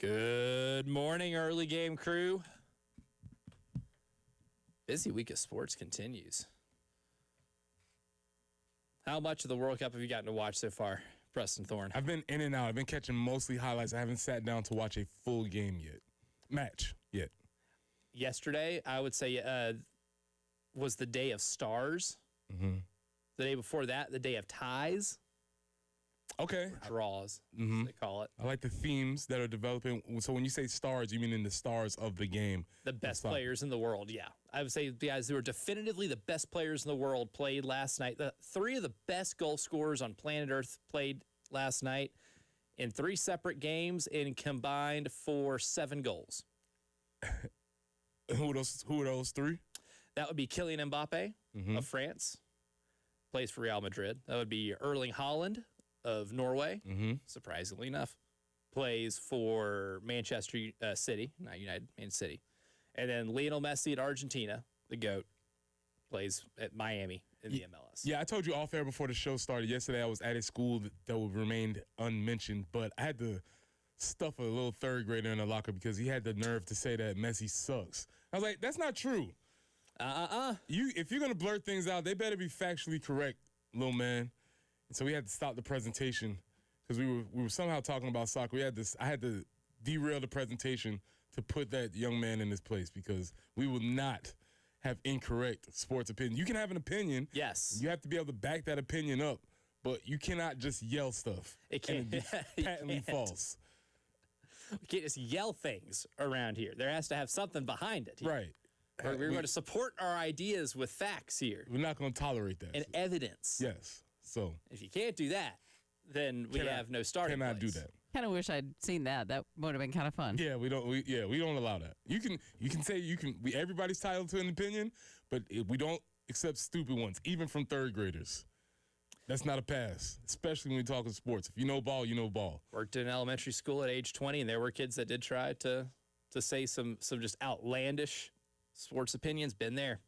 Good morning, early game crew. Busy week of sports continues. How much of the World Cup have you gotten to watch so far, Preston Thorne? I've been in and out. I've been catching mostly highlights. I haven't sat down to watch a full game match yet. Yesterday, I would say, was the day of stars. Mm-hmm. The day before that, the day of ties. Okay. Or draws, as they call it. I like the themes that are developing. So when you say stars, you mean in the stars of the game. The best players in the world, yeah. I would say the guys who are definitively the best players in the world played last night. The three of the best goal scorers on planet Earth played last night in 3 separate games and combined for 7 goals. Who are those 3? That would be Kylian Mbappe of France, plays for Real Madrid. That would be Erling Haaland of Norway, surprisingly enough, plays for Manchester City, not United, Man City. And then Lionel Messi at Argentina, the GOAT, plays at Miami in the MLS. Yeah, I told you off air before the show started. Yesterday I was at a school that remained unmentioned, but I had to stuff a little third grader in the locker because he had the nerve to say that Messi sucks. I was like, that's not true. If you're going to blurt things out, they better be factually correct, little man. And so we had to stop the presentation because we were somehow talking about soccer. I had to derail the presentation to put that young man in his place because we will not have incorrect sports opinion. You can have an opinion. Yes. You have to be able to back that opinion up, but you cannot just yell stuff. It can't. And it be patently false. We can't just yell things around here. There has to have something behind it. Right. We're going to support our ideas with facts here. We're not going to tolerate that. And evidence. Yes. So if you can't do that, then we have no starting place. place. Do that. Kind of wish I'd seen that. That would have been kind of fun. Yeah, we don't allow that. You can say everybody's titled to an opinion, but we don't accept stupid ones, even from third graders. That's not a pass, especially when we talk sports. If you know ball, you know ball. Worked in elementary school at age 20, and there were kids that did try to say some just outlandish sports opinions. Been there.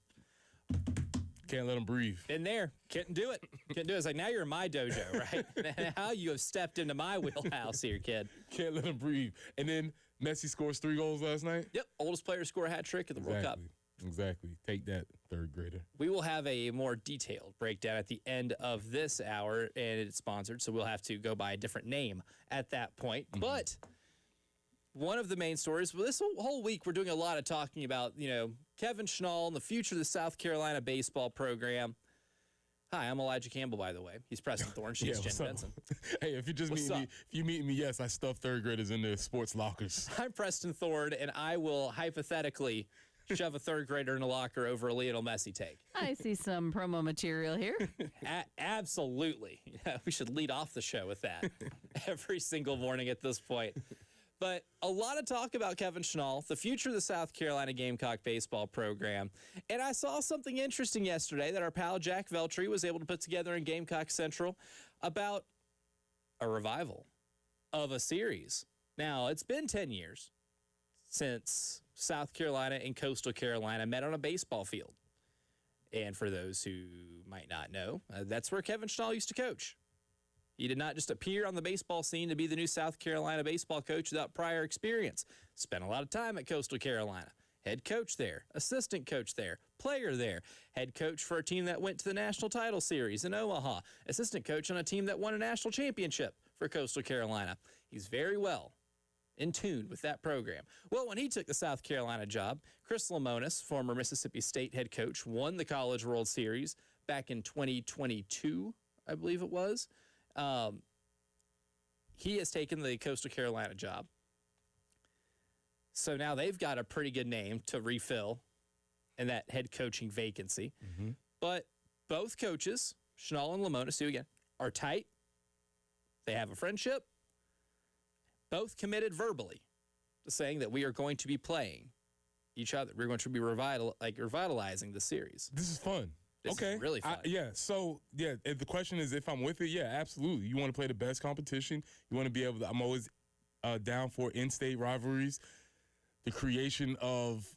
Can't let them breathe. Been there. Couldn't do it. Couldn't do it. It's like, now you're in my dojo, right? Now you have stepped into my wheelhouse here, kid. Can't let them breathe. And then Messi scores 3 goals last night? Yep. Oldest player to score a hat trick in the World Cup. Exactly. Take that, third grader. We will have a more detailed breakdown at the end of this hour, and it's sponsored, so we'll have to go by a different name at that point. But one of the main stories, this whole week we're doing a lot of talking about, Kevin Schnall and the future of the South Carolina baseball program. Hi, I'm Elijah Campbell, by the way. He's Preston Thorne. She's Jen Benson. Hey, if you meet me, yes, I stuff third graders in their sports lockers. I'm Preston Thorne, and I will hypothetically shove a third grader in a locker over a Lionel Messi take. I see some promo material here. Absolutely. Yeah, we should lead off the show with that every single morning at this point. But a lot of talk about Kevin Schnall, the future of the South Carolina Gamecock baseball program. And I saw something interesting yesterday that our pal Jack Veltri was able to put together in Gamecock Central about a revival of a series. Now, it's been 10 years since South Carolina and Coastal Carolina met on a baseball field. And for those who might not know, that's where Kevin Schnall used to coach. He did not just appear on the baseball scene to be the new South Carolina baseball coach without prior experience. Spent a lot of time at Coastal Carolina. Head coach there, assistant coach there, player there, head coach for a team that went to the national title series in Omaha, assistant coach on a team that won a national championship for Coastal Carolina. He's very well in tune with that program. Well, when he took the South Carolina job, Chris Lemonis, former Mississippi State head coach, won the College World Series back in 2022, I believe it was. He has taken the Coastal Carolina job. So now they've got a pretty good name to refill in that head coaching vacancy. But both coaches, Schnall and Lemonis, who again are tight. They have a friendship. Both committed verbally to saying that we are going to be playing each other. We're going to be revitalizing the series. This is fun. This is really fun. If the question is if I'm with it, yeah, absolutely. You want to play the best competition. You want to be able to, I'm always down for in-state rivalries, the creation of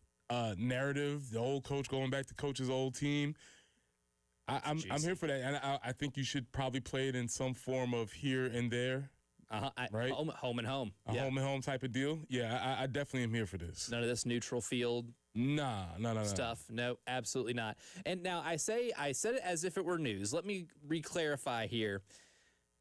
narrative, the old coach going back to coach's old team. I'm here for that, and I think you should probably play it in some form of here and there Right? Home and home. A home and home type of deal. Yeah, I definitely am here for this. None of this neutral field No. stuff. No, absolutely not. And now I said it as if it were news. Let me re-clarify here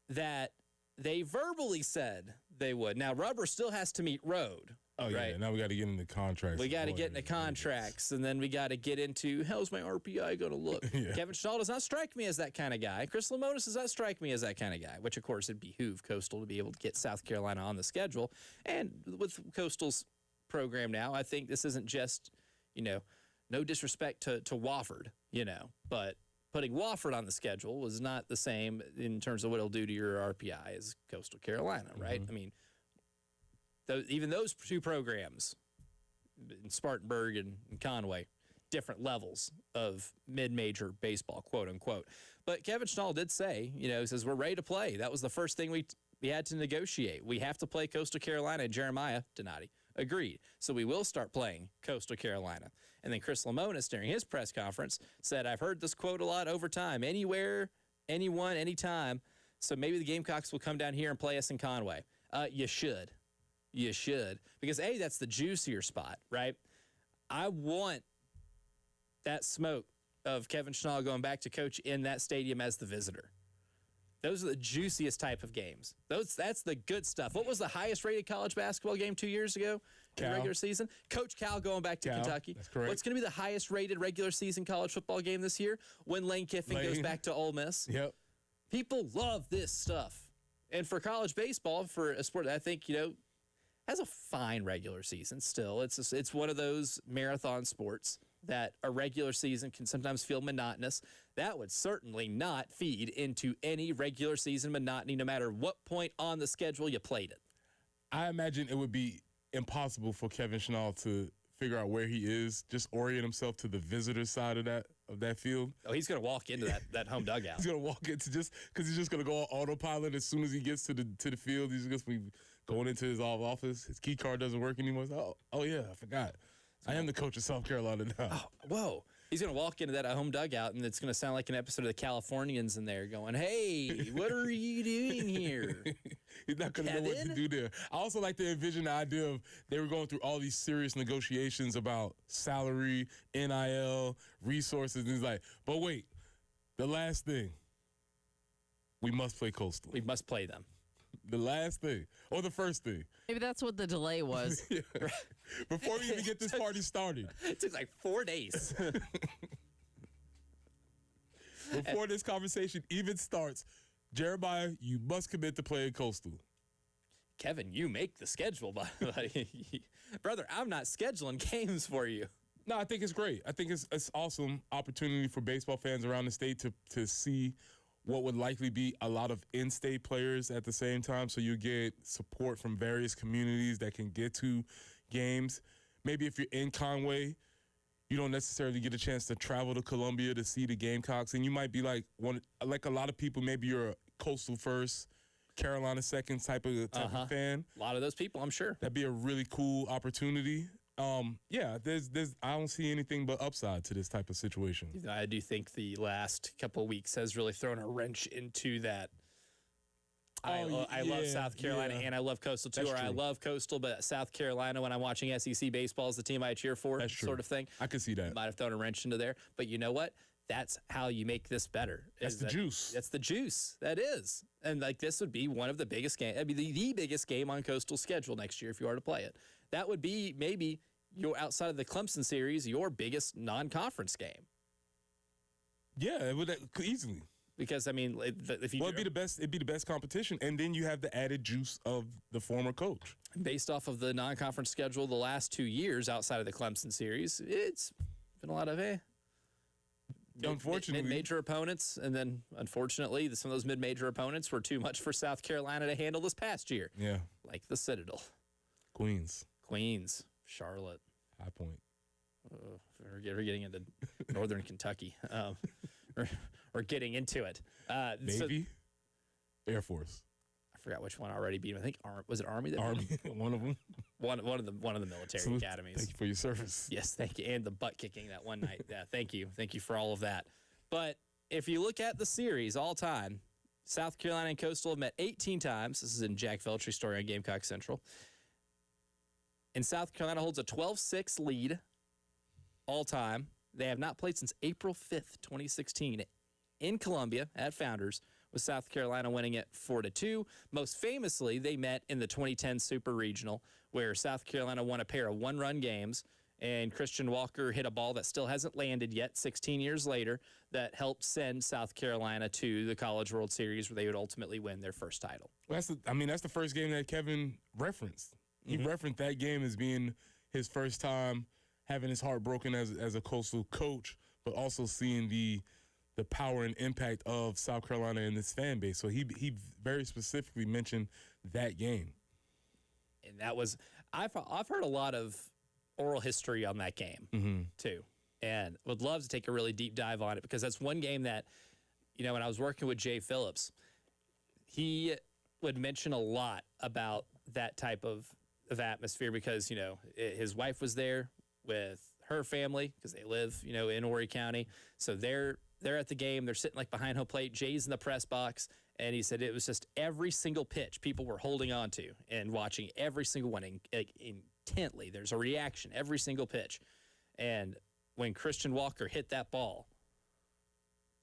that they verbally said they would. Now, rubber still has to meet road. Oh, yeah. Right? Now we got to get into contracts. We got to get into contracts, and then we got to get into how's my RPI going to look? Yeah. Kevin Schnall does not strike me as that kind of guy. Chris Lemonis does not strike me as that kind of guy, which, of course, it'd behoove Coastal to be able to get South Carolina on the schedule. And with Coastal's program now, I think this isn't just, no disrespect to Wofford, but putting Wofford on the schedule was not the same in terms of what it'll do to your RPI as Coastal Carolina, right? I mean, even those two programs, in Spartanburg and Conway, different levels of mid-major baseball, quote unquote. But Kevin Schnall did say, he says, we're ready to play. That was the first thing we had to negotiate. We have to play Coastal Carolina. And Jeremiah Donati agreed. So we will start playing Coastal Carolina. And then Chris Lemonis, during his press conference, said, I've heard this quote a lot over time. Anywhere, anyone, anytime. So maybe the Gamecocks will come down here and play us in Conway. You should. You should. Because, A, that's the juicier spot, right? I want that smoke of Kevin Schnall going back to coach in that stadium as the visitor. Those are the juiciest type of games. That's the good stuff. What was the highest rated college basketball game 2 years ago in the regular season? Coach Cal going back to Kentucky. That's correct. What's going to be the highest rated regular season college football game this year? When Lane Kiffin goes back to Ole Miss. Yep. People love this stuff. And for college baseball, for a sport that I think, has a fine regular season still. It's one of those marathon sports that a regular season can sometimes feel monotonous. That would certainly not feed into any regular season monotony, no matter what point on the schedule you played it. I imagine it would be impossible for Kevin Schnall to figure out where he is, just orient himself to the visitor side of that field. Oh, he's going to walk into that home dugout. He's going to walk into because he's just going to go on autopilot as soon as he gets to the field. He's just going to be going into his office. His key card doesn't work anymore. Oh yeah, I forgot. I am the coach of South Carolina now. Oh, whoa. He's going to walk into that home dugout, and it's going to sound like an episode of the Californians in there going, hey, what are you doing here? He's not going to know what to do there. I also like to envision the idea of they were going through all these serious negotiations about salary, NIL, resources. And he's like, but wait, the last thing, we must play Coastal. We must play them. The last thing, or the first thing. Maybe that's what the delay was. Yeah. Before we even get this party started. It took like 4 days. Before this conversation even starts, Jeremiah, you must commit to playing Coastal. Kevin, you make the schedule, buddy. Brother, I'm not scheduling games for you. No, I think it's great. I think it's awesome opportunity for baseball fans around the state to see what would likely be a lot of in-state players at the same time. So you get support from various communities that can get to games. Maybe if you're in Conway, you don't necessarily get a chance to travel to Columbia to see the Gamecocks. And you might be like a lot of people, maybe you're a Coastal first, Carolina second type of fan. A lot of those people, I'm sure. That'd be a really cool opportunity. There's I don't see anything but upside to this type of situation. I do think the last couple of weeks has really thrown a wrench into that. I love South Carolina and I love Coastal too, I love Coastal, but South Carolina, when I'm watching SEC baseball, is the team I cheer for, sort of thing. I can see that. Might have thrown a wrench into there, but you know what? That's how you make this better. That's the juice. That's the juice. That is. And this would be one of the biggest games. I mean, the biggest game on Coastal schedule next year if you are to play it. That would be maybe outside of the Clemson series, your biggest non-conference game. Yeah, it would easily. Because I mean, if you it'd be the best competition, and then you have the added juice of the former coach. Based off of the non-conference schedule, the last 2 years outside of the Clemson series, it's been a lot of unfortunately mid-major opponents, and then unfortunately, some of those mid-major opponents were too much for South Carolina to handle this past year. Yeah, like the Citadel, Queens, Charlotte, High Point. We're getting into Northern Kentucky. We're getting into it. Navy, Air Force. I forgot which one already beat him. I think was it Army? Army, one of them. One of the military academies. Thank you for your service. Yes, thank you, and the butt kicking that one night. Yeah, thank you for all of that. But if you look at the series all time, South Carolina and Coastal have met 18 times. This is in Jack Veltry's story on Gamecock Central. And South Carolina holds a 12-6 lead all time. They have not played since April 5th, 2016 in Columbia at Founders, with South Carolina winning it 4-2. Most famously, they met in the 2010 Super Regional, where South Carolina won a pair of one-run games, and Christian Walker hit a ball that still hasn't landed yet 16 years later that helped send South Carolina to the College World Series, where they would ultimately win their first title. Well, that's the first game that Kevin referenced. He referenced that game as being his first time having his heart broken as a Coastal coach, but also seeing the power and impact of South Carolina and its fan base. So he very specifically mentioned that game. And that was, I've heard a lot of oral history on that game too, and would love to take a really deep dive on it, because that's one game that, when I was working with Jay Phillips, he would mention a lot about that type of atmosphere, because his wife was there with her family because they live in Horry County, so they're at the game. They're sitting like behind home plate. Jay's in the press box, and he said it was just every single pitch people were holding on to and watching every single one intently. There's a reaction every single pitch, and when Christian Walker hit that ball,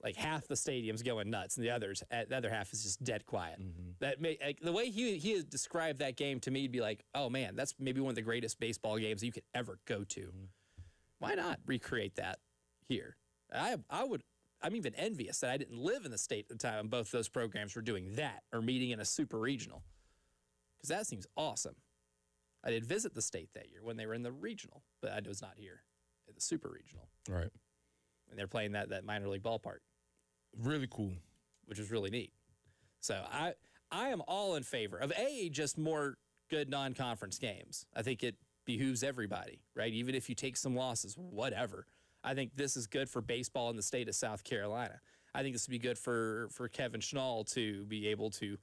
like half the stadium's going nuts, and the other half is just dead quiet. That the way he described that game to me, would be like, oh man, that's maybe one of the greatest baseball games you could ever go to. Why not recreate that here? I'm even envious that I didn't live in the state at the time both those programs were doing that or meeting in a super regional, because that seems awesome. I did visit the state that year when they were in the regional, but I was not here at the super regional. Right. And they're playing that minor league ballpark. Really cool. Which is really neat. So I am all in favor of just more good non-conference games. I think it behooves everybody, right? Even if you take some losses, whatever. I think this is good for baseball in the state of South Carolina. I think this would be good for Kevin Schnall to be able to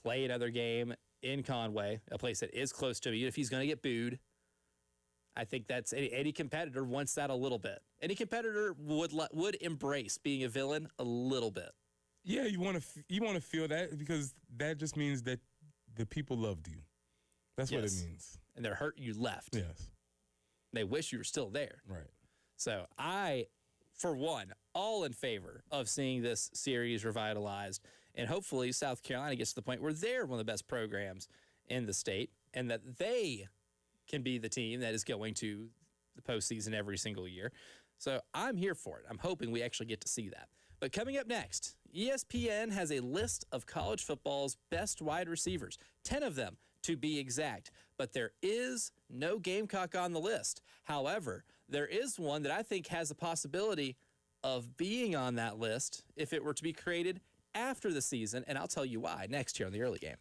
play another game in Conway, a place that is close to him, even if he's going to get booed. I think that's any competitor wants that a little bit. Any competitor would embrace being a villain a little bit. Yeah, you want to feel that, because that just means that the people loved you. That's what it means. And they're hurt you left. Yes. They wish you were still there. Right. So I, for one, all in favor of seeing this series revitalized, and hopefully South Carolina gets to the point where they're one of the best programs in the state, and that they can be the team that is going to the postseason every single year. So I'm here for it. I'm hoping we actually get to see that. But coming up next, ESPN has a list of college football's best wide receivers, 10 of them to be exact. But there is no Gamecock on the list. However, there is one that I think has a possibility of being on that list if it were to be created after the season, and I'll tell you why next here on the early game.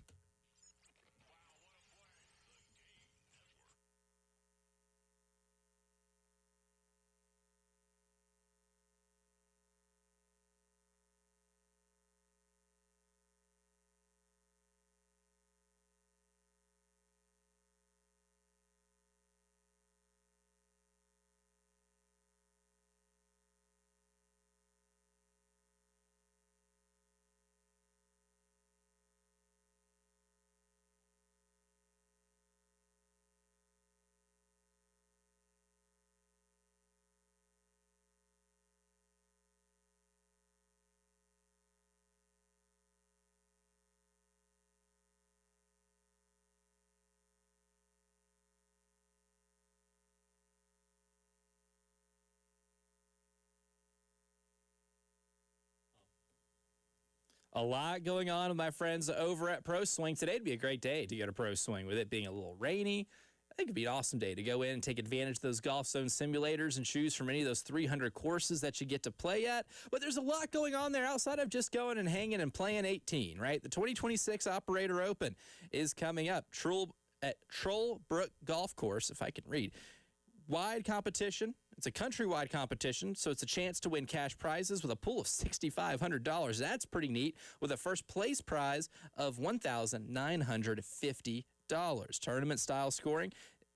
A lot going on with my friends over at Pro Swing. Today would be a great day to go to Pro Swing, with it being a little rainy. I think it'd be an awesome day to go in and take advantage of those Golf Zone simulators and choose from any of those 300 courses that you get to play at. But there's a lot going on there outside of just going and hanging and playing 18, right? The 2026 Operator Open is coming up at Trollbrook Golf Course, if I can read. Wide competition. It's a countrywide competition, so it's a chance to win cash prizes with a pool of $6,500. That's pretty neat, with a first place prize of $1,950. Tournament-style scoring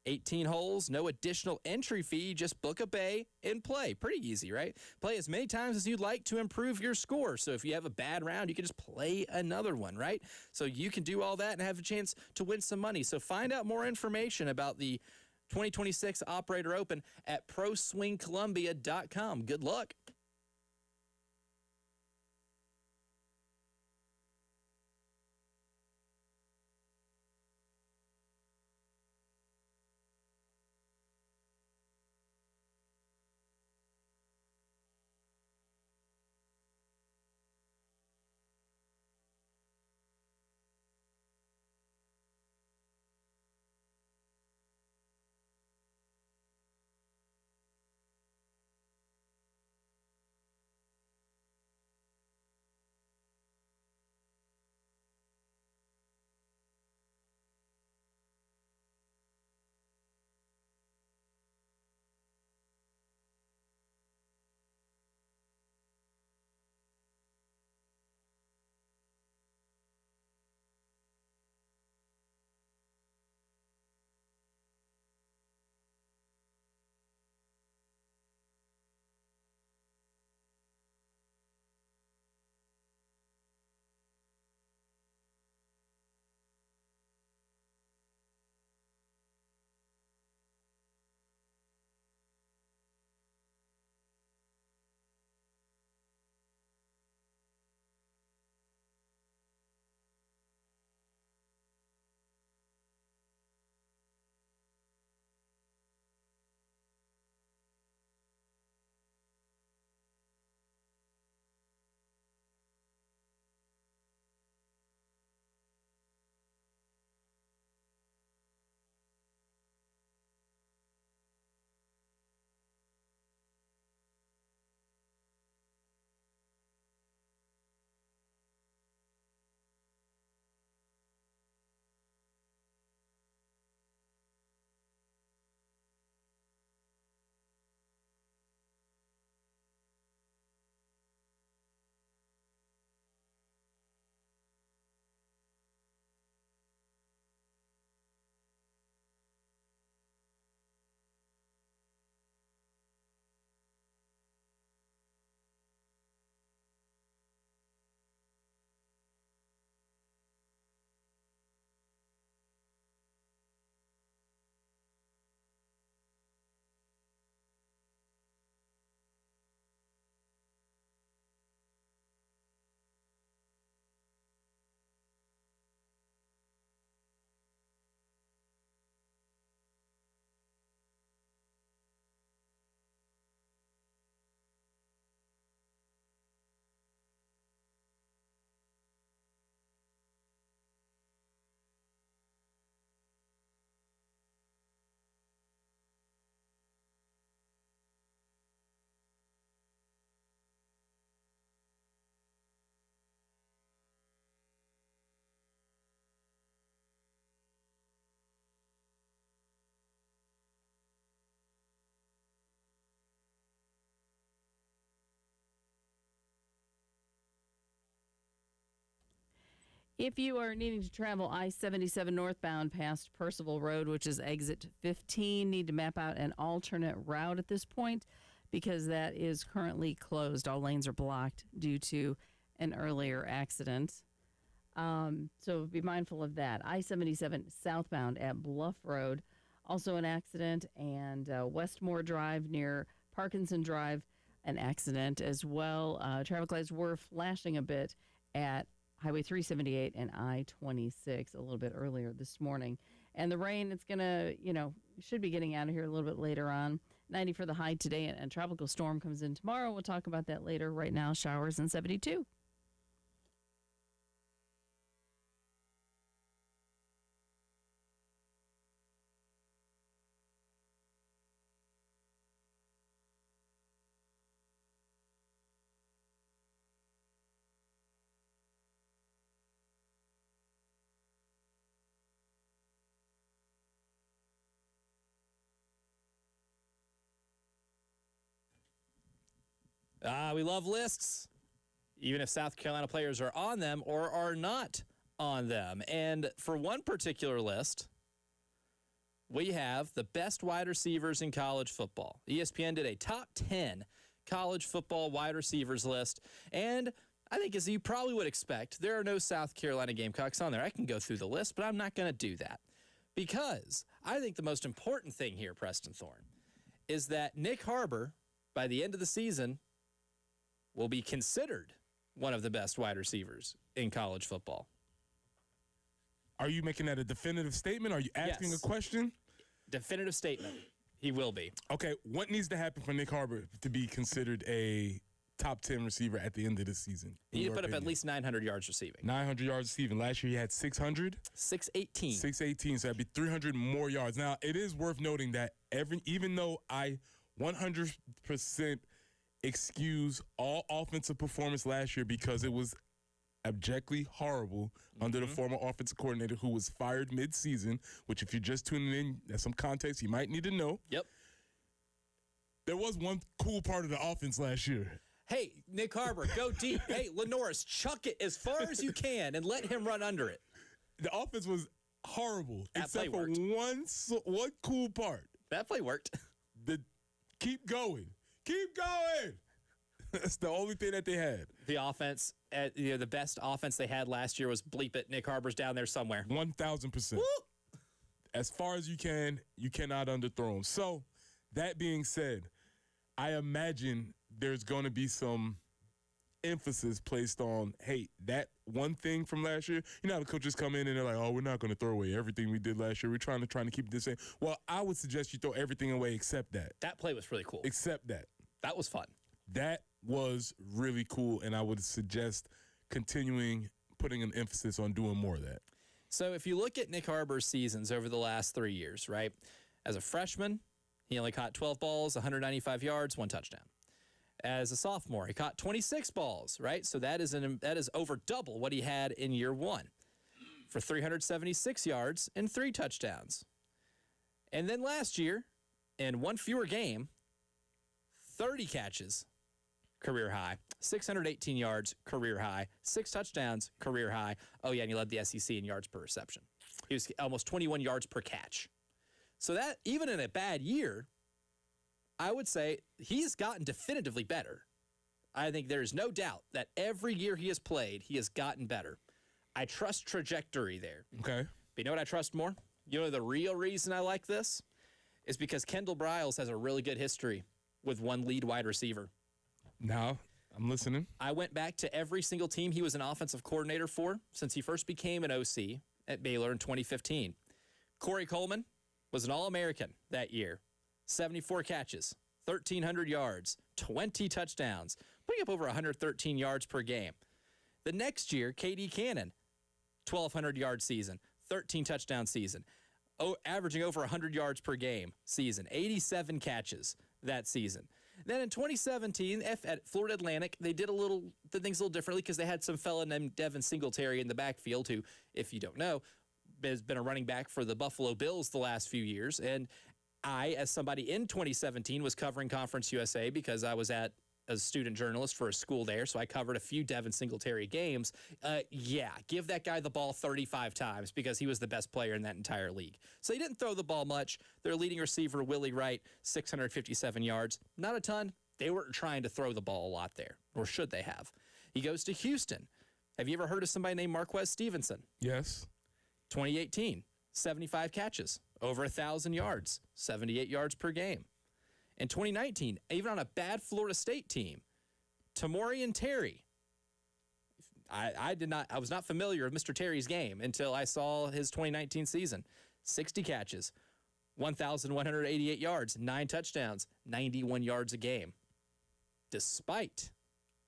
18 holes, no additional entry fee, just book a bay and play. Pretty easy, right? Play as many times as you'd like to improve your score. So if you have a bad round, you can just play another one, right? So you can do all that and have a chance to win some money. So find out more information about the 2026 Operator Open at proswingcolumbia.com. Good luck. If you are needing to travel I-77 northbound past Percival Road, which is exit 15, need to map out an alternate route at this point because that is currently closed. All lanes are blocked due to an earlier accident. So be mindful of that. I-77 southbound at Bluff Road, also an accident, and Westmore Drive near Parkinson Drive, an accident as well. Traffic lights were flashing a bit at Highway 378 and I-26 a little bit earlier this morning. And the rain, it's going to, should be getting out of here a little bit later on. 90 for the high today, and a tropical storm comes in tomorrow. We'll talk about that later. Right now, showers and 72. We love lists, even if South Carolina players are on them or are not on them. And for one particular list, we have the best wide receivers in college football. ESPN did a top 10 college football wide receivers list, and I think, as you probably would expect, there are no South Carolina Gamecocks on there. I can go through the list, but I'm not going to do that because I think the most important thing here, Preston Thorne, is that Nick Harbor, by the end of the season, will be considered one of the best wide receivers in college football. Are you making that a definitive statement? Are you asking Yes. a question? Definitive statement. He will be. Okay, what needs to happen for Nick Harbor to be considered a top 10 receiver at the end of the season? He need to put up at least 900 yards receiving. 900 yards receiving. Last year he had 600. 618. 618, so that'd be 300 more yards. Now, it is worth noting that even though I 100% excuse all offensive performance last year because it was abjectly horrible under the former offensive coordinator who was fired mid-season, which if you're just tuning in, that's some context you might need to know. Yep. There was one cool part of the offense last year. Hey, Nick Harbor, go deep. Hey, Lenoris, chuck it as far as you can and let him run under it. The offense was horrible, That except play for worked. one cool part. That play worked. Keep going. Keep going. That's the only thing that they had. The offense, the best offense they had last year was bleep it. Nick Harbor's down there somewhere. 1,000%. As far as you cannot underthrow him. So, that being said, I imagine there's going to be some emphasis placed on, hey, that one thing from last year. You know how the coaches come in and they're like, oh, we're not going to throw away everything we did last year. We're trying to keep it the same. Well, I would suggest you throw everything away except that. That play was really cool. Except that. That was fun. That was really cool, and I would suggest putting an emphasis on doing more of that. So if you look at Nick Harbor's seasons over the last 3 years, right? As a freshman, he only caught 12 balls, 195 yards, 1 touchdown. As a sophomore, he caught 26 balls, right? So that is over double what he had in year 1 for 376 yards and 3 touchdowns. And then last year, in 1 fewer game, 30 catches, career high, 618 yards, career high, 6 touchdowns, career high. Oh, yeah, and he led the SEC in yards per reception. He was almost 21 yards per catch. So that, even in a bad year, I would say he's gotten definitively better. I think there is no doubt that every year he has played, he has gotten better. I trust trajectory there. Okay. But you know what I trust more? You know the real reason I like this? Is because Kendall Briles has a really good history with one lead wide receiver. Now, I'm listening. I went back to every single team he was an offensive coordinator for since he first became an OC at Baylor in 2015. Corey Coleman was an All-American that year. 74 catches, 1,300 yards, 20 touchdowns, putting up over 113 yards per game. The next year, KD Cannon, 1,200-yard season, 13 touchdown season, averaging over 100 yards per game season, 87 catches that season. Then in 2017, at Florida Atlantic, they did the things a little differently because they had some fella named Devin Singletary in the backfield who, if you don't know, has been a running back for the Buffalo Bills the last few years. And I, as somebody in 2017, was covering Conference USA because I was as a student journalist for a school there, so I covered a few Devin Singletary games. Give that guy the ball 35 times because he was the best player in that entire league. So he didn't throw the ball much. Their leading receiver, Willie Wright, 657 yards. Not a ton. They weren't trying to throw the ball a lot there, or should they have? He goes to Houston. Have you ever heard of somebody named Marquez Stevenson? Yes. 2018, 75 catches, over 1,000 yards, 78 yards per game. In 2019, even on a bad Florida State team, Tamorian Terry. I was not familiar with Mr. Terry's game until I saw his 2019 season. 60 catches, 1,188 yards, 9 touchdowns, 91 yards a game. Despite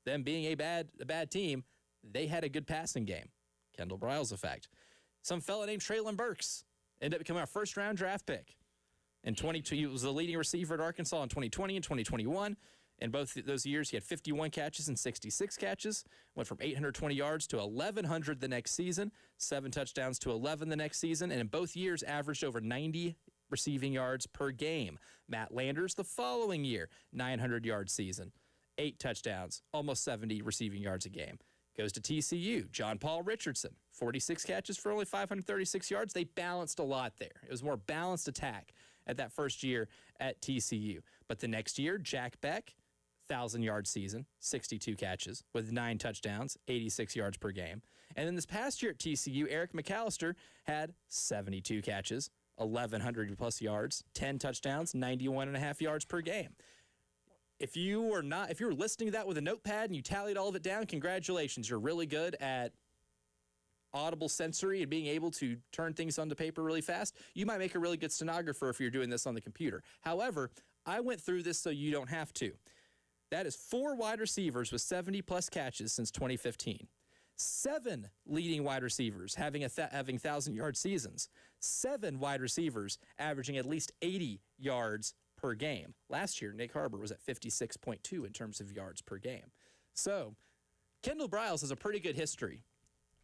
them being a bad team, they had a good passing game. Kendall Briles effect. Some fella named Traylon Burks ended up becoming our first-round draft pick. In 22, he was the leading receiver at Arkansas in 2020 and 2021. In both those years, he had 51 catches and 66 catches. Went from 820 yards to 1,100 the next season, 7 touchdowns to 11 the next season, and in both years averaged over 90 receiving yards per game. Matt Landers the following year, 900-yard season, 8 touchdowns, almost 70 receiving yards a game. Goes to TCU. John Paul Richardson, 46 catches for only 536 yards. They balanced a lot there. It was more balanced attack at that first year at TCU. But the next year, Jack Beck, 1,000-yard season, 62 catches with 9 touchdowns, 86 yards per game. And then this past year at TCU, Eric McAllister had 72 catches, 1,100-plus yards, 10 touchdowns, 91.5 yards per game. If you were listening to that with a notepad and you tallied all of it down, congratulations. You're really good at audible sensory and being able to turn things onto paper really fast. You might make a really good stenographer if you're doing this on the computer. However, I went through this so you don't have to. That is 4 wide receivers with 70-plus catches since 2015. 7 leading wide receivers having 1,000-yard seasons. 7 wide receivers averaging at least 80 yards per game. Last year, Nick Harbor was at 56.2 in terms of yards per game. So, Kendall Briles has a pretty good history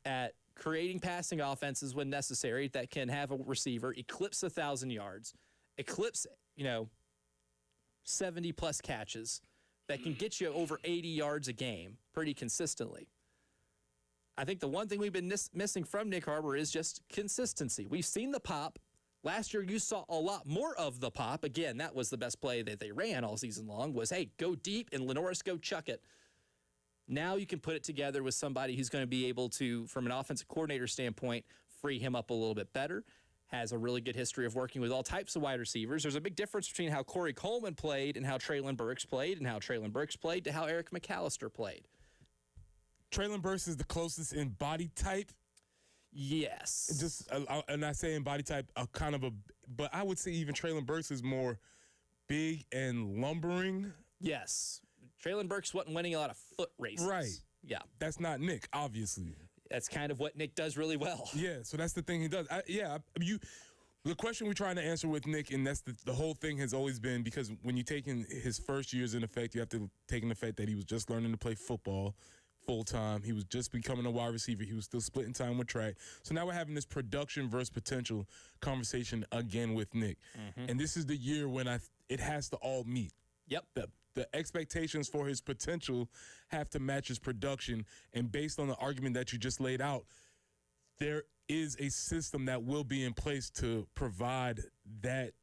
at creating passing offenses when necessary that can have a receiver eclipse 1,000 yards, eclipse, 70-plus catches that can get you over 80 yards a game pretty consistently. I think the one thing we've been missing from Nick Harbor is just consistency. We've seen the pop. Last year, you saw a lot more of the pop. Again, that was the best play that they ran all season long was, hey, go deep and Lenoris go chuck it. Now you can put it together with somebody who's going to be able to, from an offensive coordinator standpoint, free him up a little bit better. Has a really good history of working with all types of wide receivers. There's a big difference between how Corey Coleman played and how Traylon Burks played and how Traylon Burks played to how Eric McAllister played. Traylon Burks is the closest in body type. Yes. Just, and I say in body type, but I would say even Traylon Burks is more big and lumbering. Yes. Traylon Burks wasn't winning a lot of foot races. Right. Yeah. That's not Nick, obviously. That's kind of what Nick does really well. Yeah, so that's the thing he does. The question we're trying to answer with Nick, and that's the whole thing has always been, because when you take in his first years in effect, you have to take in effect that he was just learning to play football full-time. He was just becoming a wide receiver. He was still splitting time with track. So now we're having this production versus potential conversation again with Nick. Mm-hmm. And this is the year when it has to all meet. Yep. The expectations for his potential have to match his production. And based on the argument that you just laid out, there is a system that will be in place to provide that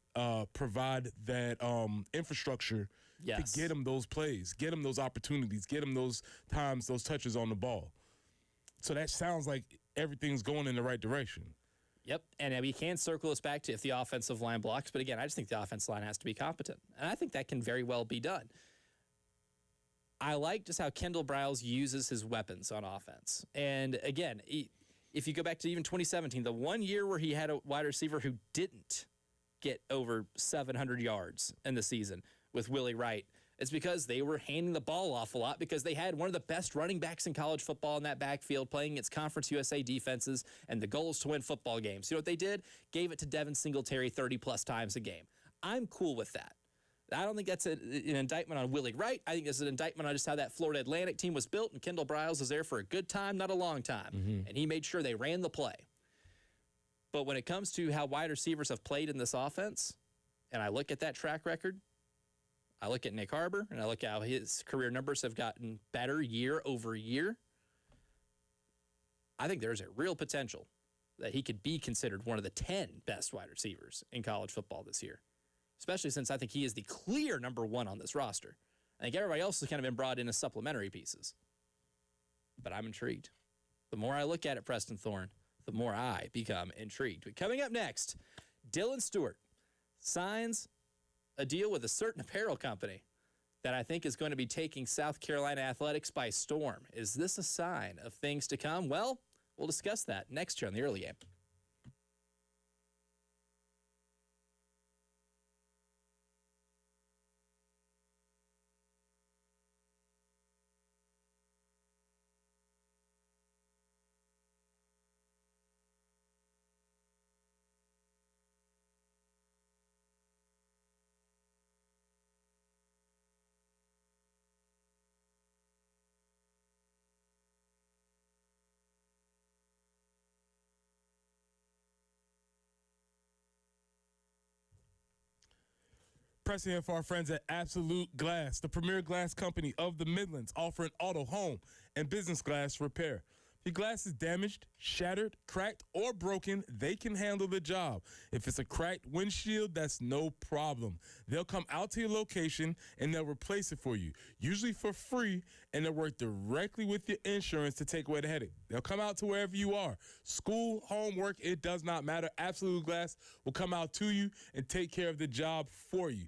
infrastructure. Yes. To get him those plays, get him those opportunities, get him those times, those touches on the ball. So that sounds like everything's going in the right direction. Yep, and we can circle us back to if the offensive line blocks, but again, I just think the offensive line has to be competent, and I think that can very well be done. I like just how Kendall Briles uses his weapons on offense. And again, if you go back to even 2017, the one year where he had a wide receiver who didn't get over 700 yards in the season with Willie Wright, it's because they were handing the ball off a lot because they had one of the best running backs in college football in that backfield playing against Conference USA defenses, and the goal is to win football games. You know what they did? Gave it to Devin Singletary 30-plus times a game. I'm cool with that. I don't think that's an indictment on Willie Wright. I think it's an indictment on just how that Florida Atlantic team was built, and Kendall Briles was there for a good time, not a long time. Mm-hmm. And he made sure they ran the play. But when it comes to how wide receivers have played in this offense, and I look at that track record, I look at Nick Harbor, and I look at how his career numbers have gotten better year over year. I think there's a real potential that he could be considered one of the 10 best wide receivers in college football this year, especially since I think he is the clear number 1 on this roster. I think everybody else has kind of been brought in as supplementary pieces. But I'm intrigued. The more I look at it, Preston Thorne, the more I become intrigued. But coming up next, Dylan Stewart signs a deal with a certain apparel company that I think is going to be taking South Carolina athletics by storm. Is this a sign of things to come? Well, we'll discuss that next year on the Early Game. Preston here for our friends at Absolute Glass, the premier glass company of the Midlands, offering auto, home, and business glass repair. If your glass is damaged, shattered, cracked, or broken, they can handle the job. If it's a cracked windshield, that's no problem. They'll come out to your location and they'll replace it for you, usually for free, and they'll work directly with your insurance to take away the headache. They'll come out to wherever you are. School, home, work, it does not matter. Absolute Glass will come out to you and take care of the job for you.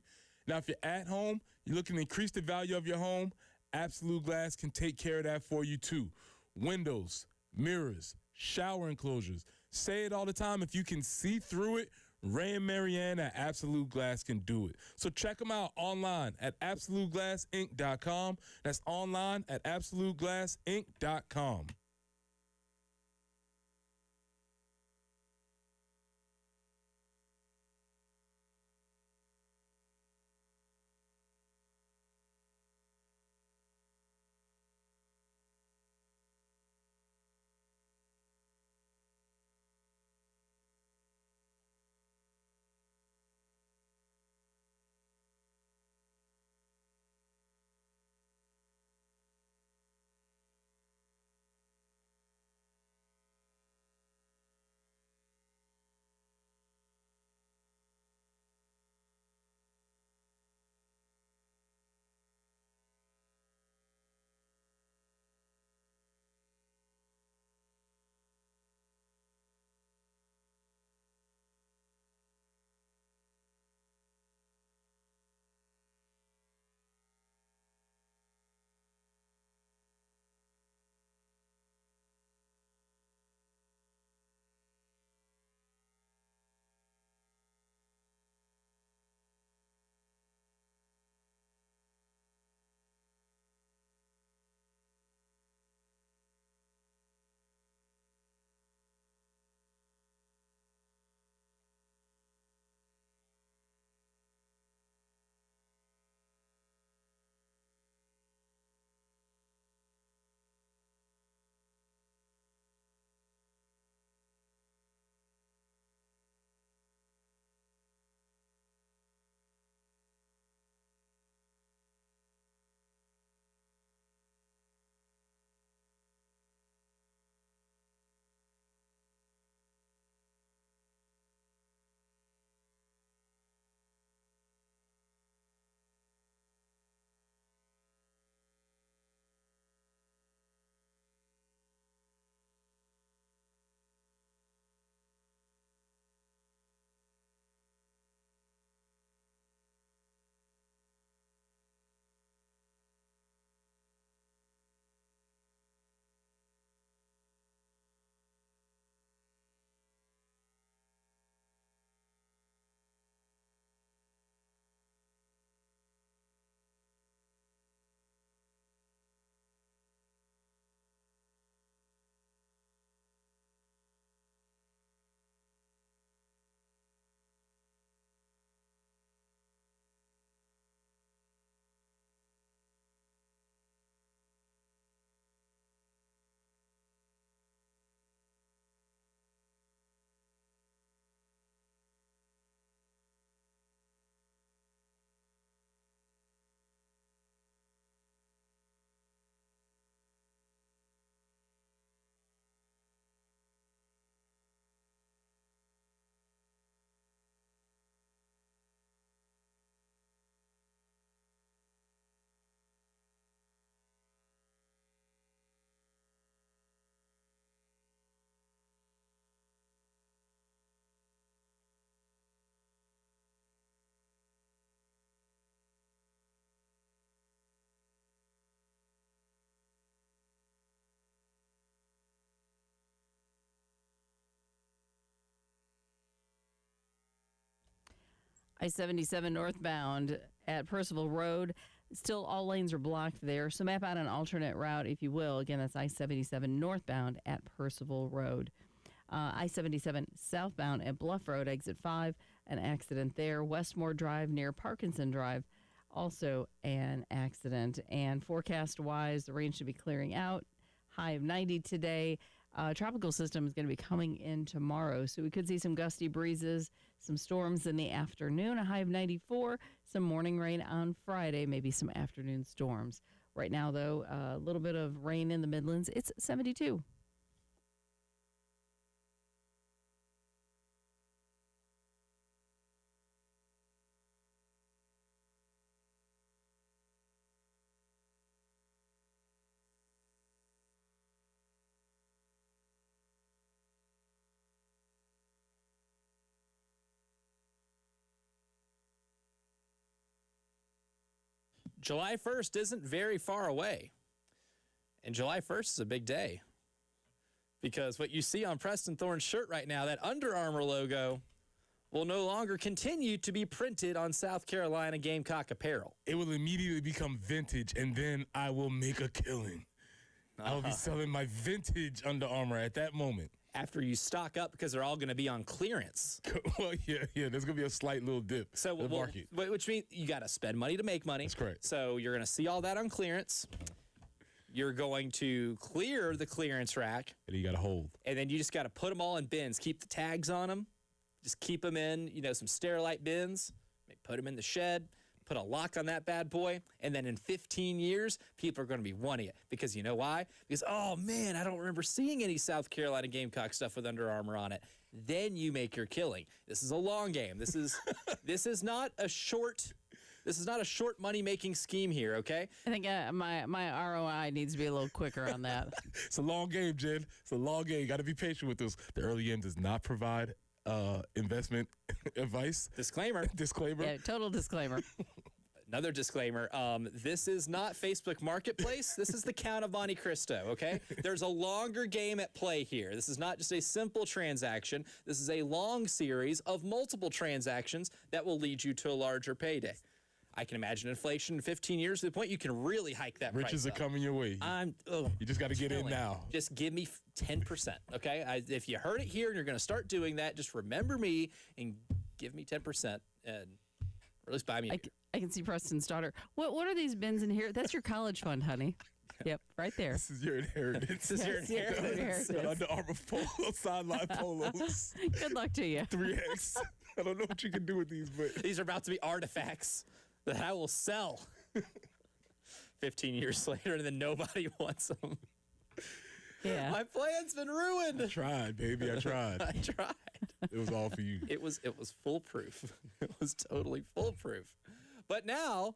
Now, if you're at home, you're looking to increase the value of your home, Absolute Glass can take care of that for you too. Windows, mirrors, shower enclosures. Say it all the time. If you can see through it, Ray and Marianne at Absolute Glass can do it. So check them out online at AbsoluteGlassInc.com. That's online at AbsoluteGlassInc.com. I-77 northbound at Percival Road. Still, all lanes are blocked there. So map out an alternate route, if you will. Again, that's I-77 northbound at Percival Road. I-77 southbound at Bluff Road, exit 5, an accident there. Westmore Drive near Parkinson Drive, also an accident. And forecast-wise, the rain should be clearing out. High of 90 today. tropical system is going to be coming in tomorrow. So we could see some gusty breezes, some storms in the afternoon, a high of 94, some morning rain on Friday, maybe some afternoon storms. Right now, though, a little bit of rain in the Midlands. It's 72. July 1st isn't very far away. And July 1st is a big day. Because what you see on Preston Thorne's shirt right now, that Under Armour logo, will no longer continue to be printed on South Carolina Gamecock apparel. It will immediately become vintage, and then I will make a killing. I will be selling my vintage Under Armour at that moment. After you stock up, because they're all going to be on clearance. Well, yeah, there's going to be a slight little dip So, in the market. which means you got to spend money to make money. That's correct. So you're going to see all that on clearance. You're going to clear the clearance rack. And you got to hold. And then you just got to put them all in bins. Keep the tags on them. Just keep them in, some Sterilite bins. Put them in the shed. Put a lock on that bad boy. And then in 15 years, people are going to be wanting it. Because you know why? Because, oh, man, I don't remember seeing any South Carolina Gamecock stuff with Under Armour on it. Then you make your killing. This is a long game. This is not a short... This is not a short money-making scheme here, okay? I think my ROI needs to be a little quicker on that. It's a long game, Jen. It's a long game. You got to be patient with this. The early game does not provide investment advice. Disclaimer. Disclaimer. Yeah, total disclaimer. Another disclaimer. This is not Facebook Marketplace. This is the Count of Monte Cristo, okay? There's a longer game at play here. This is not just a simple transaction. This is a long series of multiple transactions that will lead you to a larger payday. I can imagine inflation in 15 years to the point you can really hike that price Riches are up. coming your way. You just got to get in now. Just give me 10%, okay? If you heard it here and you're going to start doing that, just remember me and give me 10% and or at least buy me a beer. I can see Preston's daughter. What are these bins in here? That's your college fund, honey. Yep, right there. This is your inheritance. This is your inheritance. Under Armour polo, sideline polos. Good luck to you. 3X. I don't know what you can do with these, but These are about to be artifacts that I will sell 15 years later, and then nobody wants them. Yeah. My plan's been ruined. I tried, baby. I tried. I tried. It was all for you. It was foolproof. It was totally foolproof. But now,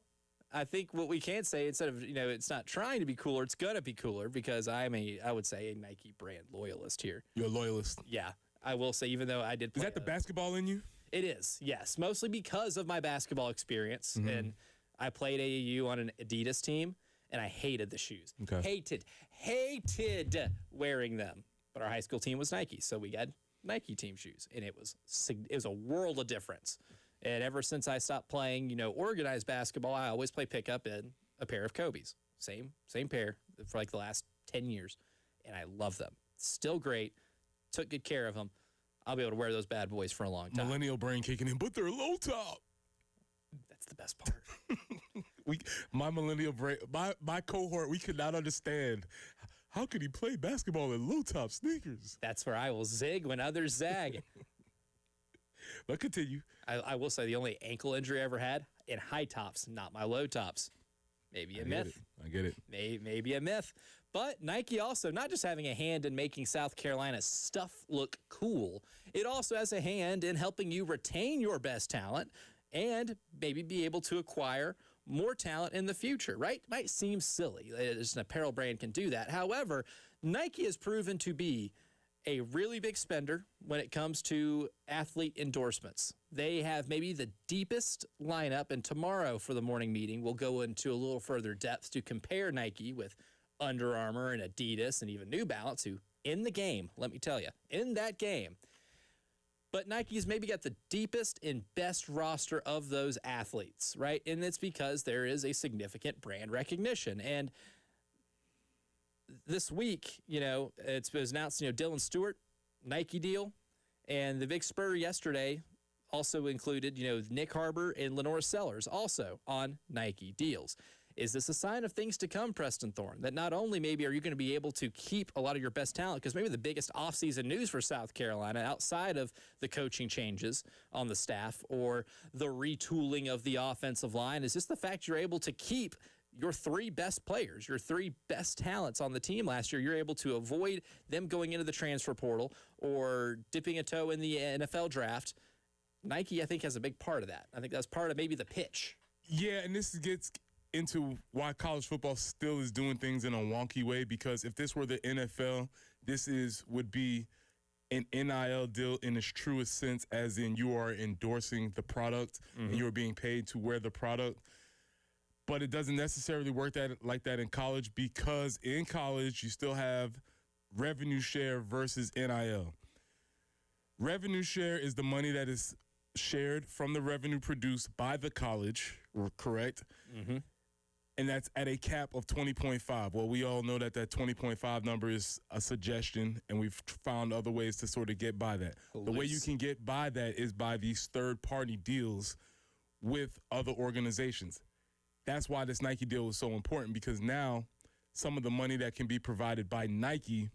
I think what we can say, instead of, it's not trying to be cooler, it's going to be cooler, because I would say, a Nike brand loyalist here. You're a loyalist. Yeah, I will say, even though I did play. Is that the basketball in you? It is, yes. Mostly because of my basketball experience. And I played AAU on an Adidas team, and I hated the shoes. Okay. Hated wearing them. But our high school team was Nike, so we had Nike team shoes. And it was a world of difference. And ever since I stopped playing, organized basketball, I always play pickup in a pair of Kobe's. Same pair for like the last 10 years. And I love them. Still great. Took good care of them. I'll be able to wear those bad boys for a long time. Millennial brain kicking in, but they're low top. That's the best part. My millennial brain, my cohort, we could not understand. How could he play basketball in low top sneakers? That's where I will zig when others zag. But continue. I will say the only ankle injury I ever had in high tops, not my low tops. Maybe a myth. I get it. Maybe a myth. But Nike also, not just having a hand in making South Carolina's stuff look cool, it also has a hand in helping you retain your best talent and maybe be able to acquire more talent in the future, right? Might seem silly. Just an apparel brand can do that. However, Nike has proven to be a really big spender when it comes to athlete endorsements. They have maybe the deepest lineup, and tomorrow for the morning meeting, we'll go into a little further depth to compare Nike with Under Armour and Adidas and even New Balance, who in the game, let me tell you, in that game. But Nike's maybe got the deepest and best roster of those athletes, right? And it's because there is a significant brand recognition. And this week, it was announced, Dylan Stewart, Nike deal. And the Big Spur yesterday also included, Nick Harbor and Lenore Sellers also on Nike deals. Is this a sign of things to come, Preston Thorne? That not only maybe are you going to be able to keep a lot of your best talent, because maybe the biggest offseason news for South Carolina outside of the coaching changes on the staff or the retooling of the offensive line is just the fact you're able to keep your three best players, your three best talents on the team last year. You're able to avoid them going into the transfer portal or dipping a toe in the NFL draft. Nike, I think, has a big part of that. I think that's part of maybe the pitch. Yeah, and this gets into why college football still is doing things in a wonky way, because if this were the NFL, would be an NIL deal in its truest sense, as in you are endorsing the product and you're being paid to wear the product. But it doesn't necessarily work like that in college, because in college you still have revenue share versus NIL. Revenue share is the money that is shared from the revenue produced by the college, correct? And that's at a cap of 20.5. Well, we all know that 20.5 number is a suggestion, and we've found other ways to sort of get by that. The way you can get by that is by these third-party deals with other organizations. That's why this Nike deal is so important, because now some of the money that can be provided by Nike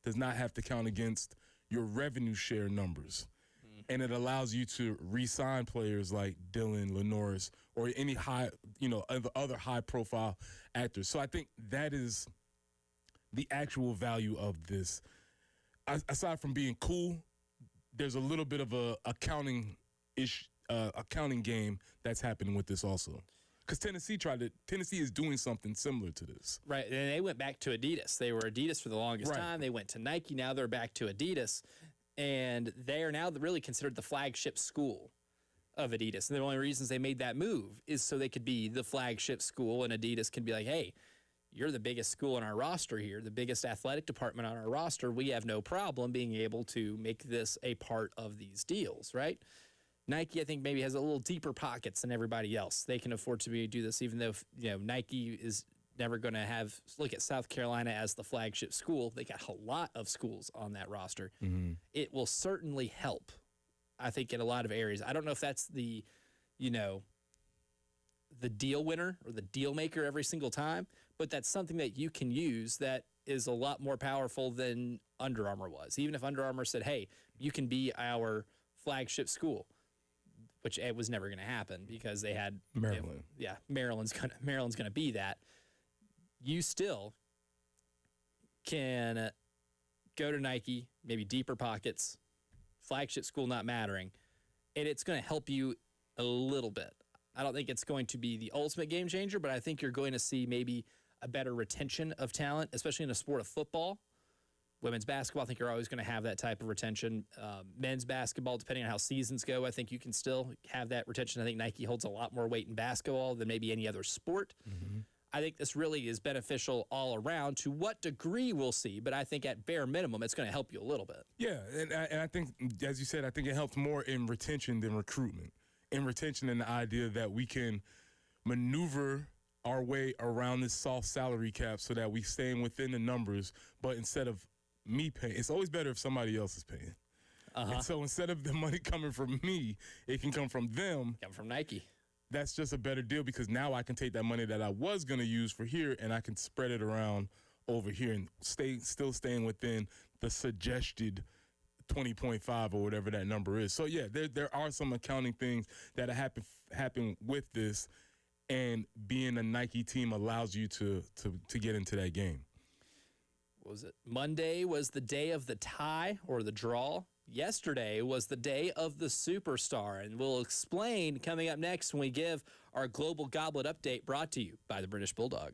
does not have to count against your revenue share numbers. And it allows you to re-sign players like Dylan, Lenoris, or any other high-profile actors. So I think that is the actual value of this. Aside from being cool, there's a little bit of a accounting game that's happening with this also. Because Tennessee is doing something similar to this. Right, and they went back to Adidas. They were Adidas for the longest time. They went to Nike. Now they're back to Adidas. And they are now really considered the flagship school of Adidas. And the only reasons they made that move is so they could be the flagship school, and Adidas can be like, hey, you're the biggest school on our roster here, the biggest athletic department on our roster. We have no problem being able to make this a part of these deals, right? Nike, I think, maybe has a little deeper pockets than everybody else. They can afford to do this, even though Nike is never going to look at South Carolina as the flagship school. They got a lot of schools on that roster. It will certainly help, I think, in a lot of areas. I don't know if that's the deal winner or the deal maker every single time, but that's something that you can use that is a lot more powerful than Under Armour was. Even if Under Armour said, hey, you can be our flagship school, which it was never going to happen because they had Maryland. Maryland's gonna be that. You still can go to Nike, maybe deeper pockets, flagship school not mattering, and it's going to help you a little bit. I don't think it's going to be the ultimate game changer, but I think you're going to see maybe a better retention of talent, especially in the sport of football. Women's basketball, I think you're always going to have that type of retention. Men's basketball, depending on how seasons go, I think you can still have that retention. I think Nike holds a lot more weight in basketball than maybe any other sport. I think this really is beneficial all around. To what degree, we'll see, but I think at bare minimum, it's going to help you a little bit. Yeah, and I think, as you said, I think it helps more in retention than recruitment. In retention, and the idea that we can maneuver our way around this soft salary cap so that we staying within the numbers, but instead of me paying, it's always better if somebody else is paying. And so instead of the money coming from me, it can come from them. Come from Nike. That's just a better deal, because now I can take that money that I was going to use for here and I can spread it around over here and still staying within the suggested 20.5 or whatever that number is. So, yeah, there are some accounting things that happen with this, and being a Nike team allows you to get into that game. What was it? Monday was the day of the tie or the draw. Yesterday was the day of the superstar, and we'll explain coming up next when we give our Global Goblet update brought to you by the British Bulldog.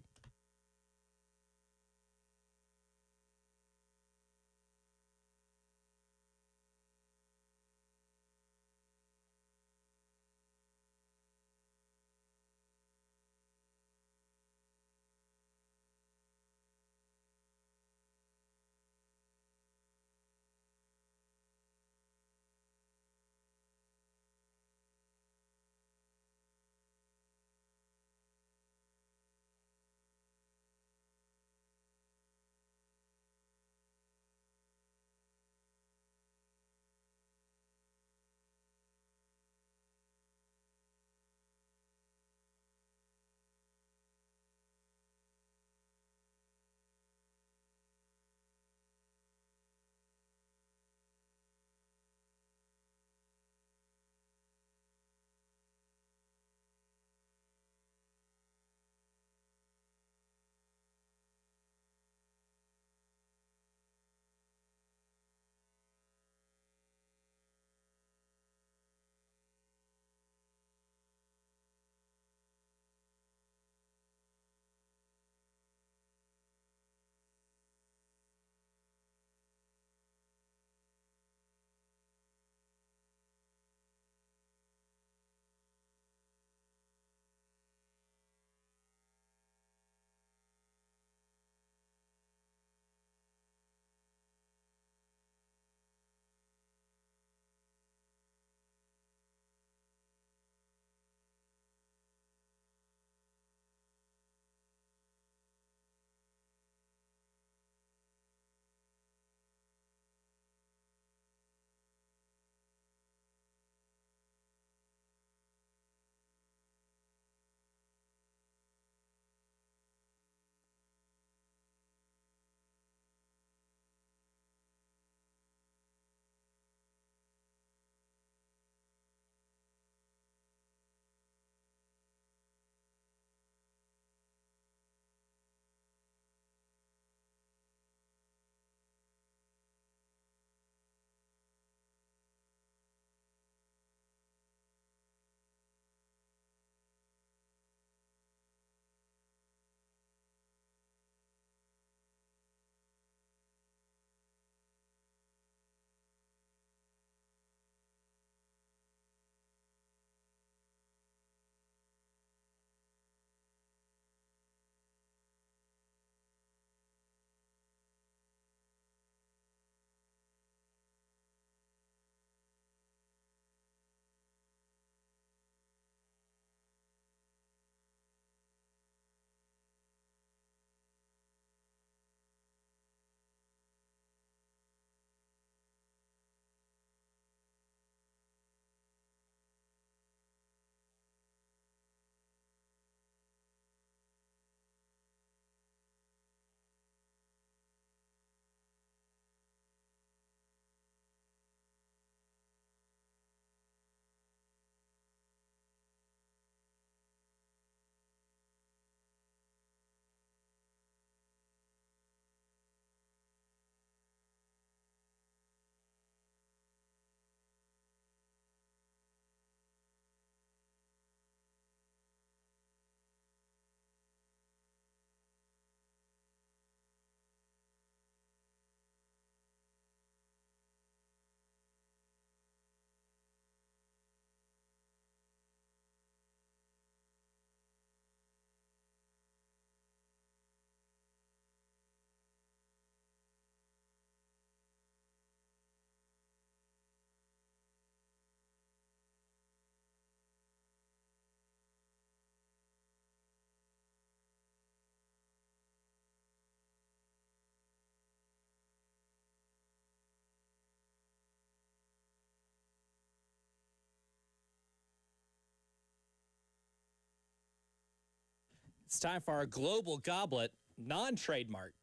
It's time for our Global Goblet non-trademark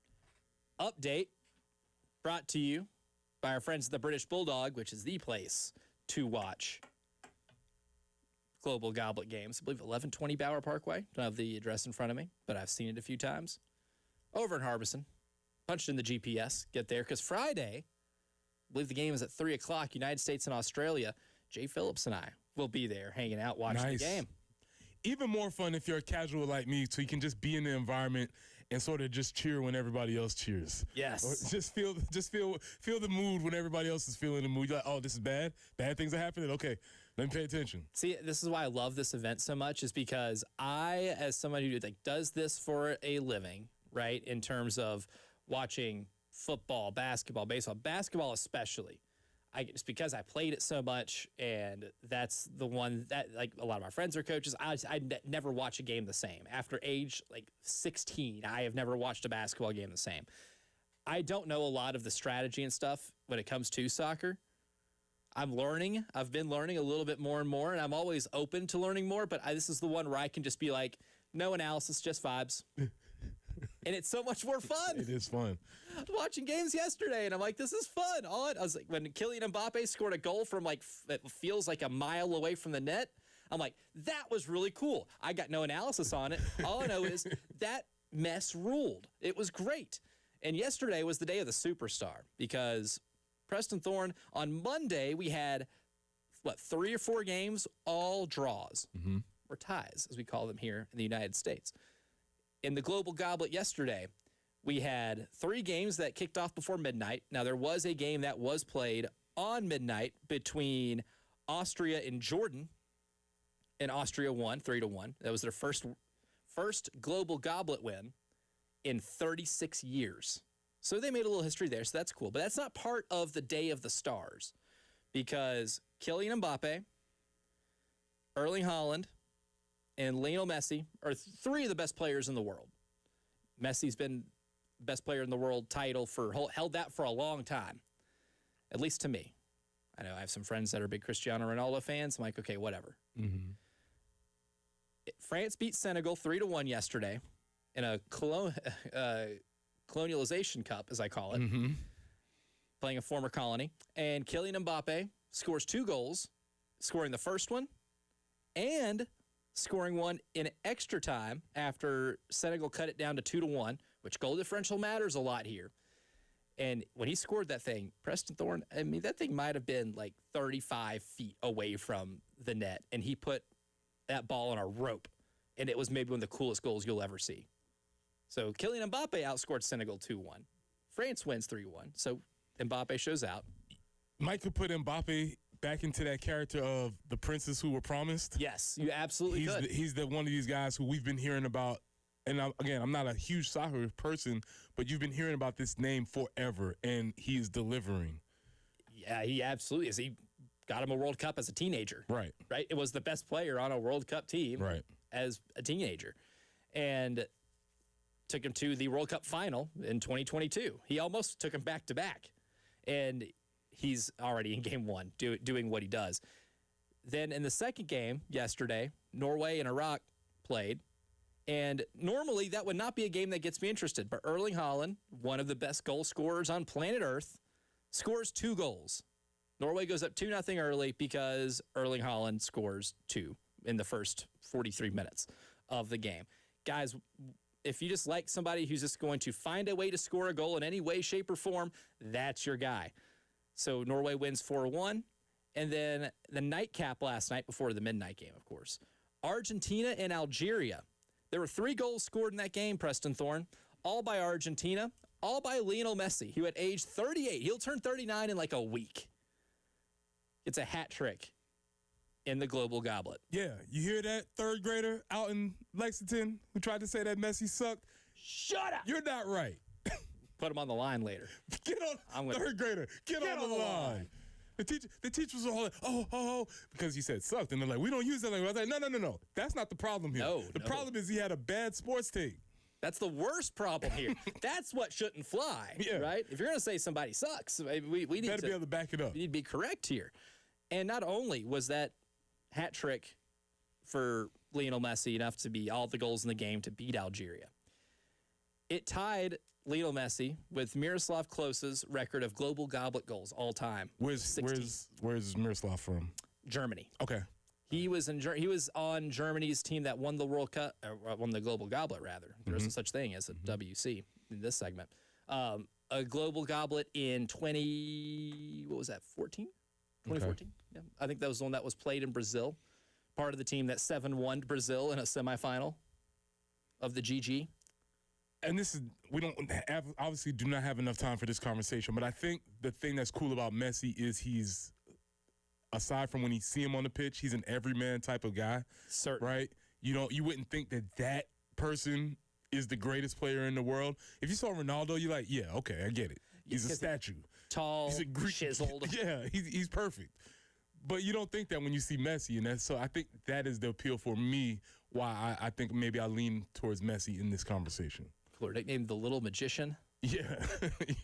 update, brought to you by our friends at the British Bulldog, which is the place to watch Global Goblet games. I believe 1120 Bauer Parkway. Don't have the address in front of me, but I've seen it a few times. Over in Harbison. Punched in the GPS. Get there, because Friday, I believe the game is at 3 o'clock, United States and Australia. Jay Phillips and I will be there hanging out, watching the game. Even more fun if you're a casual like me, so you can just be in the environment and sort of just cheer when everybody else cheers. Yes. Or just feel the mood when everybody else is feeling the mood. You're like, oh, this is bad. Bad things are happening. Okay, let me pay attention. See, this is why I love this event so much, is because I, as somebody who does this for a living, right, in terms of watching football, basketball, baseball, basketball especially, it's because I played it so much, and that's the one that, like, a lot of my friends are coaches. I never watch a game the same. After age, 16, I have never watched a basketball game the same. I don't know a lot of the strategy and stuff when it comes to soccer. I'm learning. I've been learning a little bit more and more, and I'm always open to learning more, but this is the one where I can just be like, no analysis, just vibes. And it's so much more fun. It is fun. I was watching games yesterday, and I'm like, this is fun. I was like, when Kylian Mbappe scored a goal from it feels like a mile away from the net, I'm like, that was really cool. I got no analysis on it. All I know is that mess ruled. It was great. And yesterday was the day of the superstar, because Preston Thorne, on Monday, we had, 3 or 4 games, all draws, or ties, as we call them here in the United States. In the Global Goblet yesterday, we had 3 games that kicked off before midnight. Now, there was a game that was played on midnight between Austria and Jordan, and Austria won 3-1. That was their first Global Goblet win in 36 years. So they made a little history there, so that's cool. But that's not part of the Day of the Stars, because Kylian Mbappe, Erling Haaland, and Lionel Messi are 3 of the best players in the world. Messi's been best player in the world title held that for a long time, at least to me. I know I have some friends that are big Cristiano Ronaldo fans. I'm like, okay, whatever. Mm-hmm. France beat Senegal 3-1 yesterday in a colonialization cup, as I call it, playing a former colony. And Kylian Mbappe scores 2 goals, scoring the first one and scoring one in extra time after Senegal cut it down to 2-1, which goal differential matters a lot here. And when he scored that thing, Preston Thorne, I mean, that thing might have been 35 feet away from the net, and he put that ball on a rope, and it was maybe one of the coolest goals you'll ever see. So Kylian Mbappe outscored Senegal 2-1. France wins 3-1, so Mbappe shows out. Mike could put Mbappe back into that character of the princes who were promised. Yes, you absolutely could. He's the one of these guys who we've been hearing about. And I'm not a huge soccer person, but you've been hearing about this name forever, and he is delivering. Yeah, he absolutely is. He got him a World Cup as a teenager. Right. It was the best player on a World Cup team as a teenager. And took him to the World Cup final in 2022. He almost took him back-to-back. And he's already in game 1 doing what he does. Then in the second game yesterday, Norway and Iraq played. And normally that would not be a game that gets me interested. But Erling Haaland, one of the best goal scorers on planet Earth, scores 2 goals. Norway goes up 2-0 early because Erling Haaland scores 2 in the first 43 minutes of the game. Guys, if you just like somebody who's just going to find a way to score a goal in any way, shape, or form, that's your guy. So Norway wins 4-1. And then the nightcap last night, before the midnight game, of course, Argentina and Algeria. There were 3 goals scored in that game, Preston Thorne, all by Argentina, all by Lionel Messi, who at age 38, he'll turn 39 in a week. It's a hat trick in the Global Goblet. Yeah, you hear that, 3rd grader out in Lexington who tried to say that Messi sucked? Shut up! You're not right. Put him on the line later. Get on, 3rd grader, get on the line. The teachers were all like, oh, because he said sucked. And they're like, we don't use that language. I was like, no. That's not the problem here. The problem is he had a bad sports take. That's the worst problem here. That's what shouldn't fly, right? If you're going to say somebody sucks, we need to be able to back it up. We need to be correct here. And not only was that hat trick for Lionel Messi enough to be all the goals in the game to beat Algeria. It tied Lionel Messi with Miroslav Klose's record of global goblet goals all time. Where's Miroslav from? Germany. Okay. He was on Germany's team that won the World Cup, or won the global goblet rather. There isn't such thing as a WC in this segment. A global goblet in 2014? 2014? Yeah. I think that was the one that was played in Brazil. Part of the team that 7-1 Brazil in a semifinal of the GG. And we don't have, obviously do not have enough time for this conversation, but I think the thing that's cool about Messi is he's, aside from when you see him on the pitch, he's an everyman type of guy. Certainly. Right? You wouldn't think that person is the greatest player in the world. If you saw Ronaldo, you're like, yeah, okay, I get it. He's a statue. Tall, he's a Greek, chiseled. Yeah, he's perfect. But you don't think that when you see Messi, and so I think that is the appeal for me, why I think maybe I lean towards Messi in this conversation. Cooler nickname, the Little Magician. Yeah,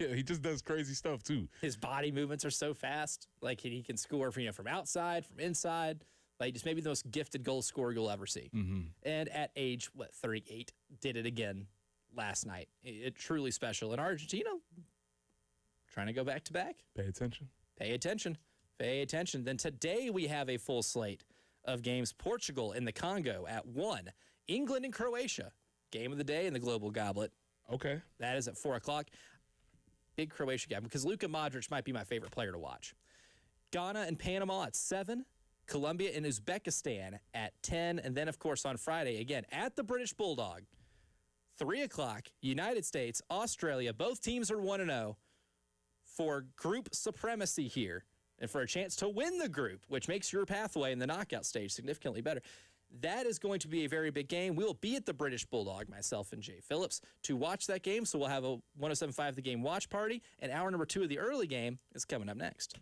yeah, he just does crazy stuff too. His body movements are so fast. Like he can score from outside, from inside. Like just maybe the most gifted goal scorer you'll ever see. And at age 38, did it again last night. It truly special. And Argentina trying to go back to back. Pay attention. Pay attention. Pay attention. Then today we have a full slate of games. Portugal and the Congo at 1. England and Croatia. Game of the day in the Global Goblet. Okay. That is at 4 o'clock. Big Croatia game because Luka Modric might be my favorite player to watch. Ghana and Panama at 7. Colombia and Uzbekistan at 10. And then, of course, on Friday, again, at the British Bulldog, 3 o'clock, United States, Australia. Both teams are 1-0 for group supremacy here and for a chance to win the group, which makes your pathway in the knockout stage significantly better. That is going to be a very big game. We will be at the British Bulldog, myself and Jay Phillips, to watch that game. So we'll have a 107.5 The Game watch party, and hour number 2 of the early game is coming up next.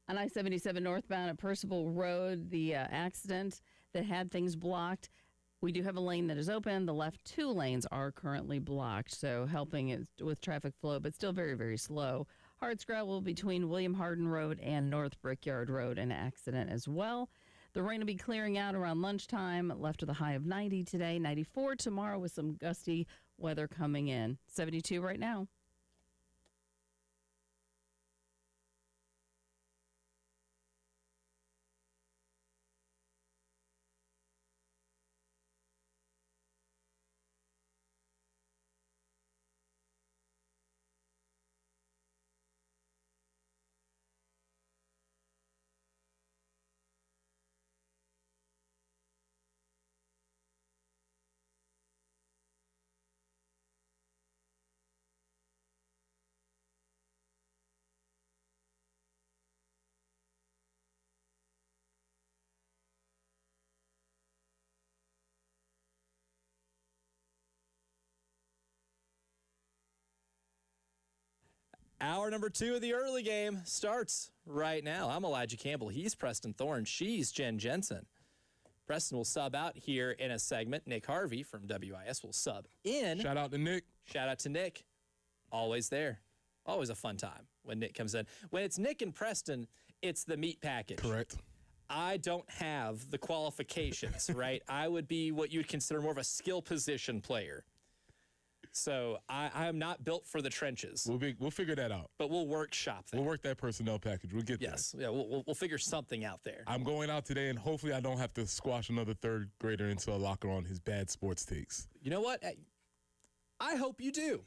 On I-77 northbound at Percival Road, the accident that had things blocked. We do have a lane that is open. The left 2 lanes are currently blocked, so helping it with traffic flow, but still very, very slow. Hardscrabble between William Hardin Road and North Brickyard Road, an accident as well. The rain will be clearing out around lunchtime, left with a high of 90 today, 94 tomorrow with some gusty weather coming in. 72 right now. Hour number 2 of the early game starts right now. I'm Elijah Campbell. He's Preston Thorne. She's Jen Jensen. Preston will sub out here in a segment. Nick Harvey from WIS will sub in. Shout out to Nick. Shout out to Nick. Always there. Always a fun time when Nick comes in. When it's Nick and Preston, it's the meat package. Correct. I don't have the qualifications, right? I would be what you'd consider more of a skill position player. So I am not built for the trenches. We'll figure that out. But we'll workshop that. We'll work that personnel package. We'll get there. Yes. Yeah, we'll figure something out there. I'm going out today, and hopefully I don't have to squash another third grader into a locker on his bad sports takes. You know what? I hope you do.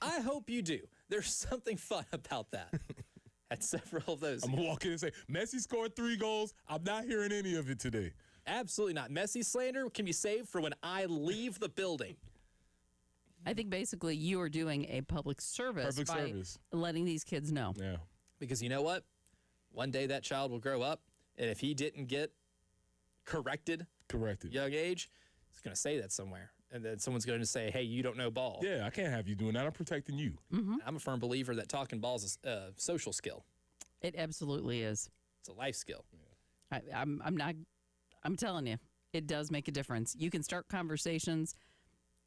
I hope you do. There's something fun about that. At several of those. I'm going to walk in and say, Messi scored 3 goals. I'm not hearing any of it today. Absolutely not. Messi slander can be saved for when I leave the building. I think basically you are doing a public service by letting these kids know. Yeah. Because you know what? One day that child will grow up, and if he didn't get corrected young age, he's going to say that somewhere. And then someone's going to say, hey, you don't know ball. Yeah, I can't have you doing that. I'm protecting you. Mm-hmm. I'm a firm believer that talking ball is a social skill. It absolutely is. It's a life skill. Yeah. I'm telling you, it does make a difference. You can start conversations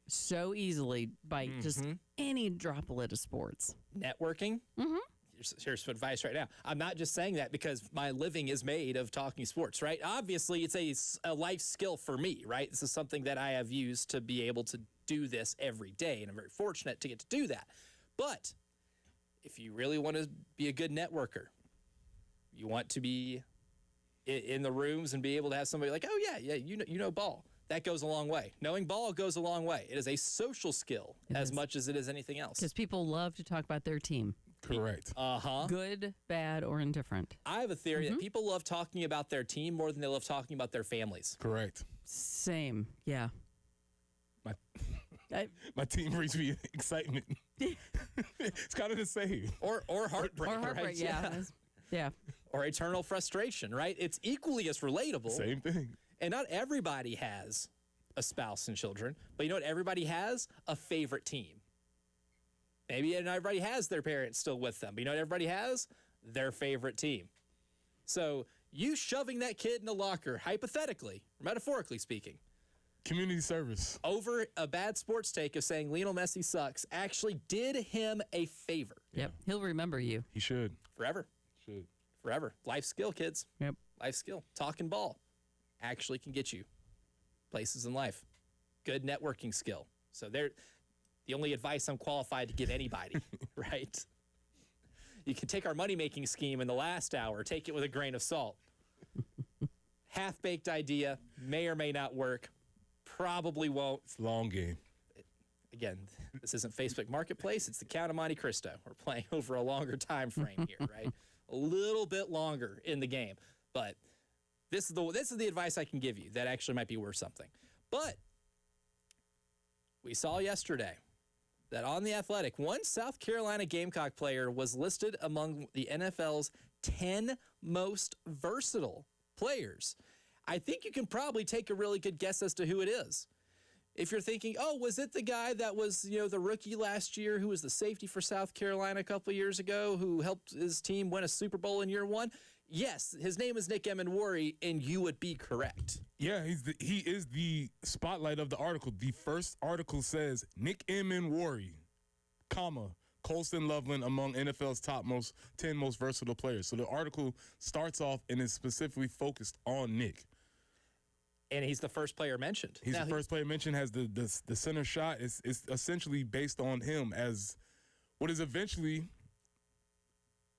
so easily by just any droplet of sports. Networking. Mm-hmm. Here's some advice right now. I'm not just saying that because my living is made of talking sports, right? Obviously, it's a life skill for me, right? This is something that I have used to be able to do this every day, and I'm very fortunate to get to do that. But if you really want to be a good networker, you want to be in the rooms and be able to have somebody like, oh, yeah, you know ball. That goes a long way. Knowing ball goes a long way. It is a social skill as much as it is anything else. Because people love to talk about their team. Correct. Good, bad, or indifferent. I have a theory that people love talking about their team more than they love talking about their families. Correct. Same. Yeah. My team brings me excitement. It's kind of the same. Or heartbreak. Or heartbreak, right? Yeah. Or eternal frustration, right? It's equally as relatable. Same thing. And not everybody has a spouse and children, but you know what everybody has? A favorite team. Maybe not everybody has their parents still with them, but you know what everybody has? Their favorite team. So you shoving that kid in a locker, hypothetically, or metaphorically speaking, community service, over a bad sports take of saying Lionel Messi sucks, actually did him a favor. Yep. He'll remember you. He should. Forever. Forever. Life skill, kids. Yep. Life skill. Talking ball actually can get you places in life. Good networking skill. So they're the only advice I'm qualified to give anybody, right? You can take our money-making scheme in the last hour, take it with a grain of salt. Half-baked idea, may or may not work, probably won't. It's a long game. Again, this isn't Facebook Marketplace, it's the Count of Monte Cristo. We're playing over a longer time frame here, right? A little bit longer in the game. But this is the advice I can give you that actually might be worth something. But we saw yesterday that on The Athletic, one South Carolina Gamecock player was listed among the NFL's 10 most versatile players. I think you can probably take a really good guess as to who it is. If you're thinking, oh, was it the guy that was, the rookie last year who was the safety for South Carolina a couple of years ago who helped his team win a Super Bowl in year one? Yes, his name is Nick Emenwari, and you would be correct. Yeah, he is the spotlight of the article. The first article says Nick Emenwari, comma, Colston Loveland among NFL's top 10 most versatile players. So the article starts off and is specifically focused on Nick. And he's the first player mentioned. He's the first player mentioned, has the center shot. It's essentially based on him as what is eventually,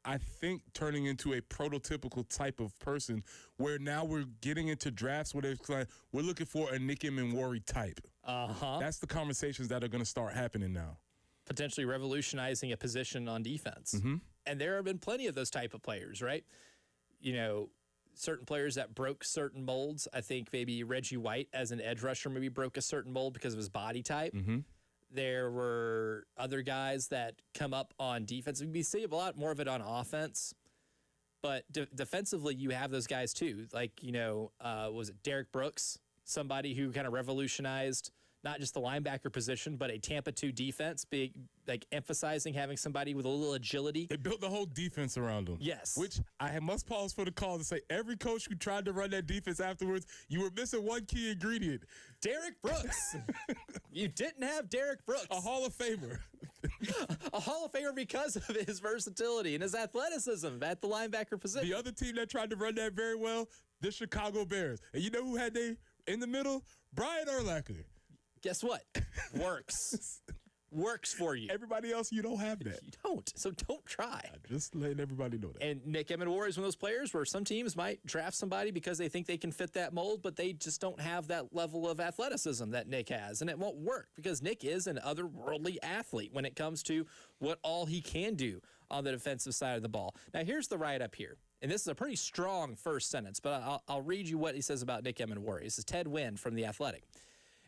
I think, turning into a prototypical type of person where now we're getting into drafts where it's like, we're looking for a Nick Emenwari type. That's the conversations that are going to start happening now. Potentially revolutionizing a position on defense. And there have been plenty of those type of players, right? You know, certain players that broke certain molds. I think maybe Reggie White as an edge rusher maybe broke a certain mold because of his body type. There were other guys that come up on defense. We see a lot more of it on offense, but defensively you have those guys too. Like, you know, was it Derek Brooks, somebody who kind of revolutionized not just the linebacker position, but a Tampa 2 defense, like emphasizing having somebody with a little agility. They built the whole defense around him. Yes. Which I must pause for the call to say every coach who tried to run that defense afterwards, you were missing one key ingredient. Derek Brooks. You didn't have Derek Brooks. A Hall of Famer. A Hall of Famer because of his versatility and his athleticism at the linebacker position. The other team that tried to run that very well, the Chicago Bears. And you know who had they in the middle? Brian Urlacher. Guess what? Works. Works for you. Everybody else, you don't have that. You don't. So don't try. Just letting everybody know that. And Nick Emenwari is one of those players where some teams might draft somebody because they think they can fit that mold, but they just don't have that level of athleticism that Nick has. And it won't work because Nick is an otherworldly athlete when it comes to what all he can do on the defensive side of the ball. Now, here's the write-up here. And this is a pretty strong first sentence, but I'll read you what he says about Nick Emenwari. This is Ted Wynn from The Athletic.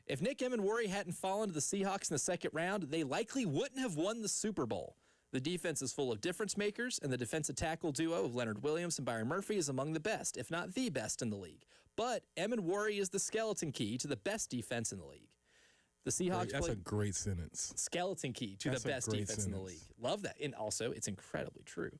If Nick Emenwari hadn't fallen to the Seahawks in the second round, they likely wouldn't have won the Super Bowl. The defense is full of difference makers, and the defensive tackle duo of Leonard Williams and Byron Murphy is among the best, if not the best in the league. But Emenwari is the skeleton key to the best defense in the league. The Seahawks That's a great sentence. Skeleton key to the best defense in the league. Love that. And also, it's incredibly true.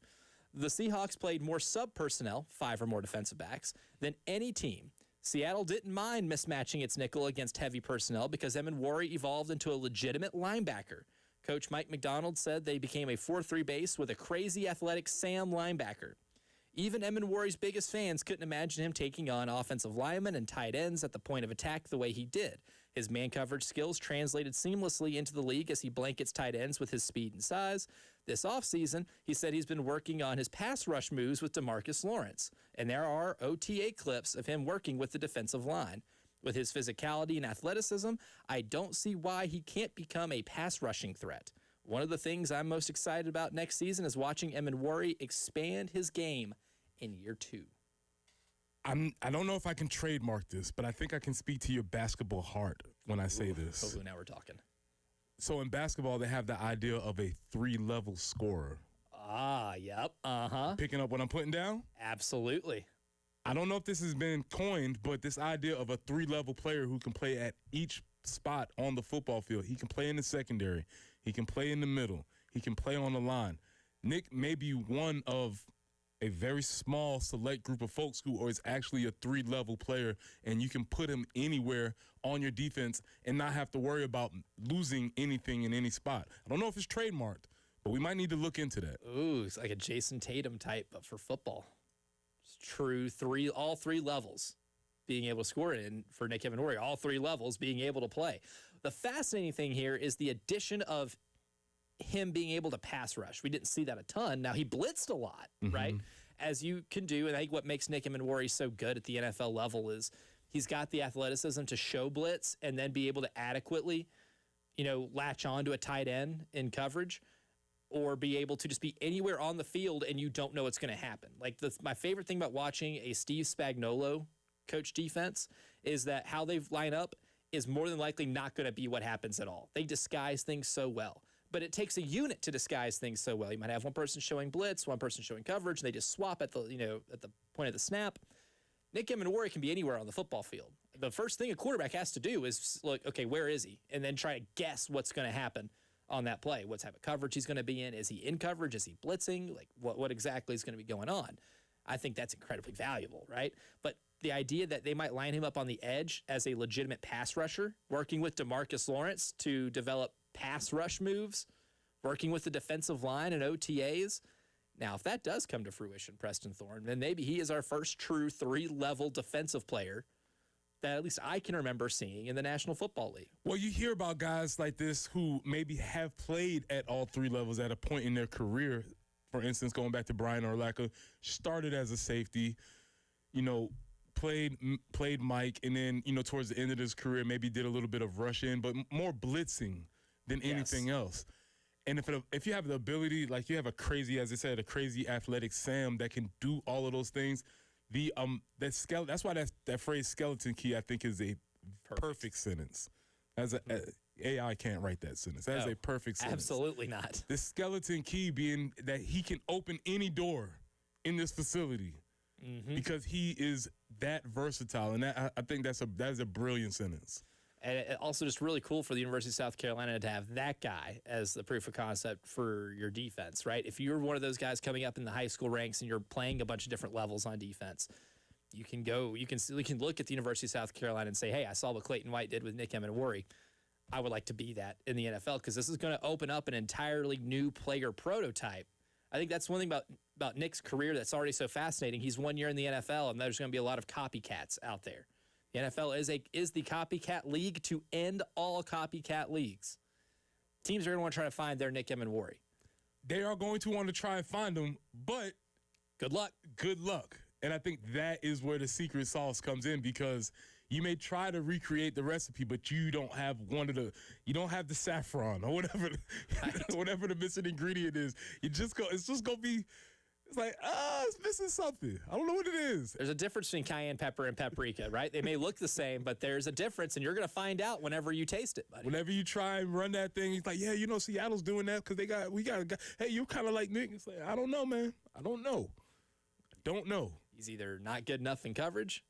The Seahawks played more sub-personnel, 5 or more defensive backs, than any team. Seattle didn't mind mismatching its nickel against heavy personnel because Emenwari evolved into a legitimate linebacker. Coach Mike McDonald said they became a 4-3 base with a crazy athletic Sam linebacker. Even Emenwari's biggest fans couldn't imagine him taking on offensive linemen and tight ends at the point of attack the way he did. His man coverage skills translated seamlessly into the league as he blankets tight ends with his speed and size. This offseason, he said he's been working on his pass rush moves with DeMarcus Lawrence, and there are OTA clips of him working with the defensive line. With his physicality and athleticism, I don't see why he can't become a pass rushing threat. One of the things I'm most excited about next season is watching Emenwari expand his game in year 2. I don't know if I can trademark this, but I think I can speak to your basketball heart when I say this. Oh, now we're talking. So in basketball, they have the idea of a 3-level scorer. Ah, yep. Picking up what I'm putting down? Absolutely. I don't know if this has been coined, but this idea of a 3-level player who can play at each spot on the football field. He can play in the secondary. He can play in the middle. He can play on the line. Nick may be one of a very small select group of folks who is actually a 3-level player, and you can put him anywhere on your defense and not have to worry about losing anything in any spot. I don't know if it's trademarked, but we might need to look into that. Ooh, it's like a Jason Tatum type, but for football. It's true, all 3 levels being able to score in for Nick Emenwari, all 3 levels being able to play. The fascinating thing here is the addition of him being able to pass rush. We didn't see that a ton. Now, he blitzed a lot, right? As you can do, and I think what makes Nick Emenwari so good at the NFL level is he's got the athleticism to show blitz and then be able to adequately, latch on to a tight end in coverage, or be able to just be anywhere on the field and you don't know what's going to happen. Like my favorite thing about watching a Steve Spagnuolo coach defense is that how they line up is more than likely not going to be what happens at all. They disguise things so well. But it takes a unit to disguise things so well. You might have one person showing blitz, one person showing coverage, and they just swap at the point of the snap. Nick Emenwari can be anywhere on the football field. The first thing a quarterback has to do is look, okay, where is he? And then try to guess what's going to happen on that play. What type of coverage he's going to be in? Is he in coverage? Is he blitzing? Like what exactly is going to be going on? I think that's incredibly valuable, right? But the idea that they might line him up on the edge as a legitimate pass rusher, working with DeMarcus Lawrence to develop pass rush moves, working with the defensive line and OTAs. Now, if that does come to fruition, Preston Thorne, then maybe he is our first true 3-level defensive player that at least I can remember seeing in the National Football League. Well, you hear about guys like this who maybe have played at all 3 levels at a point in their career. For instance, going back to Brian Urlacher, started as a safety, played Mike, and then, towards the end of his career, maybe did a little bit of rush in, but more blitzing than anything else. And if you have the ability, like you have a crazy athletic Sam that can do all of those things, that's why that phrase skeleton key, I think, is a perfect sentence. AI can't write that sentence. That is a perfect sentence. Absolutely not. The skeleton key being that he can open any door in this facility because he is that versatile, and I think that is a brilliant sentence. And it also just really cool for the University of South Carolina to have that guy as the proof of concept for your defense, right? If you're one of those guys coming up in the high school ranks and you're playing a bunch of different levels on defense, you can look at the University of South Carolina and say, hey, I saw what Clayton White did with Nick Emenwari. I would like to be that in the NFL because this is going to open up an entirely new player prototype. I think that's one thing about Nick's career that's already so fascinating. He's 1 year in the NFL, and there's going to be a lot of copycats out there. The NFL is the copycat league to end all copycat leagues. Teams are going to want to try to find their Nick Emenwari. They are going to want to try and find them, but good luck. Good luck. And I think that is where the secret sauce comes in because you may try to recreate the recipe, but you don't have you don't have the saffron or whatever, whatever the missing ingredient is. It's just going to be. It's like, it's missing something. I don't know what it is. There's a difference between cayenne pepper and paprika, right? They may look the same, but there's a difference, and you're going to find out whenever you taste it, buddy. Whenever you try and run that thing, it's like, yeah, Seattle's doing that because we got a guy. Hey, you're kind of like Nick. It's like, I don't know, man. I don't know. He's either not good enough in coverage,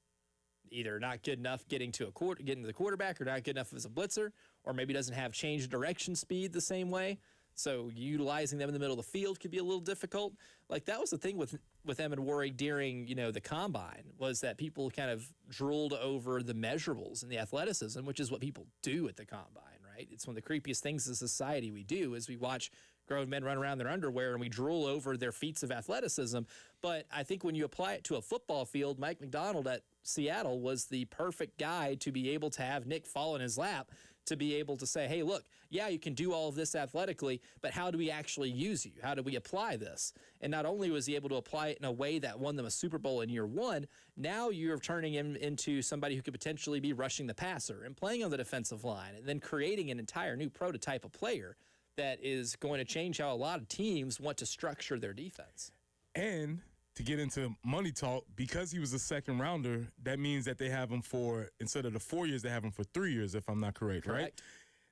either not good enough getting to the quarterback, or not good enough as a blitzer, or maybe doesn't have change direction speed the same way. So utilizing them in the middle of the field could be a little difficult. Like that was the thing with Emenwari during the combine was that people kind of drooled over the measurables and the athleticism, which is what people do at the combine, right? It's one of the creepiest things as a society we do is we watch grown men run around in their underwear and we drool over their feats of athleticism. But I think when you apply it to a football field, Mike McDonald at Seattle was the perfect guy to be able to have Nick fall in his lap to be able to say, hey, look, yeah, you can do all of this athletically, but how do we actually use you? How do we apply this? And not only was he able to apply it in a way that won them a Super Bowl in year one, now you're turning him into somebody who could potentially be rushing the passer and playing on the defensive line and then creating an entire new prototype of player that is going to change how a lot of teams want to structure their defense. And to get into money talk, because he was a second rounder, that means that they have him for, instead of the 4 years, they have him for 3 years, if I'm not correct, right?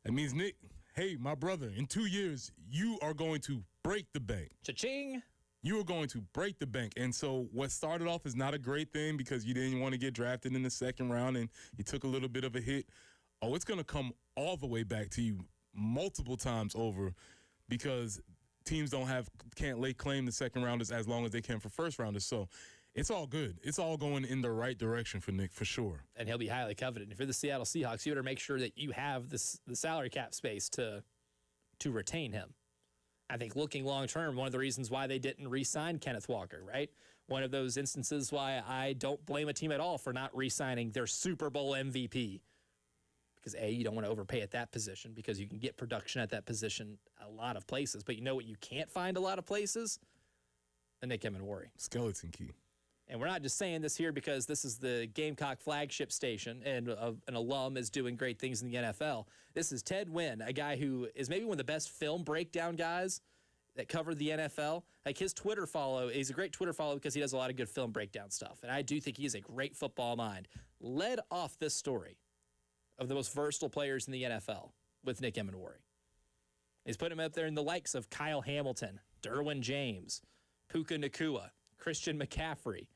That means, Nick, hey, my brother, in 2 years, you are going to break the bank. Cha-ching! You are going to break the bank. And so what started off as not a great thing because you didn't want to get drafted in the second round and you took a little bit of a hit. Oh, it's going to come all the way back to you multiple times over because teams can't lay claim to second rounders as long as they can for first rounders. So it's all good. It's all going in the right direction for Nick, for sure. And he'll be highly coveted. And if you're the Seattle Seahawks, you better make sure that you have the salary cap space to retain him. I think looking long-term, one of the reasons why they didn't re-sign Kenneth Walker, right? One of those instances why I don't blame a team at all for not re-signing their Super Bowl MVP. Because, A, you don't want to overpay at that position because you can get production at that position a lot of places. But you know what you can't find a lot of places? The Nick Emenwari. Skeleton key. And we're not just saying this here because this is the Gamecock flagship station and an alum is doing great things in the NFL. This is Ted Wynn, a guy who is maybe one of the best film breakdown guys that covered the NFL. Like his Twitter follow, he's a great Twitter follow because he does a lot of good film breakdown stuff. And I do think he's a great football mind. Led off this story of the most versatile players in the NFL with Nick Emenwari. He's put him up there in the likes of Kyle Hamilton, Derwin James, Puka Nacua, Christian McCaffrey,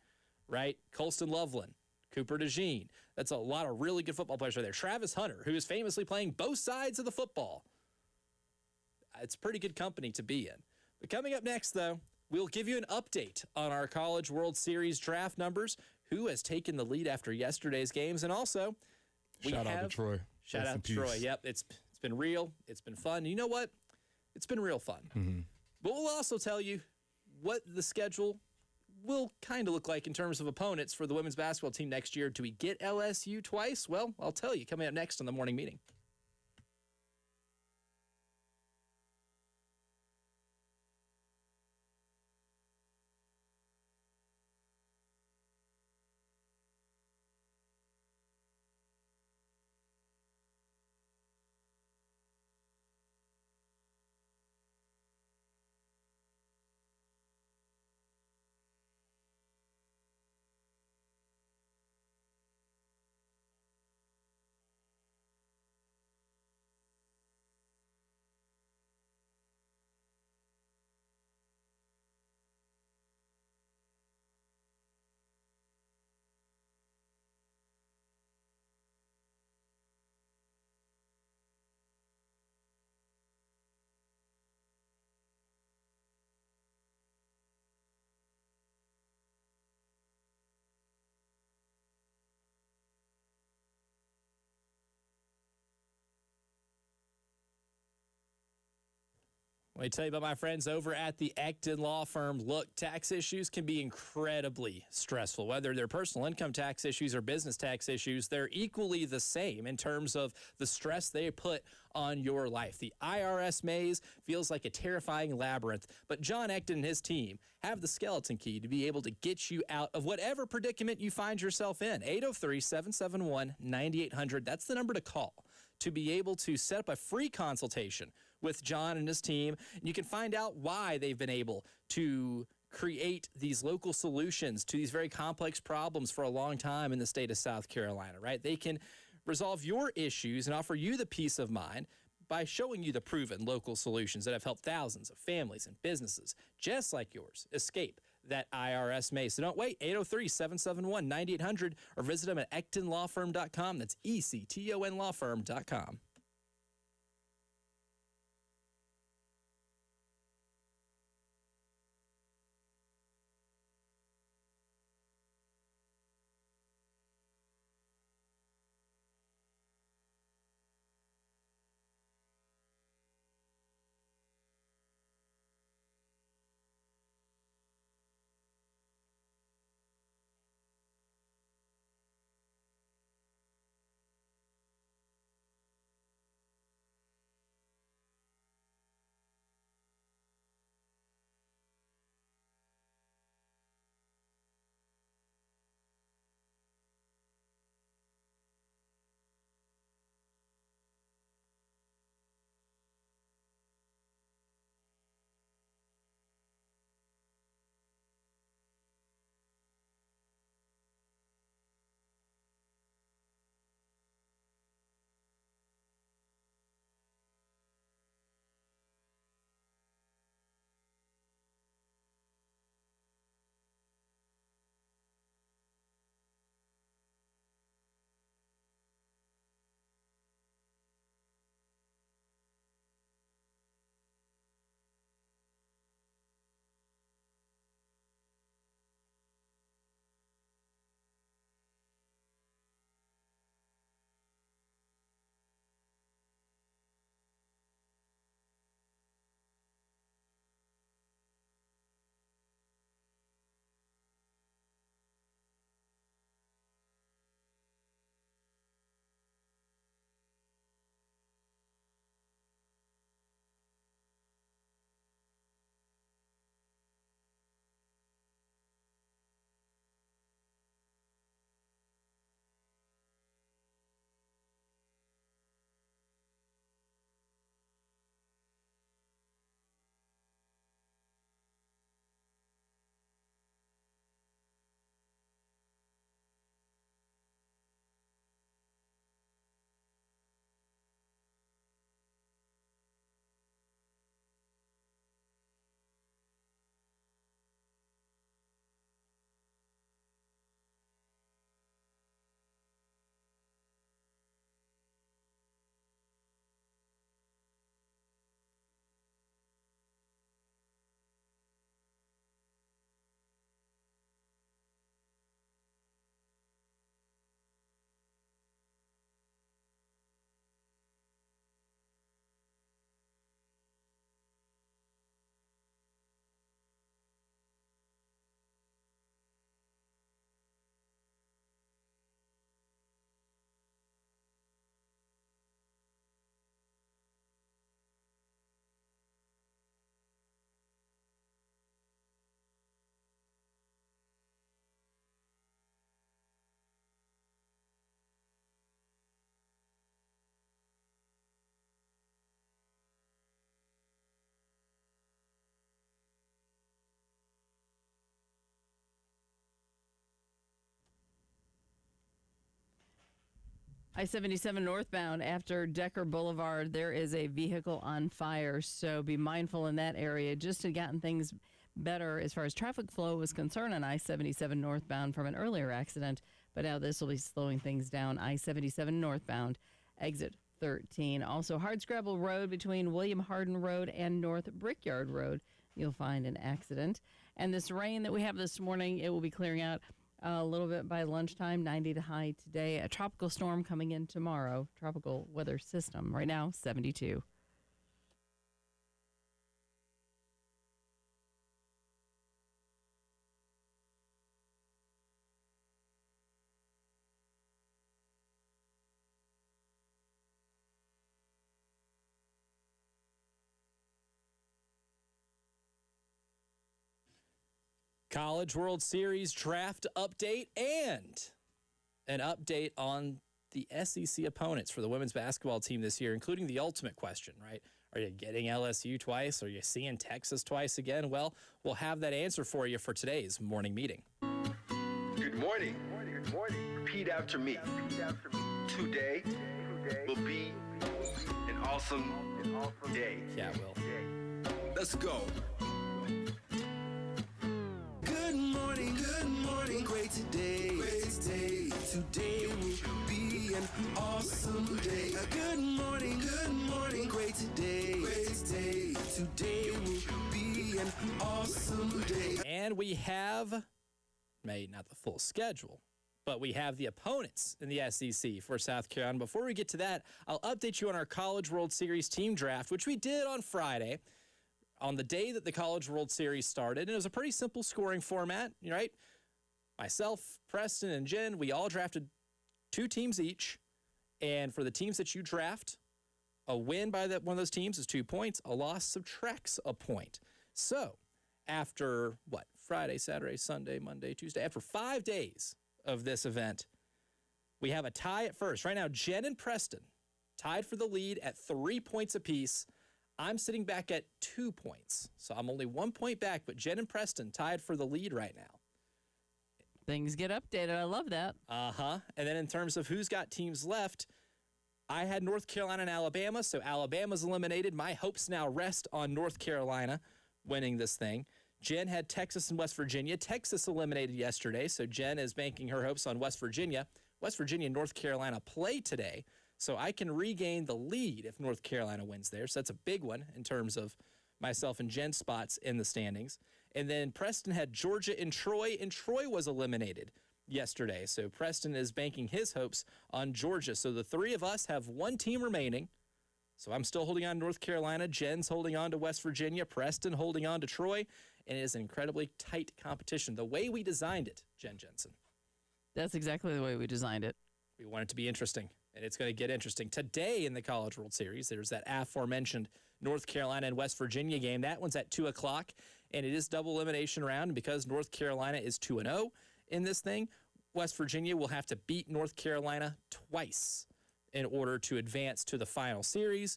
right? Colston Loveland, Cooper DeJean. That's a lot of really good football players right there. Travis Hunter, who is famously playing both sides of the football. It's pretty good company to be in. But coming up next, though, we'll give you an update on our College World Series draft numbers, who has taken the lead after yesterday's games, and also Shout out to Troy. Shout out to Troy. Yep, it's been real. It's been fun. You know what? It's been real fun. But we'll also tell you what the schedule will kind of look like in terms of opponents for the women's basketball team next year. Do we get LSU twice? Well, I'll tell you coming up next on the morning meeting. Let me tell you about my friends over at the Ecton Law Firm. Look, tax issues can be incredibly stressful. Whether they're personal income tax issues or business tax issues, they're equally the same in terms of the stress they put on your life. The IRS maze feels like a terrifying labyrinth, but John Ecton and his team have the skeleton key to be able to get you out of whatever predicament you find yourself in. 803-771-9800. That's the number to call to be able to set up a free consultation with John and his team. And you can find out why they've been able to create these local solutions to these very complex problems for a long time in the state of South Carolina, right? They can resolve your issues and offer you the peace of mind by showing you the proven local solutions that have helped thousands of families and businesses just like yours escape that IRS maze. So don't wait, 803-771-9800 or visit them at ectonlawfirm.com. That's ECTON lawfirm.com. I-77 northbound after Decker Boulevard, there is a vehicle on fire, so be mindful in that area. Just had gotten things better as far as traffic flow was concerned on I-77 northbound from an earlier accident, but now this will be slowing things down. I-77 northbound, exit 13. Also, Hardscrabble Road between William Hardin Road and North Brickyard Road, you'll find an accident. And this rain that we have this morning, it will be clearing out a little bit by lunchtime, 90 to high today. A tropical storm coming in tomorrow. Tropical weather system. Right now, 72. College World Series draft update and an update on the SEC opponents for the women's basketball team this year, including the ultimate question, right? Are you getting LSU twice? Are you seeing Texas twice again? Well, we'll have that answer for you for today's morning meeting. Good morning. Good morning. Repeat after me. Today will be an awesome day. Yeah, it will. Let's go. Good morning, great today. Today will be an awesome day. Good morning, great today. Today will be an awesome day. And we have, maybe not the full schedule, but we have the opponents in the SEC for South Carolina. Before we get to that, I'll update you on our College World Series team draft, which we did on Friday, on the day that the College World Series started. And it was a pretty simple scoring format, right? Myself, Preston, and Jen, we all drafted 2 teams each. And for the teams that you draft, a win by one of those teams is 2 points. A loss subtracts a point. So after, Friday, Saturday, Sunday, Monday, Tuesday, after 5 days of this event, we have a tie at first. Right now, Jen and Preston tied for the lead at 3 points apiece. I'm sitting back at 2 points. So I'm only 1 point back, but Jen and Preston tied for the lead right now. Things get updated. I love that. Uh-huh. And then in terms of who's got teams left, I had North Carolina and Alabama, so Alabama's eliminated. My hopes now rest on North Carolina winning this thing. Jen had Texas and West Virginia. Texas eliminated yesterday, so Jen is banking her hopes on West Virginia. West Virginia and North Carolina play today, so I can regain the lead if North Carolina wins there. So that's a big one in terms of myself and Jen's spots in the standings. And then Preston had Georgia and Troy was eliminated yesterday. So Preston is banking his hopes on Georgia. So the 3 of us have 1 team remaining. So I'm still holding on to North Carolina. Jen's holding on to West Virginia. Preston holding on to Troy. And it is an incredibly tight competition. The way we designed it, Jen Jensen. That's exactly the way we designed it. We want it to be interesting, and it's going to get interesting. Today in the College World Series, there's that aforementioned North Carolina and West Virginia game. That one's at 2 o'clock, and it is double elimination round. And because North Carolina is 2-0 in this thing, West Virginia will have to beat North Carolina twice in order to advance to the final series.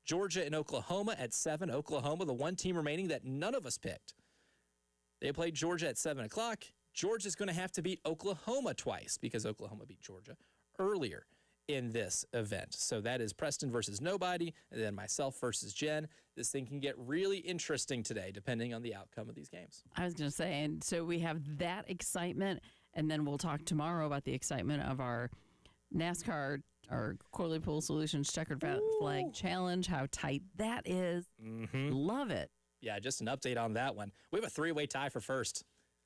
Georgia and Oklahoma at 7. Oklahoma, the 1 team remaining that none of us picked. They played Georgia at 7 o'clock. Georgia's going to have to beat Oklahoma twice because Oklahoma beat Georgia earlier in this event. So that is Preston versus nobody, and then myself versus Jen. This thing can get really interesting today, depending on the outcome of these games. I was going to say, and so we have that excitement, and then we'll talk tomorrow about the excitement of our NASCAR, our Quarterly Pool Solutions Checkered Flag Challenge, how tight that is. Mm-hmm. Love it. Yeah, just an update on that one. We have a 3-way tie for first.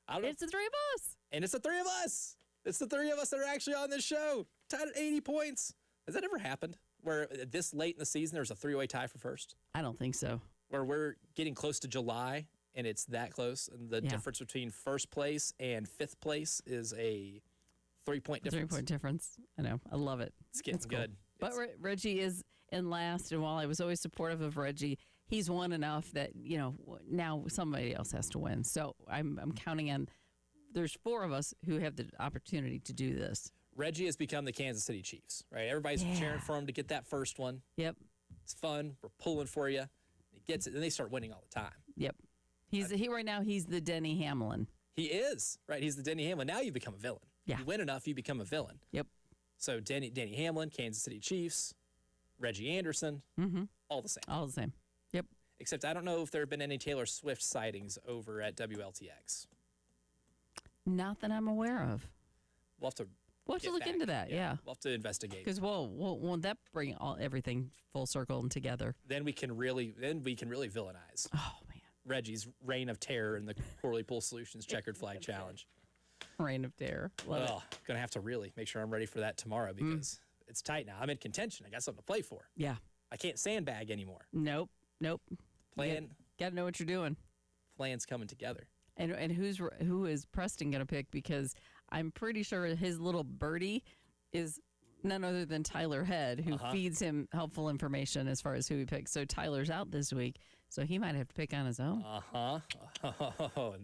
I don't know. It's the 3 of us. And it's the 3 of us. It's the 3 of us that are actually on this show. Tied at 80 points. Has that ever happened? Where this late in the season, there's a 3-way tie for first? I don't think so. Where we're getting close to July, and it's that close, and the difference between first place and 5th place is a 3-point difference. 3-point difference. I know. I love it. It's getting cool. good. But Reggie is in last, and while I was always supportive of Reggie, he's won enough that, now somebody else has to win. So I'm counting on, there's 4 of us who have the opportunity to do this. Reggie has become the Kansas City Chiefs, right? Everybody's cheering for him to get that first one. Yep. It's fun. We're pulling for you. He gets it, and they start winning all the time. Yep. Right now, he's the Denny Hamlin. He is, right? He's the Denny Hamlin. Now you become a villain. Yeah. You win enough, you become a villain. Yep. So Danny Hamlin, Kansas City Chiefs, Reggie Anderson, all the same. All the same. Yep. Except I don't know if there have been any Taylor Swift sightings over at WLTX. Not that I'm aware of. We'll have to look back. into that. Yeah. We'll have to investigate. Because won't that bring everything full circle and together? Then we can really villainize Oh man, Reggie's reign of terror in the Corley Pool Solutions Checkered Flag Challenge. reign of terror. Love it. Oh, gonna have to really make sure I'm ready for that tomorrow because it's tight now. I'm in contention. I got something to play for. Yeah. I can't sandbag anymore. Nope. Plan Got to know what you're doing. Plans coming together. And who is Preston going to pick? Because I'm pretty sure his little birdie is none other than Tyler Head, who feeds him helpful information as far as who he picks. So Tyler's out this week, so he might have to pick on his own.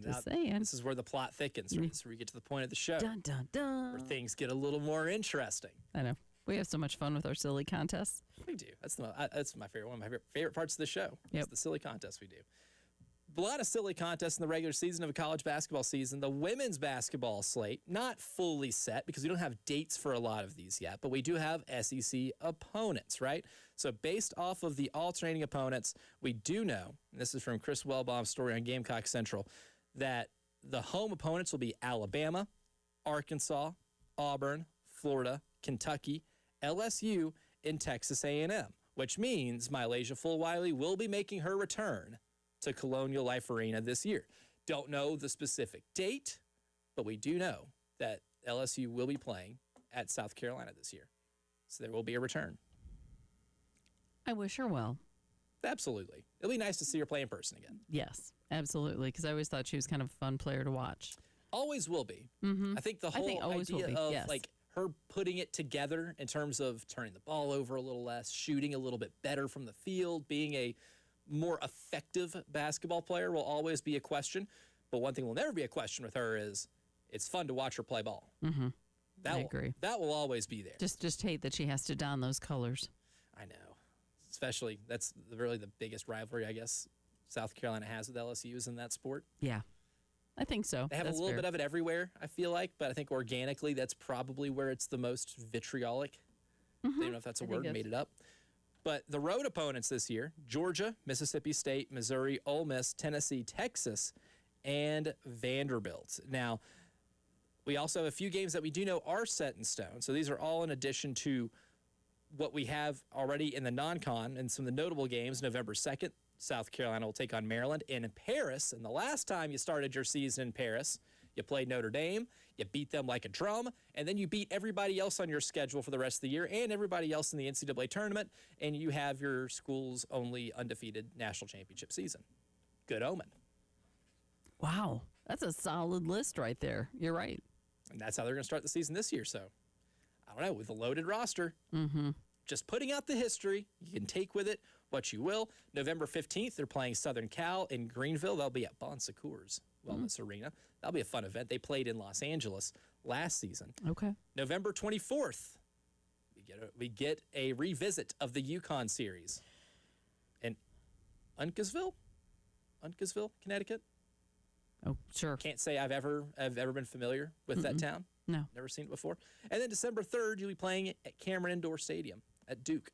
Just saying. This is where the plot thickens. Right? This is where we get to the point of the show Dun dun dun. where things get a little more interesting. I know. We have so much fun with our silly contests. We do. That's my favorite. One of my favorite parts of the show. Yep. Is the silly contests we do. A lot of silly contests in the regular season of a college basketball season. The women's basketball slate, not fully set because we don't have dates for a lot of these yet, but we do have SEC opponents, right? So based off of the alternating opponents, we do know, and this is from Chris Wellbaum's story on Gamecock Central, that the home opponents will be Alabama, Arkansas, Auburn, Florida, Kentucky, LSU, and Texas A&M, which means Mylasia Fulwiley will be making her return to Colonial Life Arena this year. Don't know the specific date, but we do know that LSU will be playing at South Carolina this year. So there will be a return. I wish her well. Absolutely. It'll be nice to see her play in person again. Yes, absolutely. Because I always thought she was kind of a fun player to watch. Always will be. I think the whole always will idea be, of yes. like her putting it together in terms of turning the ball over a little less, shooting a little bit better from the field, being a more effective basketball player will always be a question. But one thing will never be a question with her is it's fun to watch her play ball. I agree. That will always be there. Just hate that she has to don those colors. I know. Especially, that's really the biggest rivalry, I guess, South Carolina has with LSU is in that sport. Yeah, I think so. They have a little bit of it everywhere, I feel like, but I think organically that's probably where it's the most vitriolic. I don't know if that's a word, made it up. But the road opponents this year, Georgia, Mississippi State, Missouri, Ole Miss, Tennessee, Texas, and Vanderbilt. Now, we also have a few games that we do know are set in stone. So these are all in addition to what we have already in the non-con and some of the notable games. November 2nd, South Carolina will take on Maryland in Paris. And the last time you started your season in Paris, you played Notre Dame, you beat them like a drum, and then you beat everybody else on your schedule for the rest of the year and everybody else in the NCAA tournament, and you have your school's only undefeated national championship season. Good omen. Wow, that's a solid list right there. You're right. And that's how they're going to start the season this year. So, I don't know, with a loaded roster, just putting out the history, you can take with it what you will. November 15th, they're playing Southern Cal in Greenville. They'll be at Bon Secours Wellness Arena. That'll be a fun event. They played in Los Angeles last season. Okay. November 24th, we get a revisit of the Yukon series in Uncasville, Connecticut. Oh, sure. Can't say I've ever been familiar with that town. No. Never seen it before. And then December 3rd, you'll be playing at Cameron Indoor Stadium at Duke.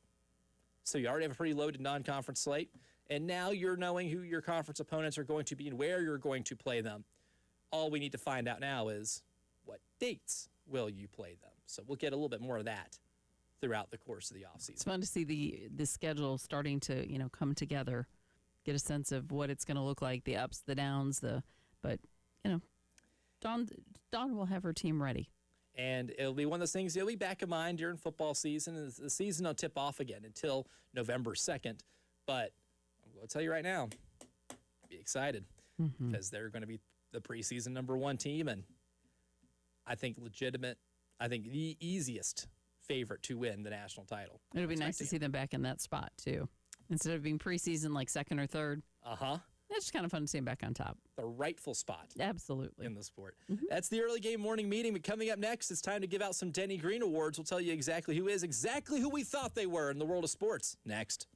So you already have a pretty loaded non-conference slate. And now you're knowing who your conference opponents are going to be and where you're going to play them. All we need to find out now is what dates will you play them. So we'll get a little bit more of that throughout the course of the offseason. It's fun to see the schedule starting to come together, get a sense of what it's going to look like, the ups, the downs, but Dawn will have her team ready. And it'll be one of those things you'll be back in mind during football season. And the season will tip off again until November 2nd. But I'll tell you right now, be excited because they're going to be the preseason #1 team. And I think the easiest favorite to win the national title. It'll be nice to see them back in that spot, too. Instead of being preseason like second or third. It's just kind of fun to see them back on top. The rightful spot. Absolutely. In the sport. That's the early game morning meeting. But coming up next, it's time to give out some Denny Green Awards. We'll tell you exactly who we thought they were in the world of sports. Next.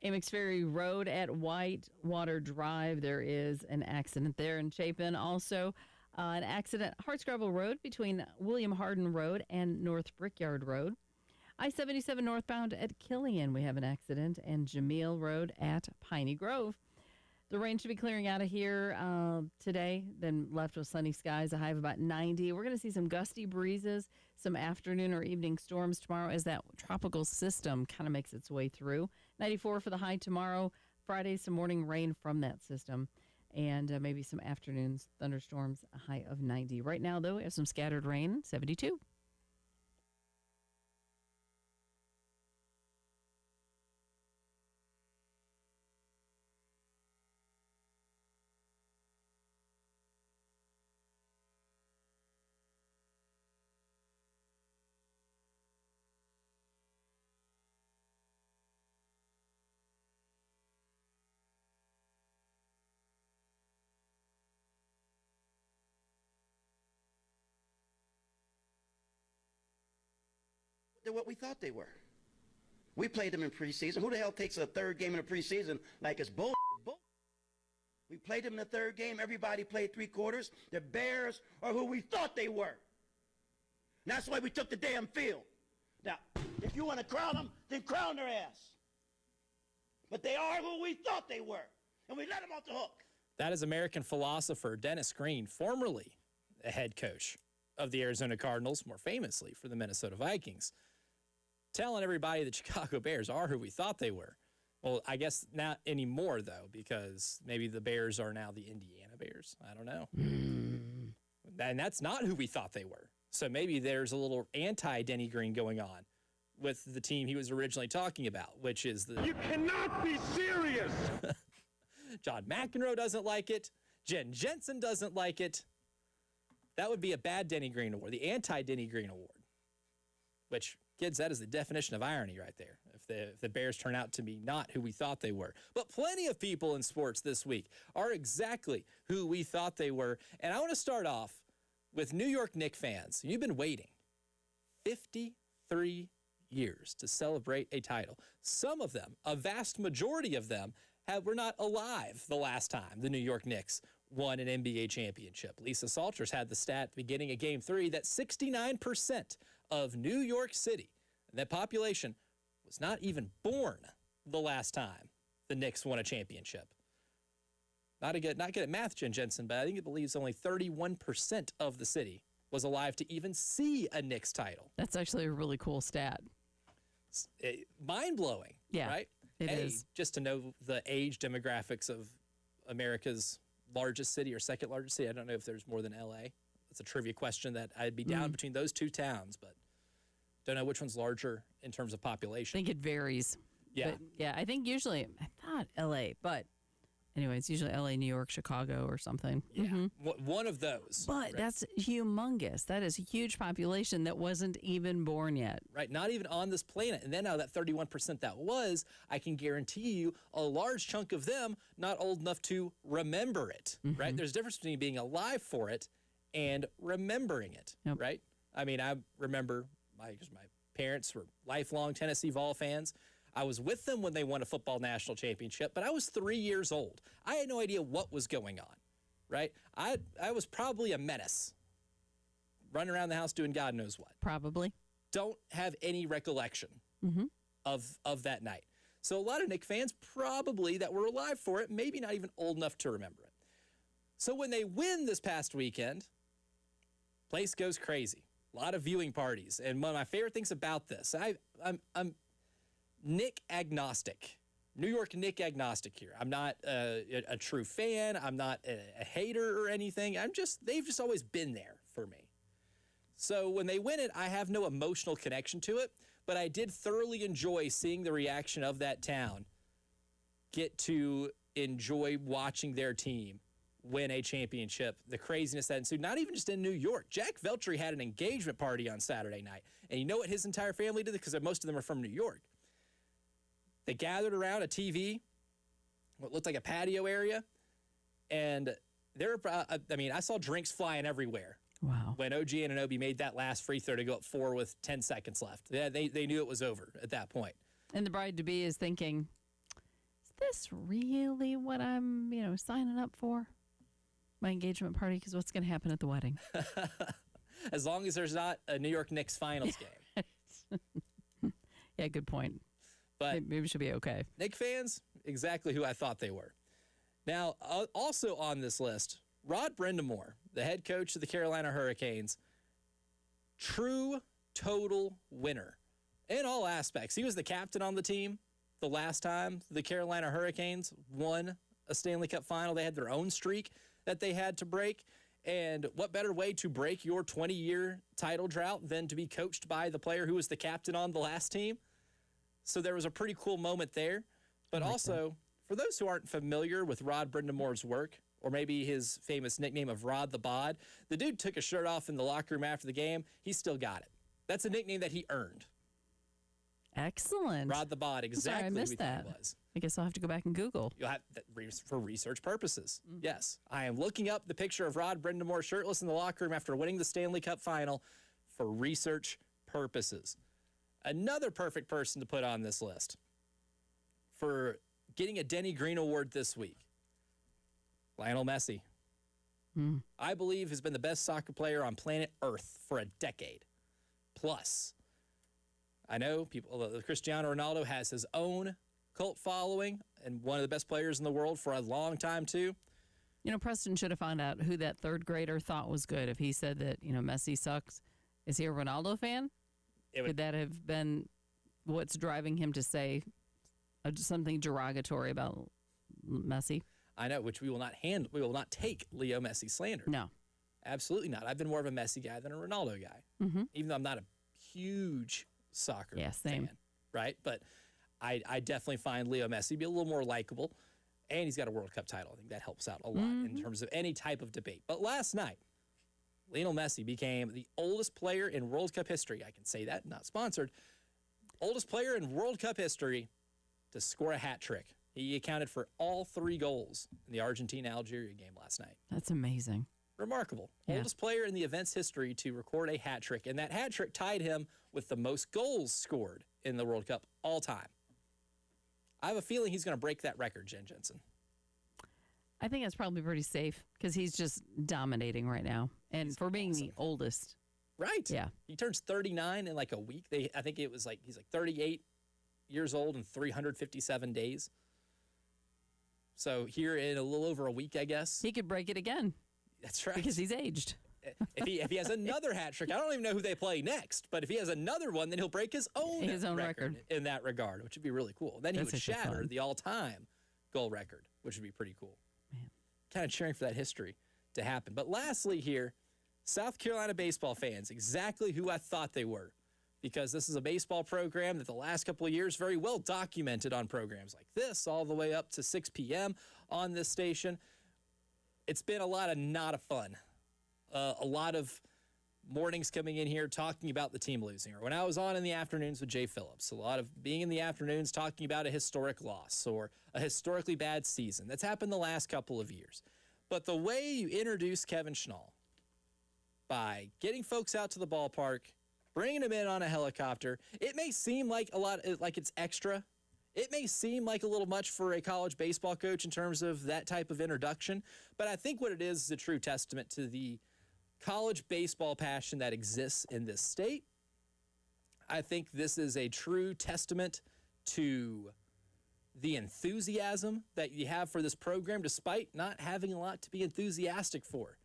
Amex Ferry Road at Whitewater Drive. There is an accident there in Chapin. Also, an accident Hardscrabble Road between William Hardin Road and North Brickyard Road. I-77 northbound at Killian, we have an accident, and Jameel Road at Piney Grove. The rain should be clearing out of here today, then left with sunny skies, a high of about 90. We're going to see some gusty breezes, some afternoon or evening storms tomorrow as that tropical system kind of makes its way through. 94 for the high tomorrow. Friday, some morning rain from that system, and maybe some afternoons, thunderstorms, a high of 90. Right now, though, we have some scattered rain, 72. They're what we thought they were. We played them in preseason. Who the hell takes a third game in a preseason like it's bull? We played them in the third game. Everybody played three quarters. The Bears are who we thought they were. And that's why we took the damn field. Now, if you want to crown them, then crown their ass. But they are who we thought they were. And we let them off the hook. That is American philosopher Dennis Green, formerly a head coach of the Arizona Cardinals, more famously for the Minnesota Vikings, telling everybody the Chicago Bears are who we thought they were. Well, I guess not anymore, though, because maybe the Bears are now the Indiana Bears. I don't know. And that's not who we thought they were. So maybe there's a little anti-Denny Green going on with the team he was originally talking about, which is the... You cannot be serious! John McEnroe doesn't like it. Jen Jensen doesn't like it. That would be a bad Denny Green award, the anti-Denny Green award, which, kids, that is the definition of irony right there, if the Bears turn out to be not who we thought they were. But plenty of people in sports this week are exactly who we thought they were. And I want to start off with New York Knicks fans. You've been waiting 53 years to celebrate a title. Some of them, a vast majority of them, were not alive the last time the New York Knicks won an NBA championship. Lisa Salters had the stat at the beginning of Game 3 that 69% of New York City, that population, was not even born the last time the Knicks won a championship. Not good at math, Jen Jensen, but I think it believes only 31% of the city was alive to even see a Knicks title. That's actually a really cool stat. Mind-blowing, Yeah, right? it is. Just to know the age demographics of America's largest city or second largest city. I don't know if there's more than L.A. That's a trivia question that I'd be down between those two towns, but don't know which one's larger in terms of I population. think it varies. Yeah. But yeah, I think usually, I thought L.A., but anyway, it's usually L.A., New York, Chicago, or something. Yeah, one of those. But right? that's humongous. That is a huge population that wasn't even born yet. Right, not even on this planet. And then out of that 31% that was, I can guarantee you a large chunk of them not old enough to remember it, right? There's a difference between being alive for it and remembering it, Yep. right? I mean, I remember my parents were lifelong Tennessee Vol fans. I was with them when they won a football national championship, but I was 3 years old. I had no idea what was going on, right? I was probably a menace, running around the house doing God knows what. Probably. Don't have any recollection of that night. So a lot of Knicks fans probably that were alive for it, maybe not even old enough to remember it. So when they win this past weekend, place goes crazy. A lot of viewing parties. And one of my favorite things about this, I'm Knick agnostic. New York Knick agnostic here. I'm not a true fan. I'm not a hater or anything. They've just always been there for me. So when they win it, I have no emotional connection to it, but I did thoroughly enjoy seeing the reaction of that town get to enjoy watching their team win a championship, the craziness that ensued, not even just in New York. Jack Veltri had an engagement party on Saturday night, and you know what his entire family did? Because most of them are from New York. They gathered around a TV, what looked like a patio area, and I saw drinks flying everywhere. Wow. When OG Anunoby made that last free throw to go up 4 with 10 seconds left. They knew it was over at that point. And the bride-to-be is thinking, this really what I'm, signing up for? My engagement party, because what's going to happen at the wedding? As long as there's not a New York Knicks finals game. Yeah, good point. But Maybe it should be okay. Knicks fans, exactly who I thought they were. Now, also on this list, Rod Brindamore, the head coach of the Carolina Hurricanes, true total winner in all aspects. He was the captain on the team the last time the Carolina Hurricanes won a Stanley Cup final. They had their own streak that they had to break. And what better way to break your 20-year title drought than to be coached by the player who was the captain on the last team? So there was a pretty cool moment there. But also, for those who aren't familiar with Rod Brindamore's work, or maybe his famous nickname of Rod the Bod, the dude took his shirt off in the locker room after the game. He still got it. That's a nickname that he earned. Excellent. Rod the Bod, exactly Sorry, I who missed he thought that. he was. I guess I'll have to go back and Google. You'll have that for research purposes. Yes, I am looking up the picture of Rod Brindamore shirtless in the locker room after winning the Stanley Cup final for research purposes. Another perfect person to put on this list for getting a Denny Green Award this week, Lionel Messi. I believe has been the best soccer player on planet Earth for a decade plus. I know Cristiano Ronaldo has his own cult following and one of the best players in the world for a long time too. Preston should have found out who that third grader thought was good. If he said that, Messi sucks, is he a Ronaldo fan? Could that have been what's driving him to say something derogatory about Messi? I know, which we will not take Leo Messi slander. No. Absolutely not. I've been more of a Messi guy than a Ronaldo guy, even though I'm not a huge soccer same. fan, right? But I definitely find Leo Messi to be a little more likable, and he's got a World Cup title. I think that helps out a lot in terms of any type of debate. But last night, Lionel Messi became the oldest player in World Cup history. I can say that, not sponsored. Oldest player in World Cup history to score a hat trick. He accounted for all 3 goals in the Argentina-Algeria game last night. That's amazing. Remarkable. Yeah. Oldest player in the event's history to record a hat trick, and that hat trick tied him with the most goals scored in the World Cup all time. I have a feeling he's going to break that record, Jen Jensen. I think that's probably pretty safe because he's just dominating right now. And he's for being awesome. The oldest. Right. Yeah. He turns 39 in like a week. I think it was like he's like 38 years old in 357 days. So here in a little over a week, I guess. He could break it again. That's right. Because he's aged. If he has another hat trick, I don't even know who they play next, but if he has another one, then he'll break his own record in that regard, which would be really cool. Then he would shatter the all-time goal record, which would be pretty cool. Man. Kind of cheering for that history to happen. But lastly here, South Carolina baseball fans, exactly who I thought they were, because this is a baseball program that the last couple of years very well documented on programs like this, all the way up to 6 p.m. on this station. It's been a lot of not of fun. A lot of mornings coming in here talking about the team losing. Or when I was on in the afternoons with Jay Phillips, a lot of being in the afternoons talking about a historic loss or a historically bad season. That's happened the last couple of years. But the way you introduce Kevin Schnall by getting folks out to the ballpark, bringing them in on a helicopter, it may seem like like it's extra. It may seem like a little much for a college baseball coach in terms of that type of introduction, but I think what it is a true testament to the college baseball passion that exists in this state. I think this is a true testament to the enthusiasm that you have for this program, despite not having a lot to be enthusiastic for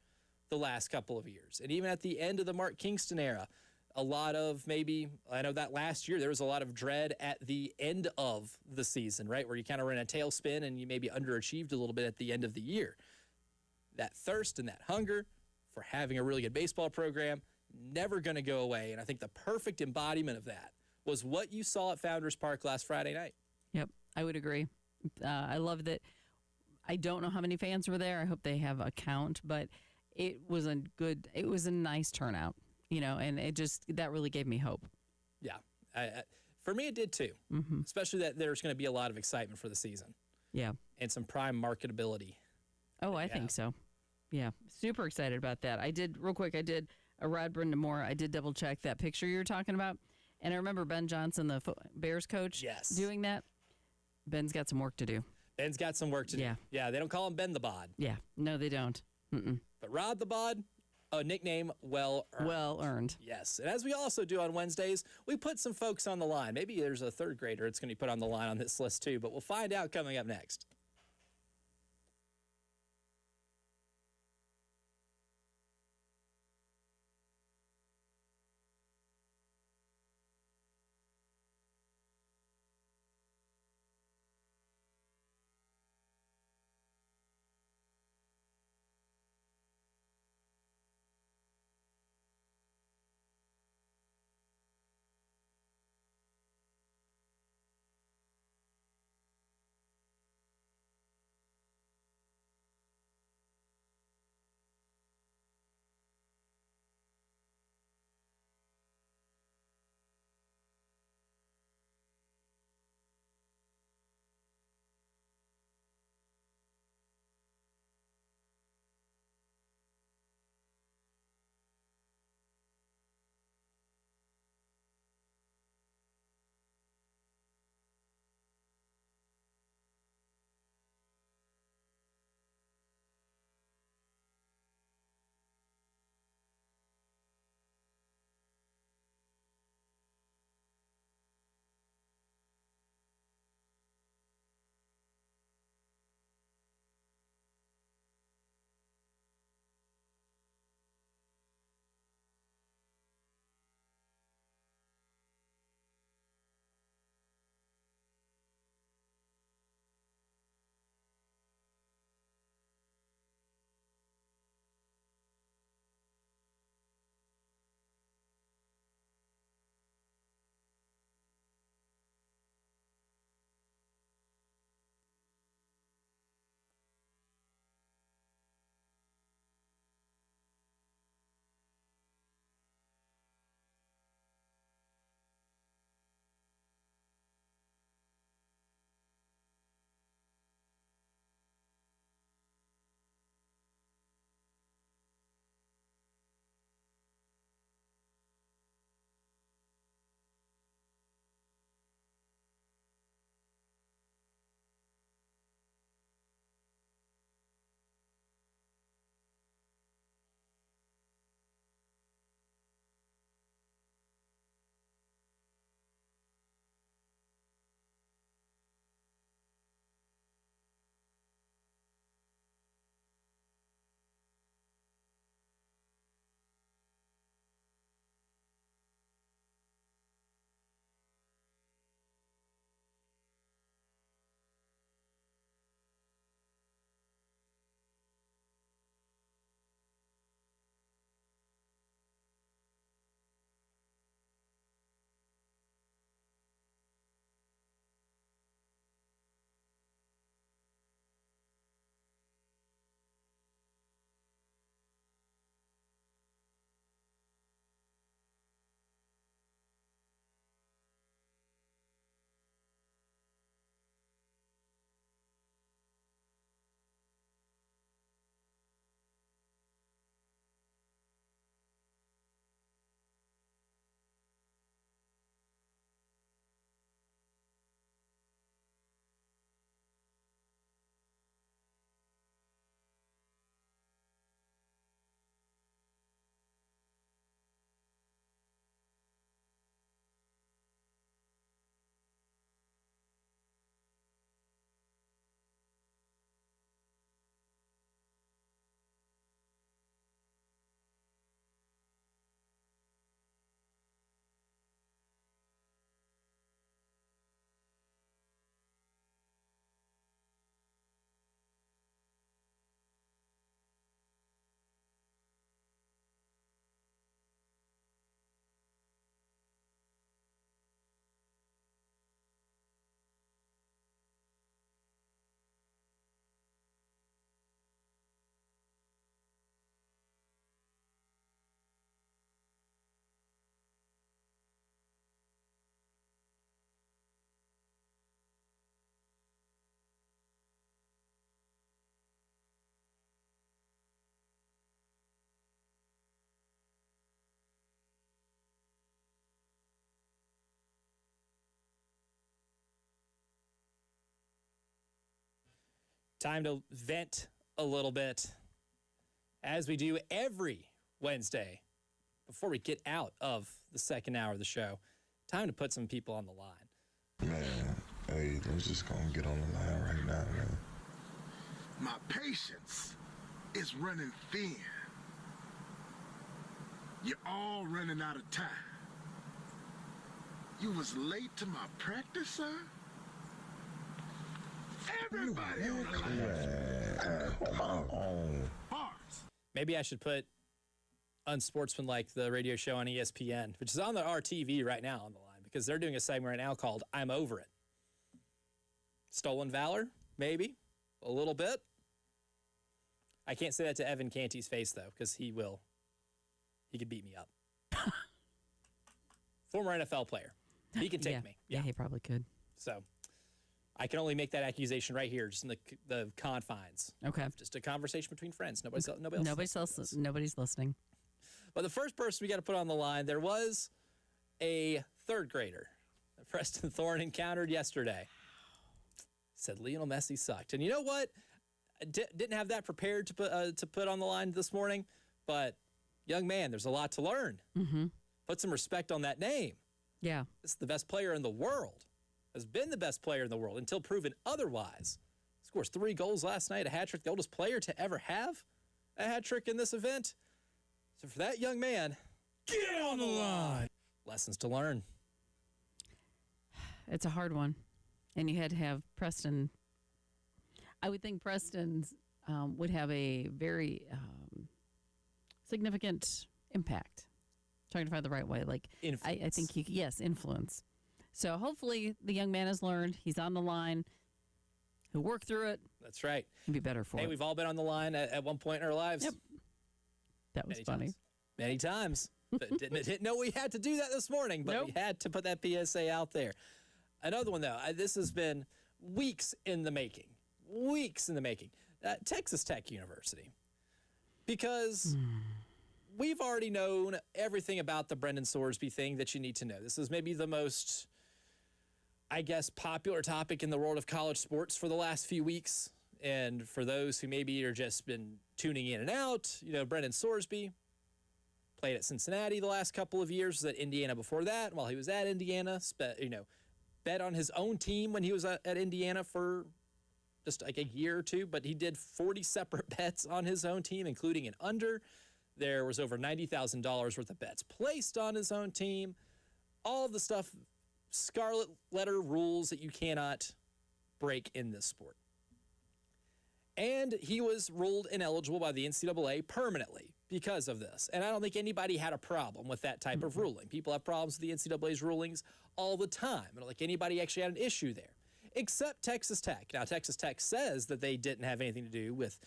the last couple of years. And even at the end of the Mark Kingston era, a lot of I know that last year there was a lot of dread at the end of the season, right? Where you kind of were in a tailspin and you maybe underachieved a little bit at the end of the year. That thirst and that hunger for having a really good baseball program, never going to go away. And I think the perfect embodiment of that was what you saw at Founders Park last Friday night. Yep, I would agree. I love that. I don't know how many fans were there. I hope they have a count, but it was a nice turnout, and that really gave me hope. Yeah. For me, it did too, especially that there's going to be a lot of excitement for the season. Yeah. And some prime marketability. Oh, I think so. Yeah. Super excited about that. I did a Rod Brindamore. I did double check that picture you were talking about. And I remember Ben Johnson, the Bears coach, doing that. Ben's got some work to do. Ben's got some work to do. Yeah. Yeah, they don't call him Ben the Bod. Yeah. No, they don't. Mm-mm. But Rod the Bod, a nickname well earned. Well earned. Yes. And as we also do on Wednesdays, we put some folks on the line. Maybe there's a third grader that's going to be put on the line on this list too, but we'll find out coming up next. Time to vent a little bit, as we do every Wednesday before we get out of the second hour of the show. Time to put some people on the line. Man, hey, let's just go and get on the line right now, man. My patience is running thin. You're all running out of time. You was late to my practice, sir? Everybody on the line. Come on. Bars. Maybe I should put Unsportsmanlike, the radio show on ESPN, which is on the RTV right now, on the line, because they're doing a segment right now called I'm Over It. Stolen valor? Maybe. A little bit. I can't say that to Evan Canty's face, though, because he will. He could beat me up. Former NFL player. He can take me. Yeah, he probably could. So I can only make that accusation right here, just in the confines. Okay. Of just a conversation between friends. Nobody's listening. But the first person we got to put on the line, there was a third grader that Preston Thorne encountered yesterday. Said Lionel Messi sucked. And you know what? I didn't have that prepared to put on the line this morning, but young man, there's a lot to learn. Mm-hmm. Put some respect on that name. Yeah. This is the best player in the world. Has been the best player in the world until proven otherwise. Scores 3 goals last night, a hat trick, the oldest player to ever have a hat trick in this event. So for that young man, get on the line. Lessons to learn. It's a hard one. And you had to have Preston. I would think Preston's would have a very significant impact. Trying to find the right way. Like, I think influence. So hopefully the young man has learned. He's on the line. He'll work through it. That's right. And be better for it. Hey, we've all been on the line at one point in our lives. Yep. That was funny. Many times. But didn't know we had to do that this morning, but we had to put that PSA out there. Another one, though. This has been weeks in the making. Texas Tech University. Because we've already known everything about the Brendan Sorsby thing that you need to know. This is maybe the most, I guess, popular topic in the world of college sports for the last few weeks. And for those who maybe are just been tuning in and out, Brendan Sorsby played at Cincinnati the last couple of years, was at Indiana before that. While he was at Indiana, bet on his own team when he was at Indiana for just like a year or two, but he did 40 separate bets on his own team, including an under. There was over $90,000 worth of bets placed on his own team. All of the stuff, scarlet letter rules that you cannot break in this sport. And he was ruled ineligible by the NCAA permanently because of this. And I don't think anybody had a problem with that type of ruling. People have problems with the NCAA's rulings all the time. I don't think anybody actually had an issue there, except Texas Tech. Now, Texas Tech says that they didn't have anything to do with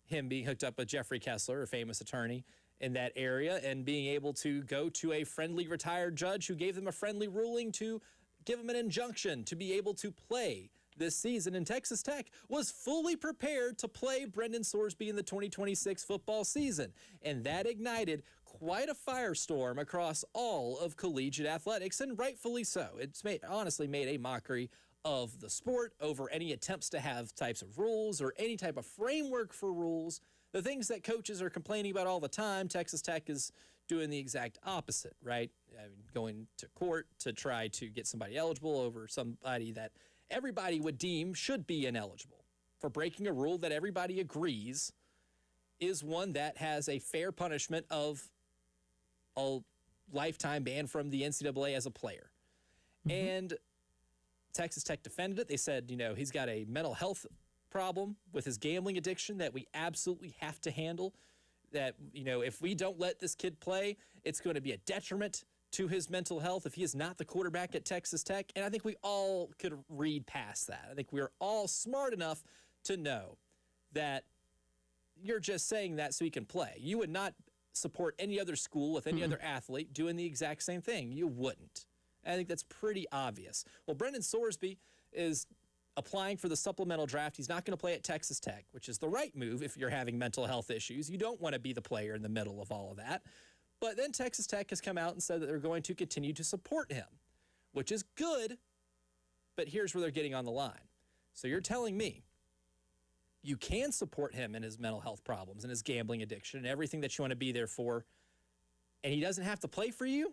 him being hooked up with Jeffrey Kessler, a famous attorney in that area, and being able to go to a friendly retired judge who gave them a friendly ruling to give them an injunction to be able to play this season. And Texas Tech was fully prepared to play Brendan Sorsby in the 2026 football season. And that ignited quite a firestorm across all of collegiate athletics, and rightfully so. It's honestly made a mockery of the sport over any attempts to have types of rules or any type of framework for rules. The things that coaches are complaining about all the time, Texas Tech is doing the exact opposite, right? I mean, going to court to try to get somebody eligible over somebody that everybody would deem should be ineligible for breaking a rule that everybody agrees is one that has a fair punishment of a lifetime ban from the NCAA as a player. And Texas Tech defended it. They said, he's got a mental health problem with his gambling addiction that we absolutely have to handle. That, if we don't let this kid play, it's going to be a detriment to his mental health if he is not the quarterback at Texas Tech. And I think we all could read past that. I think we're all smart enough to know that you're just saying that so he can play. You would not support any other school with any other athlete doing the exact same thing. You wouldn't. I think that's pretty obvious. Well, Brendan Sorsby is applying for the supplemental draft. He's not going to play at Texas Tech, which is the right move if you're having mental health issues. You don't want to be the player in the middle of all of that. But then Texas Tech has come out and said that they're going to continue to support him, which is good, but here's where they're getting on the line. So you're telling me you can support him in his mental health problems and his gambling addiction and everything that you want to be there for, and he doesn't have to play for you,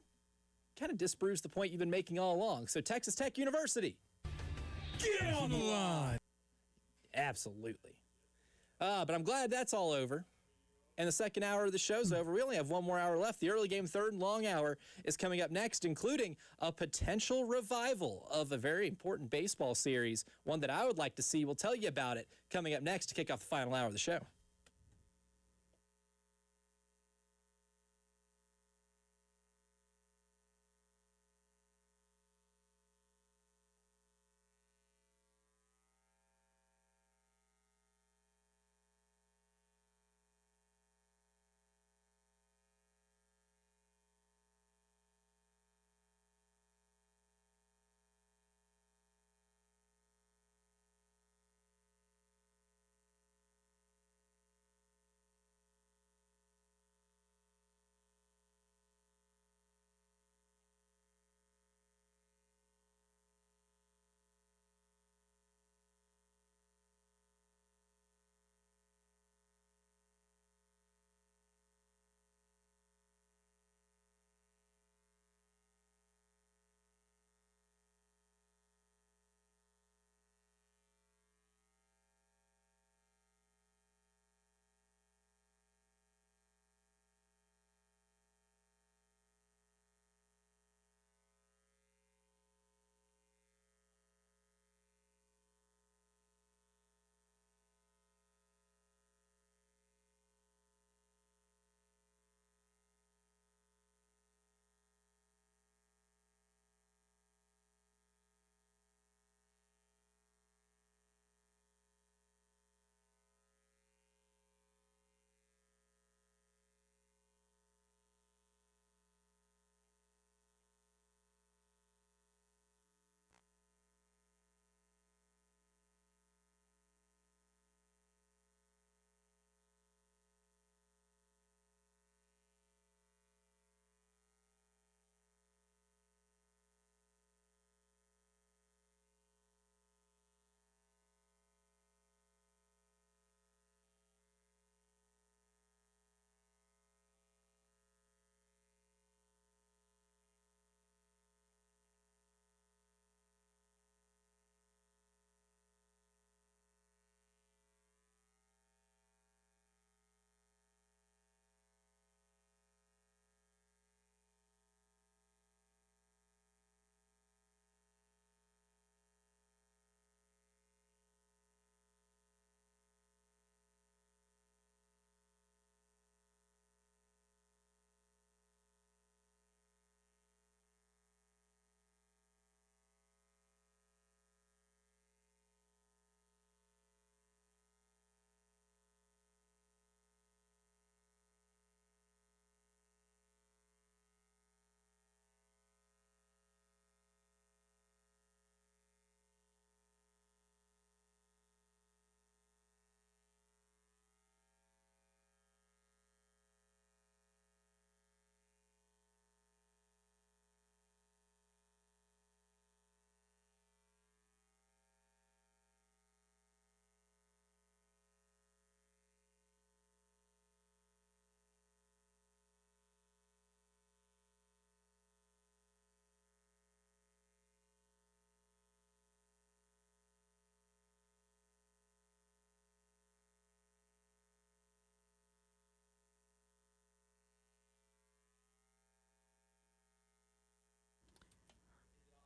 kind of disproves the point you've been making all along. So Texas Tech University, get on the line. Absolutely. But I'm glad that's all over. And the second hour of the show's over. We only have one more hour left. The early game third and long hour is coming up next, including a potential revival of a very important baseball series, one that I would like to see. We'll tell you about it coming up next to kick off the final hour of the show.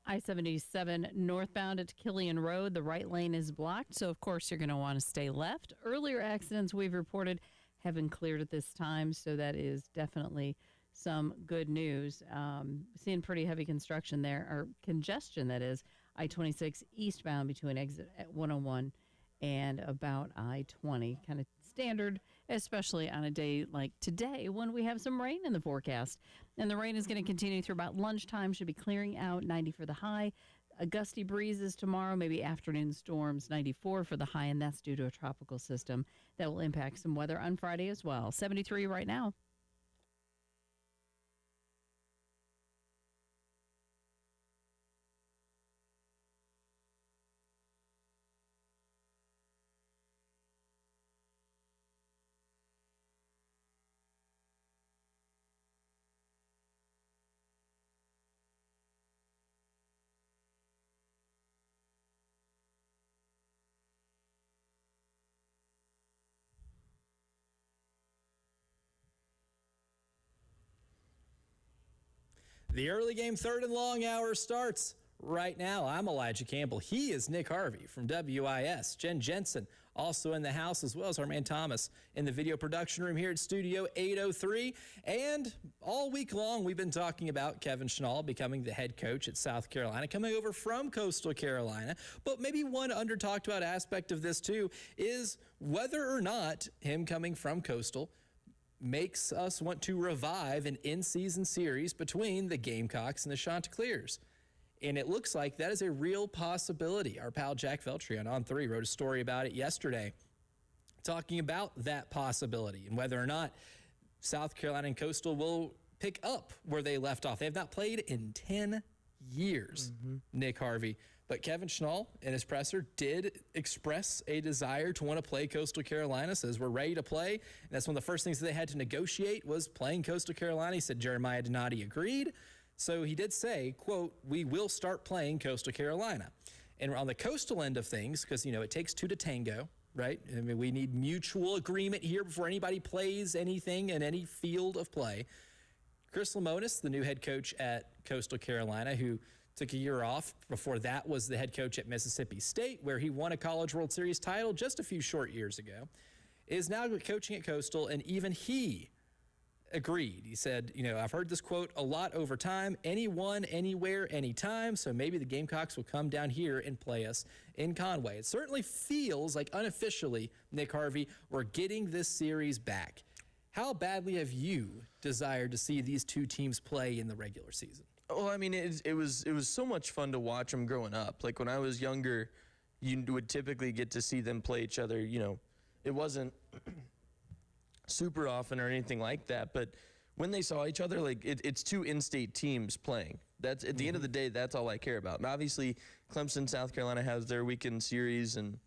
I-77 northbound at Killian Road. The right lane is blocked, so of course you're going to want to stay left. Earlier accidents we've reported have been cleared at this time, so that is definitely some good news. Seeing pretty heavy construction there, or congestion that is, I-26 eastbound between exit at 101 and about I-20. Kind of standard, especially on a day like today when we have some rain in the forecast. And the rain is going to continue through about lunchtime, should be clearing out, 90 for the high. Gusty breezes tomorrow, maybe afternoon storms, 94 for the high, and that's due to a tropical system that will impact some weather on Friday as well. 73 right now. The early game third and long hour starts right now. I'm Elijah Campbell. He is Nick Harvey from WIS. Jen Jensen also in the house, as well as our man Thomas in the video production room here at Studio 803. And all week long, we've been talking about Kevin Schnall becoming the head coach at South Carolina, coming over from Coastal Carolina. But maybe one under-talked about aspect of this, too, is whether or not him coming from Coastal makes us want to revive an in-season series between the Gamecocks and the Chanticleers. And it looks like that is a real possibility. Our pal Jack Veltri on On3 wrote a story about it yesterday, talking about that possibility and whether or not South Carolina and Coastal will pick up where they left off. They have not played in 10 years, Nick Harvey. But Kevin Schnall in his presser did express a desire to want to play Coastal Carolina, says we're ready to play. And that's one of the first things that they had to negotiate was playing Coastal Carolina. He said Jeremiah Donati agreed. So he did say, quote, we will start playing Coastal Carolina. And on the Coastal end of things, because, you know, it takes two to tango, right? I mean, we need mutual agreement here before anybody plays anything in any field of play. Chris Lemonis, the new head coach at Coastal Carolina, who took a year off. Before that was the head coach at Mississippi State, where he won a College World Series title just a few short years ago, is now coaching at Coastal, and even he agreed. He said, you know, I've heard this quote a lot over time, anyone, anywhere, anytime, so maybe the Gamecocks will come down here and play us in Conway. It certainly feels like unofficially, Nick Harvey, we're getting this series back. How badly have you desired to see these two teams play in the regular season? Well, I mean, it was so much fun to watch them growing up. Like when I was younger, you would typically get to see them play each other. You know, it wasn't super often or anything like that. But when they saw each other, like it's two in-state teams playing. That's at the end of the day, that's all I care about. And obviously, Clemson, South Carolina has their weekend series, and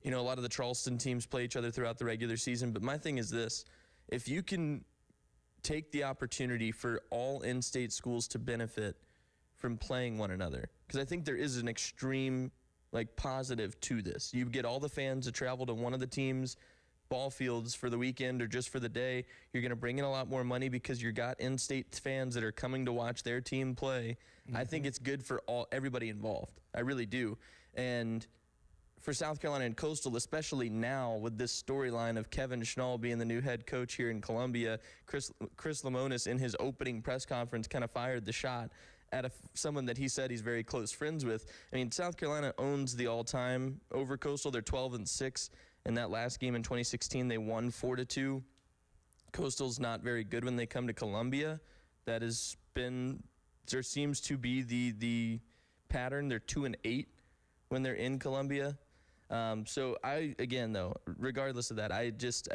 you know a lot of the Charleston teams play each other throughout the regular season. But my thing is this: if you can take the opportunity for all in-state schools to benefit from playing one another, because I think there is an extreme like positive to this. You get all the fans to travel to one of the teams' ball fields for the weekend or just for the day. You're going to bring in a lot more money because you got in-state fans that are coming to watch their team play. I think it's good for everybody involved. I really do. And for South Carolina and Coastal, especially now with this storyline of Kevin Schnall being the new head coach here in Columbia, Chris Lemonis in his opening press conference kind of fired the shot at someone that he said he's very close friends with. I mean, South Carolina owns the all-time over Coastal. They're 12-6. In that last game in 2016, they won 4-2. Coastal's not very good when they come to Columbia. That has been, there seems to be the pattern. They're 2-8 when they're in Columbia. So again, though, regardless of that, I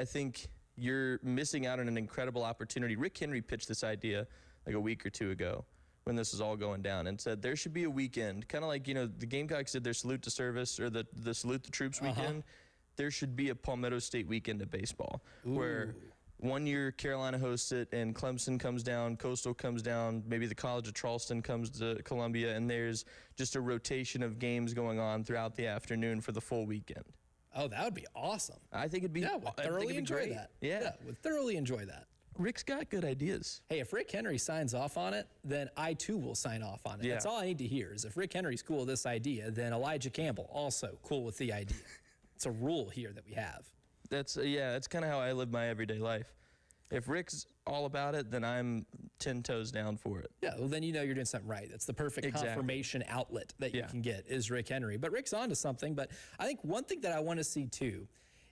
think you're missing out on an incredible opportunity. Rick Henry pitched this idea like a week or two ago when this was all going down and said there should be a weekend, kind of like, you know, the Gamecocks did their salute to service or the salute the troops weekend. There should be a Palmetto State weekend of baseball where 1 year Carolina hosts it and Clemson comes down, Coastal comes down, maybe the College of Charleston comes to Columbia, and there's just a rotation of games going on throughout the afternoon for the full weekend. Oh, that would be awesome. I think it'd be would thoroughly enjoy that. Yeah, would thoroughly enjoy that. Rick's got good ideas. Hey, if Rick Henry signs off on it, then I too will sign off on it. Yeah. That's all I need to hear is if Rick Henry's cool with this idea, then Elijah Campbell also cool with the idea. It's a rule here that we have. That's kind of how I live my everyday life. If Rick's all about it, then I'm 10 toes down for it. Yeah, well, then you know you're doing something right. That's the perfect confirmation outlet that you can get is Rick Henry. But Rick's on to something. But I think one thing that I want to see, too,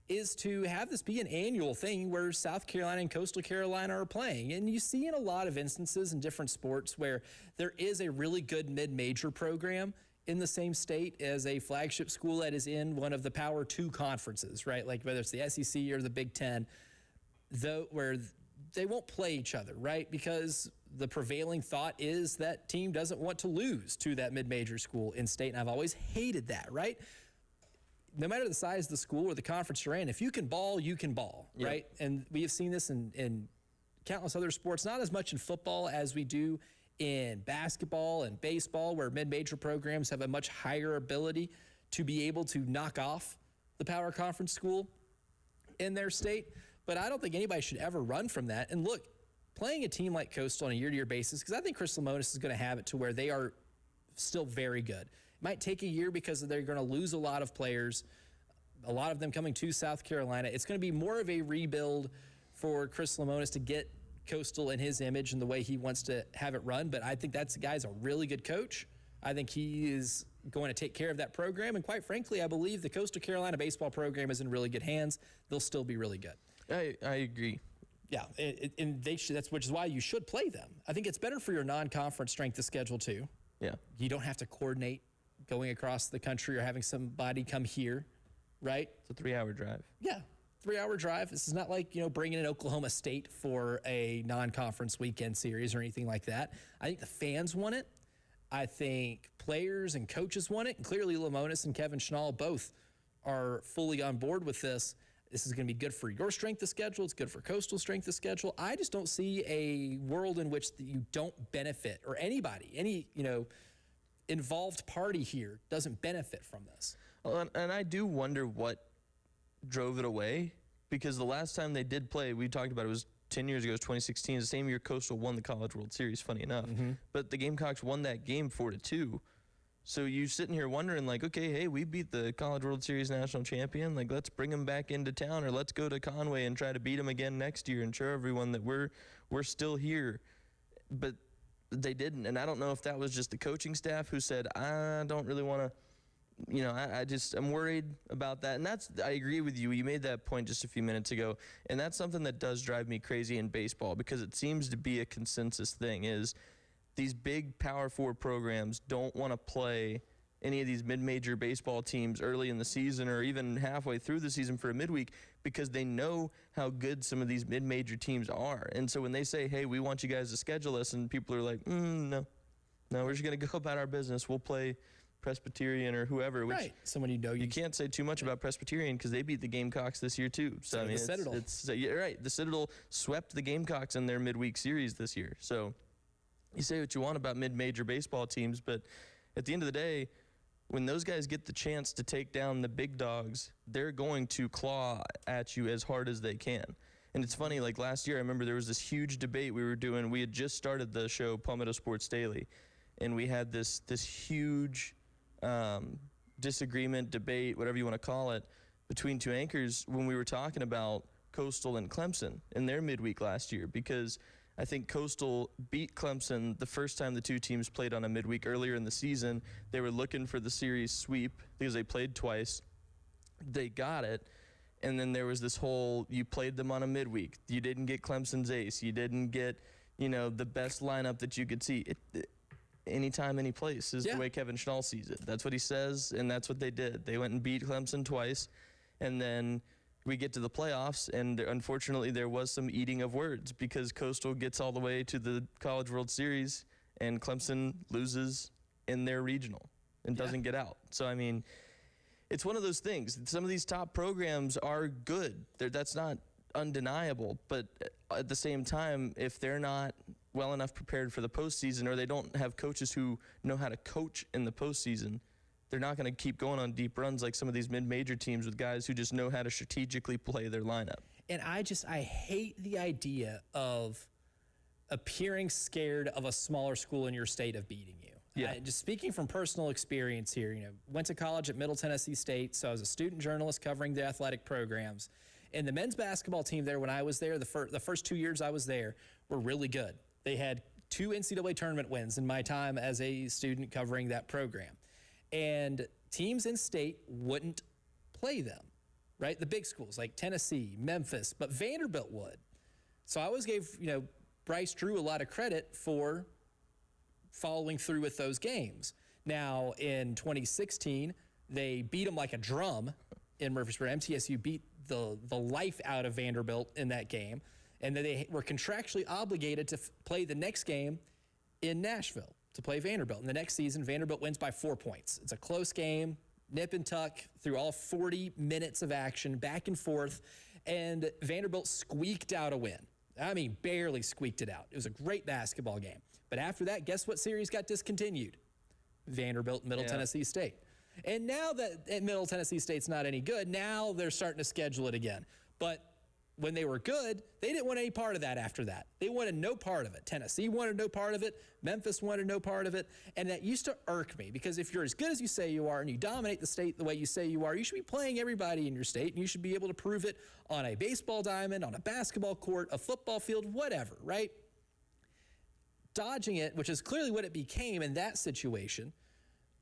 is to have this be an annual thing where South Carolina and Coastal Carolina are playing. And you see in a lot of instances in different sports where there is a really good mid-major program in the same state as a flagship school that is in one of the Power 2 conferences, right? Like whether it's the SEC or the Big Ten, where they won't play each other, right? Because the prevailing thought is that team doesn't want to lose to that mid-major school in state, and I've always hated that, right? No matter the size of the school or the conference you're in, if you can ball, you can ball, right? And we have seen this in countless other sports, not as much in football as we do in basketball and baseball, where mid-major programs have a much higher ability to be able to knock off the power conference school in their state. But I don't think anybody should ever run from that. And look, playing a team like Coastal on a year-to-year basis, because I think Chris Lemonis is going to have it to where they are still very good. It might take a year because they're going to lose a lot of players, a lot of them coming to South Carolina. It's going to be more of a rebuild for Chris Lemonis to get Coastal in his image and the way he wants to have it run. But I think that guy's a really good coach. I think he is going to take care of that program. And quite frankly, I believe the Coastal Carolina baseball program is in really good hands. They'll still be really good. I agree. Yeah, and they should, which is why you should play them. I think it's better for your non-conference strength of schedule too. Yeah. You don't have to coordinate going across the country or having somebody come here, right? It's a 3-hour drive. Yeah, 3-hour drive. This is not like, bringing in Oklahoma State for a non-conference weekend series or anything like that. I think the fans want it. I think players and coaches want it. And clearly Lemonis and Kevin Schnall both are fully on board with this. This is going to be good for your strength of schedule. It's good for Coastal strength of schedule. I just don't see a world in which you don't benefit, or anybody, any involved party here doesn't benefit from this. Well, and I do wonder what drove it away, because the last time they did play, we talked about it, was 10 years ago, it was 2016. The same year Coastal won the College World Series, funny enough. But the Gamecocks won that game 4-2. So you sitting here wondering, like, okay, hey, we beat the College World Series national champion. Like, let's bring them back into town, or let's go to Conway and try to beat them again next year and show everyone that we're still here. But they didn't, and I don't know if that was just the coaching staff who said, I don't really want to, I'm worried about that. And I agree with you. You made that point just a few minutes ago, and that's something that does drive me crazy in baseball, because it seems to be a consensus thing, is these big Power 4 programs don't want to play any of these mid-major baseball teams early in the season or even halfway through the season for a midweek, because they know how good some of these mid-major teams are. And so when they say, hey, we want you guys to schedule us, and people are like, no, we're just going to go about our business. We'll play Presbyterian or whoever. Which Right. Someone you can't say too much about Presbyterian, because they beat the Gamecocks this year too. So I mean, the Citadel. You're right. The Citadel swept the Gamecocks in their midweek series this year. So you say what you want about mid-major baseball teams, but at the end of the day, when those guys get the chance to take down the big dogs, they're going to claw at you as hard as they can. And it's funny, like last year, I remember there was this huge debate we were doing. We had just started the show Palmetto Sports Daily, and we had this huge disagreement, debate, whatever you want to call it, between two anchors when we were talking about Coastal and Clemson in their midweek last year, because I think Coastal beat Clemson the first time the two teams played on a midweek earlier in the season. They were looking for the series sweep because they played twice. They got it. And then there was this whole, you played them on a midweek. You didn't get Clemson's ace. You didn't get, the best lineup that you could see. Anytime, any place is the way Kevin Schnall sees it. That's what he says, and that's what they did. They went and beat Clemson twice, and then we get to the playoffs, and unfortunately there was some eating of words, because Coastal gets all the way to the College World Series, and Clemson loses in their regional and doesn't get out. So, I mean, it's one of those things. Some of these top programs are good. That's not undeniable, but at the same time, if they're not well enough prepared for the postseason, or they don't have coaches who know how to coach in the postseason, they're not going to keep going on deep runs like some of these mid-major teams with guys who just know how to strategically play their lineup. And I hate the idea of appearing scared of a smaller school in your state of beating you. Yeah. Just speaking from personal experience here, went to college at Middle Tennessee State, so I was a student journalist covering the athletic programs. And the men's basketball team there when I was there, the first 2 years I was there, were really good. They had 2 NCAA tournament wins in my time as a student covering that program. And teams in state wouldn't play them, right? The big schools like Tennessee, Memphis, but Vanderbilt would. So I always gave, Bryce Drew a lot of credit for following through with those games. Now, in 2016, they beat them like a drum in Murfreesboro. MTSU beat the life out of Vanderbilt in that game, and then they were contractually obligated to play the next game in Nashville to play Vanderbilt. And the next season, Vanderbilt wins by 4 points. It's a close game, nip and tuck through all 40 minutes of action, back and forth, and Vanderbilt squeaked out a win. I mean, barely squeaked it out. It was a great basketball game. But after that, guess what series got discontinued? Vanderbilt, Middle Tennessee State. And now that Middle Tennessee State's not any good, now they're starting to schedule it again. But when they were good, they didn't want any part of that after that. They wanted no part of it. Tennessee wanted no part of it. Memphis wanted no part of it. And that used to irk me, because if you're as good as you say you are and you dominate the state the way you say you are, you should be playing everybody in your state, and you should be able to prove it on a baseball diamond, on a basketball court, a football field, whatever, right? Dodging it, which is clearly what it became in that situation,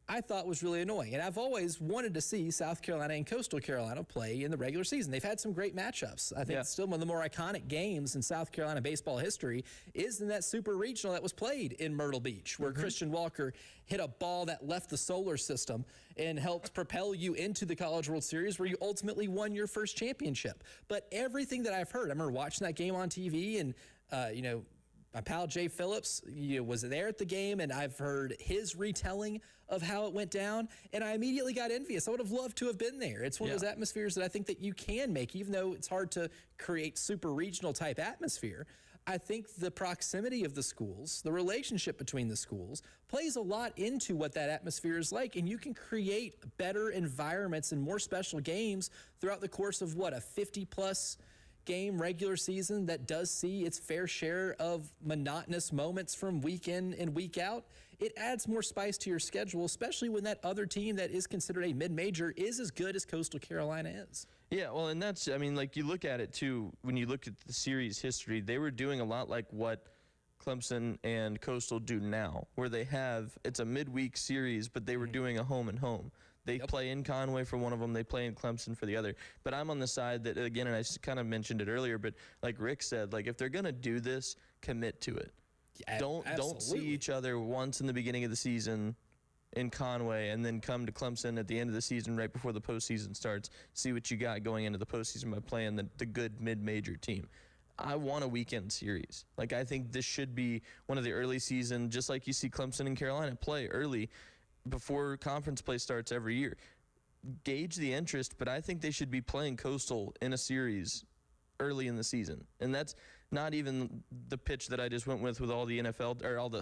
I thought was really annoying. And I've always wanted to see South Carolina and Coastal Carolina play in the regular season. They've had some great matchups. I think it's still one of the more iconic games in South Carolina baseball history is in that super regional that was played in Myrtle Beach, where Christian Walker hit a ball that left the solar system and helped propel you into the College World Series, where you ultimately won your first championship. But everything that I've heard, I remember watching that game on TV, and, my pal Jay Phillips was there at the game, and I've heard his retelling of how it went down, and I immediately got envious. I would have loved to have been there. It's one of those atmospheres that I think that you can make, even though it's hard to create super regional type atmosphere. I think the proximity of the schools, the relationship between the schools, plays a lot into what that atmosphere is like, and you can create better environments and more special games throughout the course of, what, a 50-plus game regular season that does see its fair share of monotonous moments from week in and week out. It adds more spice to your schedule, especially when that other team that is considered a mid-major is as good as Coastal Carolina is. Yeah, well, and that's, I mean, like, you look at it, too, when you look at the series history, they were doing a lot like what Clemson and Coastal do now, where they have, it's a midweek series, but they were doing a home and home. They play in Conway for one of them. They play in Clemson for the other. But I'm on the side that, again, and I kind of mentioned it earlier, but like Rick said, like, if they're going to do this, commit to it. Yeah, don't see each other once in the beginning of the season in Conway and then come to Clemson at the end of the season right before the postseason starts. See what you got going into the postseason by playing the good mid-major team. I want a weekend series. Like, I think this should be one of the early season, just like you see Clemson and Carolina play early before conference play starts every year. Gauge the interest, but I think they should be playing Coastal in a series early in the season. And that's not even the pitch that I just went with all the NFL, or all the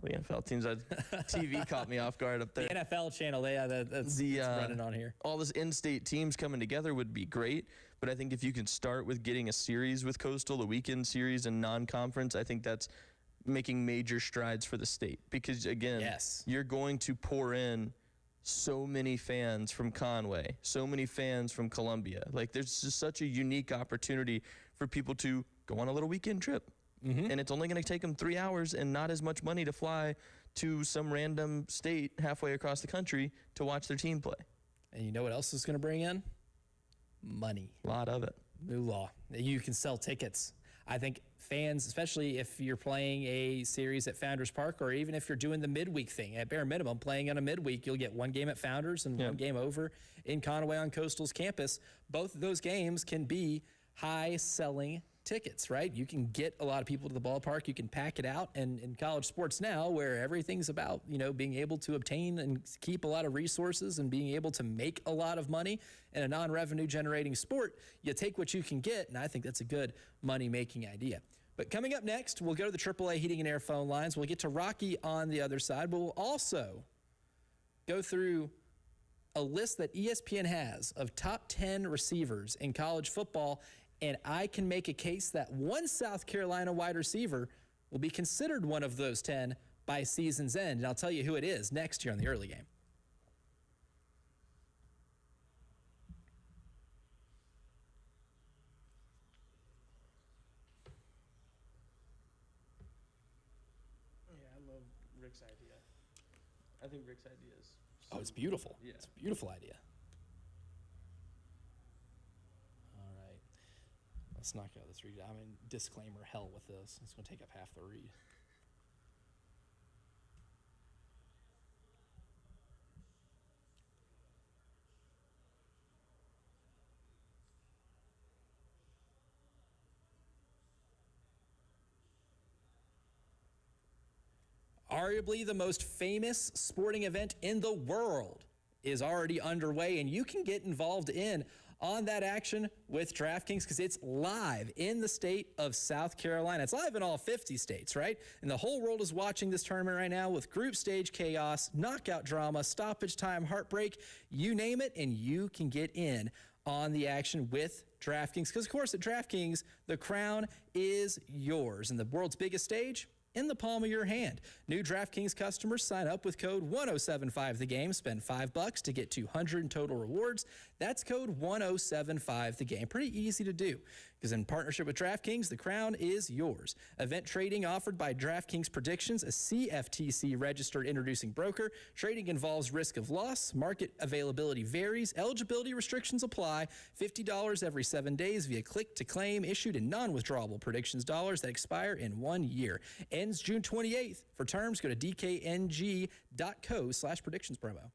NFL teams. TV caught me off guard up there. The NFL channel, that's running on here. All this in-state teams coming together would be great, but I think if you can start with getting a series with Coastal, a weekend series and non-conference, I think that's making major strides for the state, because again, you're going to pour in so many fans from Conway, so many fans from Columbia. Like, there's just such a unique opportunity for people to go on a little weekend trip, and it's only going to take them 3 hours and not as much money to fly to some random state halfway across the country to watch their team play. And you know what else is going to bring in? Money. A lot of it. Moolah. You can sell tickets. I think fans, especially if you're playing a series at Founders Park, or even if you're doing the midweek thing, at bare minimum, playing on a midweek, you'll get one game at Founders and one game over in Conway on Coastal's campus. Both of those games can be high-selling tickets, right? You can get a lot of people to the ballpark. You can pack it out. And in college sports now, where everything's about, being able to obtain and keep a lot of resources and being able to make a lot of money in a non-revenue generating sport, you take what you can get, and I think that's a good money-making idea. But coming up next, we'll go to the AAA Heating and Air phone lines. We'll get to Rocky on the other side, but we'll also go through a list that ESPN has of top 10 receivers in college football, and I can make a case that one South Carolina wide receiver will be considered one of those 10 by season's end. And I'll tell you who it is next here on the early game. Yeah, I love Rick's idea. I think Rick's idea is Oh, it's beautiful. Yeah. It's a beautiful idea. Let's knock out this read. I mean, disclaimer hell with this. It's going to take up half the read. Arguably the most famous sporting event in the world is already underway, and you can get involved on that action with DraftKings because it's live in the state of South Carolina. It's live in all 50 states, right? And the whole world is watching this tournament right now with group stage chaos, knockout drama, stoppage time, heartbreak, you name it, and you can get in on the action with DraftKings. Because, of course, at DraftKings, the crown is yours. And the world's biggest stage in the palm of your hand. New DraftKings customers sign up with code 1075thegame, spend $5 to get 200 in total rewards. That's code 1075thegame. Pretty easy to do because in partnership with DraftKings, the crown is yours. Event trading offered by DraftKings Predictions, a CFTC registered introducing broker. Trading involves risk of loss. Market availability varies. Eligibility restrictions apply. $50 every 7 days via click to claim, issued in non-withdrawable predictions dollars that expire in 1 year. Ends June 28th. For terms, go to dkng.co/predictions promo.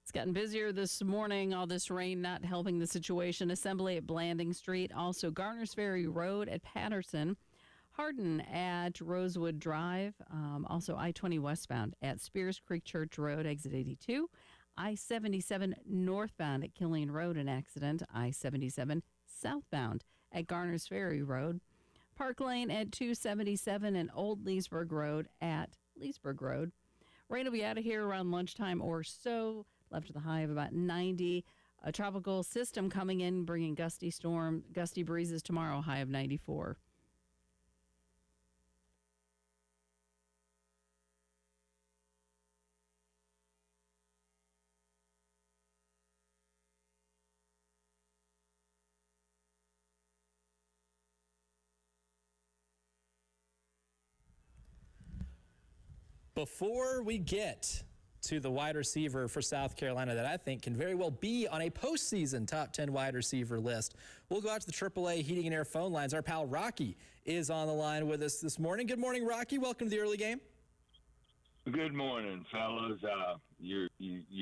It's gotten busier this morning. All this rain not helping the situation. Assembly at Blanding Street. Also Garners Ferry Road at Patterson. Hardin at Rosewood Drive. Also I-20 westbound at Spears Creek Church Road, exit 82. I-77 northbound at Killeen Road, an accident. I-77 southbound at Garners Ferry Road. Park Lane at 277 and Old Leesburg Road at Leesburg Road. Rain will be out of here around lunchtime or so. Left with a high of about 90. A tropical system coming in, bringing gusty breezes tomorrow, high of 94. Before we get to the wide receiver for South Carolina that I think can very well be on a postseason top 10 wide receiver list. We'll go out to the AAA Heating and Air phone lines. Our pal Rocky is on the line with us this morning. Good morning, Rocky. Welcome to the early game. Good morning, fellas. You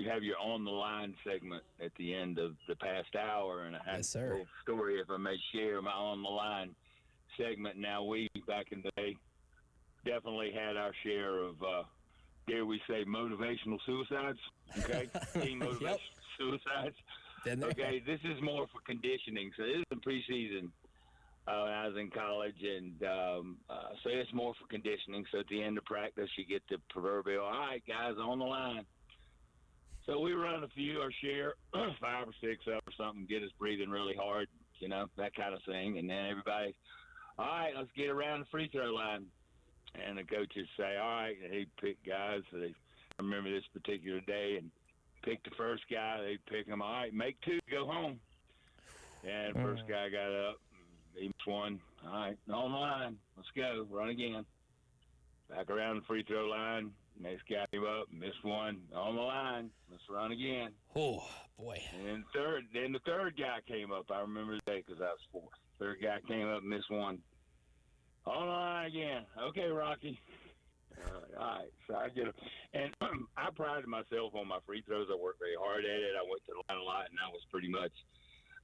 have your on the line segment at the end of the past hour, and I have Yes, a sir. little story, if I may share my on the line segment. Now, we back in the day definitely had our share of, dare we say, motivational suicides. Okay, team motivational Yep. suicides. Been there. Okay, this is more for conditioning. So this is in preseason. When I was in college, and so it's more for conditioning. So at the end of practice, you get the proverbial, all right, guys, on the line. So we run a few, our share, 5 or 6 up or something, get us breathing really hard, you know, that kind of thing. And then everybody, all right, let's get around the free throw line. And the coaches say, all right, they pick guys. So I remember this particular day, and pick the first guy. They pick him, all right, make 2, go home. And the first guy got up. He missed 1. All right, on the line. Let's go. Run again. Back around the free throw line. Next guy came up, missed 1. On the line. Let's run again. Oh, boy. And then the third guy came up. I remember the day because I was 4th. Third guy came up, missed 1. On the line again. Okay, Rocky. All right. So I get it. And I prided myself on my free throws. I worked very hard at it. I went to the line a lot, and I was pretty much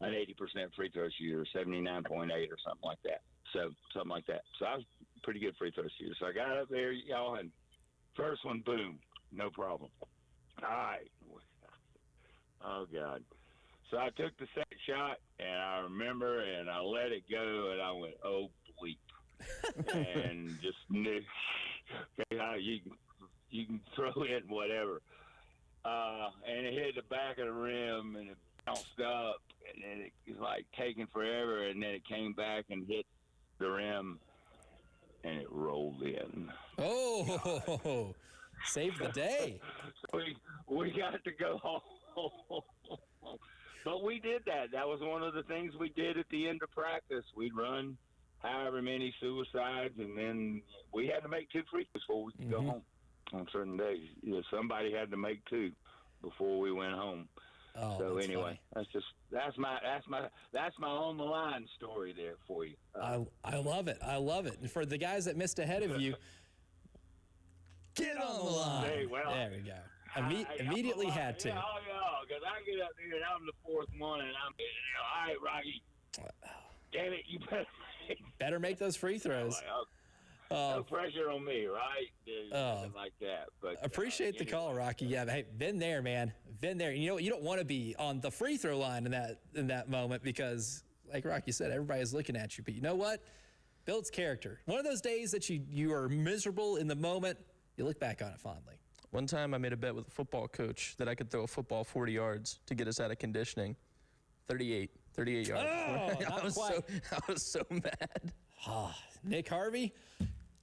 an 80% free throw shooter, 79.8 or something like that. So something like that. So I was a pretty good free throw shooter. So I got up there, y'all, and first one, boom, no problem. All right. Oh, God. So I took the second shot, and I remember, and I let it go, and I went, oh, bleep. And just knew, you can throw in whatever. And it hit the back of the rim, and it bounced up, and then it was like taking forever, and then it came back and hit the rim, and it rolled in. Oh, saved the day. So we got to go home. But we did that. That was one of the things we did at the end of practice. We'd run however many suicides, and then we had to make 2 free throws before we could go home on certain days. You know, somebody had to make 2 before we went home. Oh, So that's anyway, funny. that's my on the line story there for you. I love it. I love it. And for the guys that missed ahead of you, get on the line. Hey, well, there we go. Immediately had to. Yeah, because I get up there and I'm the 4th one, and I'm, all right, Rocky. Damn it, you Better make those free throws. No pressure on me, right? Something like that. But Appreciate the call, Rocky. Yeah, hey, been there, man. Been there. You know, you don't want to be on the free throw line in that moment because, like Rocky said, everybody's looking at you. But you know what? Builds character. One of those days that you are miserable in the moment, you look back on it fondly. One time I made a bet with a football coach that I could throw a football 40 yards to get us out of conditioning. 38 yards. Oh, not quite. I was so mad. Nick Harvey,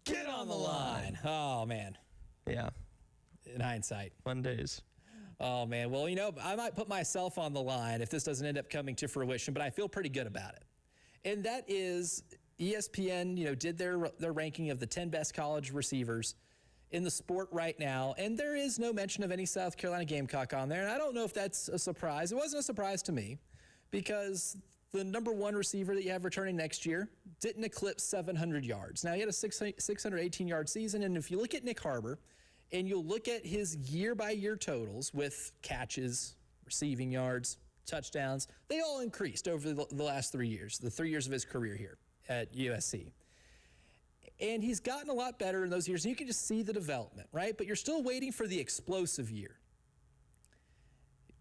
get on the line. Oh, man. Yeah, In hindsight. fun days. Oh, man. Well, you know, I might put myself on the line if this doesn't end up coming to fruition, but I feel pretty good about it. And that is ESPN, you know, did their ranking of the 10 best college receivers in the sport right now, and there is no mention of any South Carolina Gamecock on there, and I don't know if that's a surprise. It wasn't a surprise to me because the number 1 receiver that you have returning next year didn't eclipse 700 yards. Now, he had a 618-yard season, and if you look at Nick Harbor and you'll look at his year-by-year totals with catches, receiving yards, touchdowns, they all increased over the last 3 years, the 3 years of his career here at USC. And he's gotten a lot better in those years, and you can just see the development, right? But you're still waiting for the explosive year.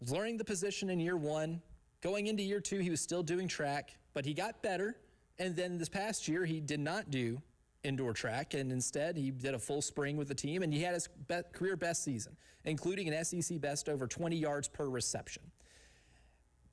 Learning the position in year 1. Going into year 2, he was still doing track, but he got better. And then this past year, he did not do indoor track, and instead he did a full spring with the team, and he had his career best season, including an SEC best over 20 yards per reception.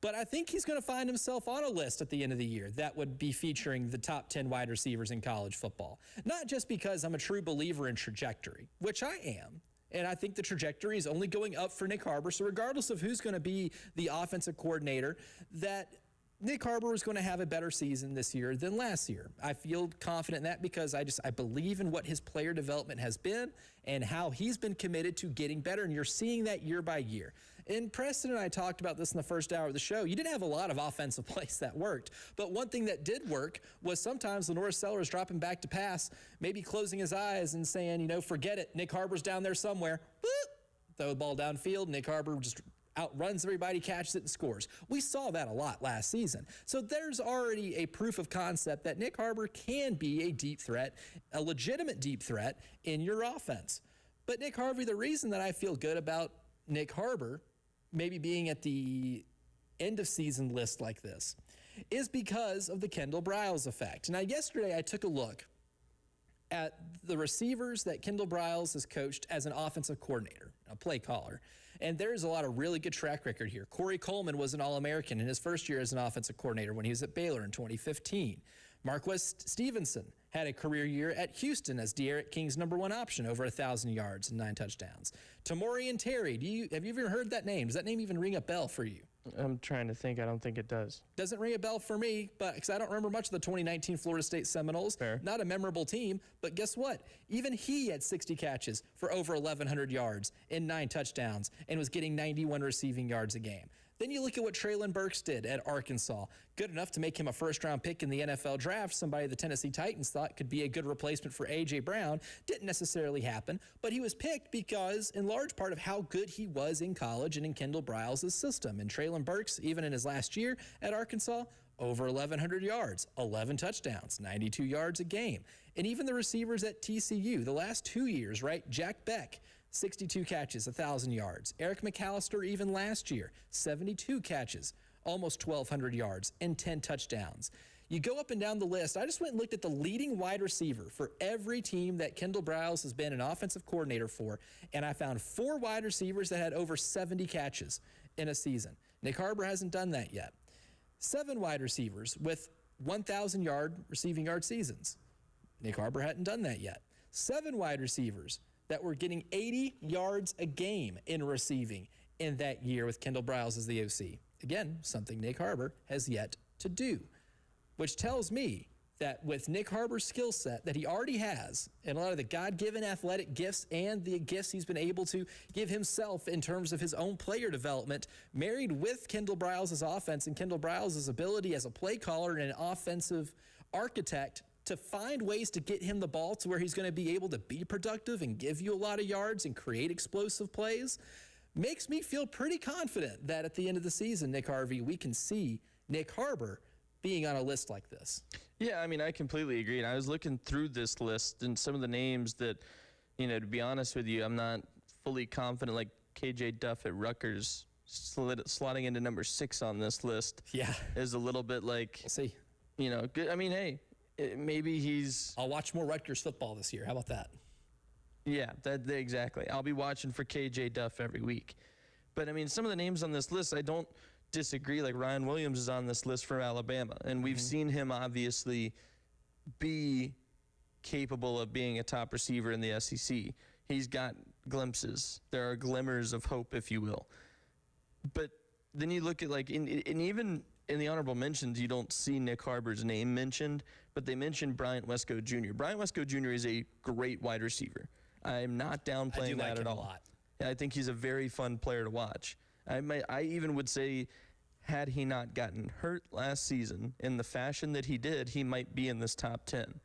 But I think he's going to find himself on a list at the end of the year that would be featuring the top 10 wide receivers in college football. Not just because I'm a true believer in trajectory, which I am, and I think the trajectory is only going up for Nick Harbor. So regardless of who's going to be the offensive coordinator, that Nick Harbor was going to have a better season this year than last year. I feel confident in that because I believe in what his player development has been and how he's been committed to getting better, and you're seeing that year by year. And Preston and I talked about this in the first hour of the show. You didn't have a lot of offensive plays that worked, but one thing that did work was sometimes Lenore Sellers dropping back to pass, maybe closing his eyes and saying, forget it, Nick Harbor's down there somewhere. Boop, throw the ball downfield, Nick Harbor just outruns everybody, catches it, and scores. We saw that a lot last season. So there's already a proof of concept that Nick Harbor can be a deep threat, a legitimate deep threat in your offense. But Nick Harvey, the reason that I feel good about Nick Harbor maybe being at the end of season list like this is because of the Kendall Briles effect. Now, yesterday I took a look at the receivers that Kendall Briles has coached as an offensive coordinator, a play caller. And there's a lot of really good track record here. Corey Coleman was an All-American in his first year as an offensive coordinator when he was at Baylor in 2015. Marquez Stevenson had a career year at Houston as De'Aaron King's #1 option, over 1,000 yards and 9 touchdowns. Tamorian Terry, have you ever heard that name? Does that name even ring a bell for you? I'm trying to think. I don't think it does. Doesn't ring a bell for me, but because I don't remember much of the 2019 Florida State Seminoles. Fair. Not a memorable team, but guess what? Even he had 60 catches for over 1,100 yards and 9 touchdowns and was getting 91 receiving yards a game. Then you look at what Traylon Burks did at Arkansas. Good enough to make him a first-round pick in the NFL draft, somebody the Tennessee Titans thought could be a good replacement for A.J. Brown. Didn't necessarily happen, but he was picked because, in large part, of how good he was in college and in Kendall Briles' system. And Traylon Burks, even in his last year at Arkansas, over 1,100 yards, 11 touchdowns, 92 yards a game. And even the receivers at TCU, the last 2 years, right? Jack Beck, 62 catches, 1,000 yards. Eric McAllister, even last year, 72 catches, almost 1,200 yards, and 10 touchdowns. You go up and down the list. I just went and looked at the leading wide receiver for every team that Kendall Briles has been an offensive coordinator for, and I found 4 wide receivers that had over 70 catches in a season. Nick Harbor hasn't done that yet. 7 wide receivers with 1,000-yard receiving yard seasons. Nick Harbor hadn't done that yet. 7 wide receivers that were getting 80 yards a game in receiving in that year with Kendall Briles as the OC. Again, something Nick Harbor has yet to do, which tells me that with Nick Harbor's skill set that he already has and a lot of the God-given athletic gifts and the gifts he's been able to give himself in terms of his own player development, married with Kendall Briles' offense and Kendall Briles' ability as a play caller and an offensive architect to find ways to get him the ball to where he's going to be able to be productive and give you a lot of yards and create explosive plays, makes me feel pretty confident that at the end of the season, Nick Harvey, we can see Nick Harbor being on a list like this. Yeah, I mean, I completely agree. And I was looking through this list and some of the names that, to be honest with you, I'm not fully confident, like KJ Duff at Rutgers slotting into number 6 on this list. Yeah. Is a little bit like, We'll see. Good. I mean, hey, maybe he's... I'll watch more Rutgers football this year. How about that? Yeah, exactly. I'll be watching for KJ Duff every week. But, I mean, some of the names on this list, I don't disagree. Like Ryan Williams is on this list for Alabama, and we've seen him obviously be capable of being a top receiver in the SEC. He's got glimpses. There are glimmers of hope, if you will. But then you look at, and even in the honorable mentions, you don't see Nick Harbor's name mentioned, but they mentioned Bryant Westco Jr. Bryant Westco Jr. is a great wide receiver. I'm not downplaying that at all. A lot. I think he's a very fun player to watch. I even would say, had he not gotten hurt last season in the fashion that he did, he might be in this top 10.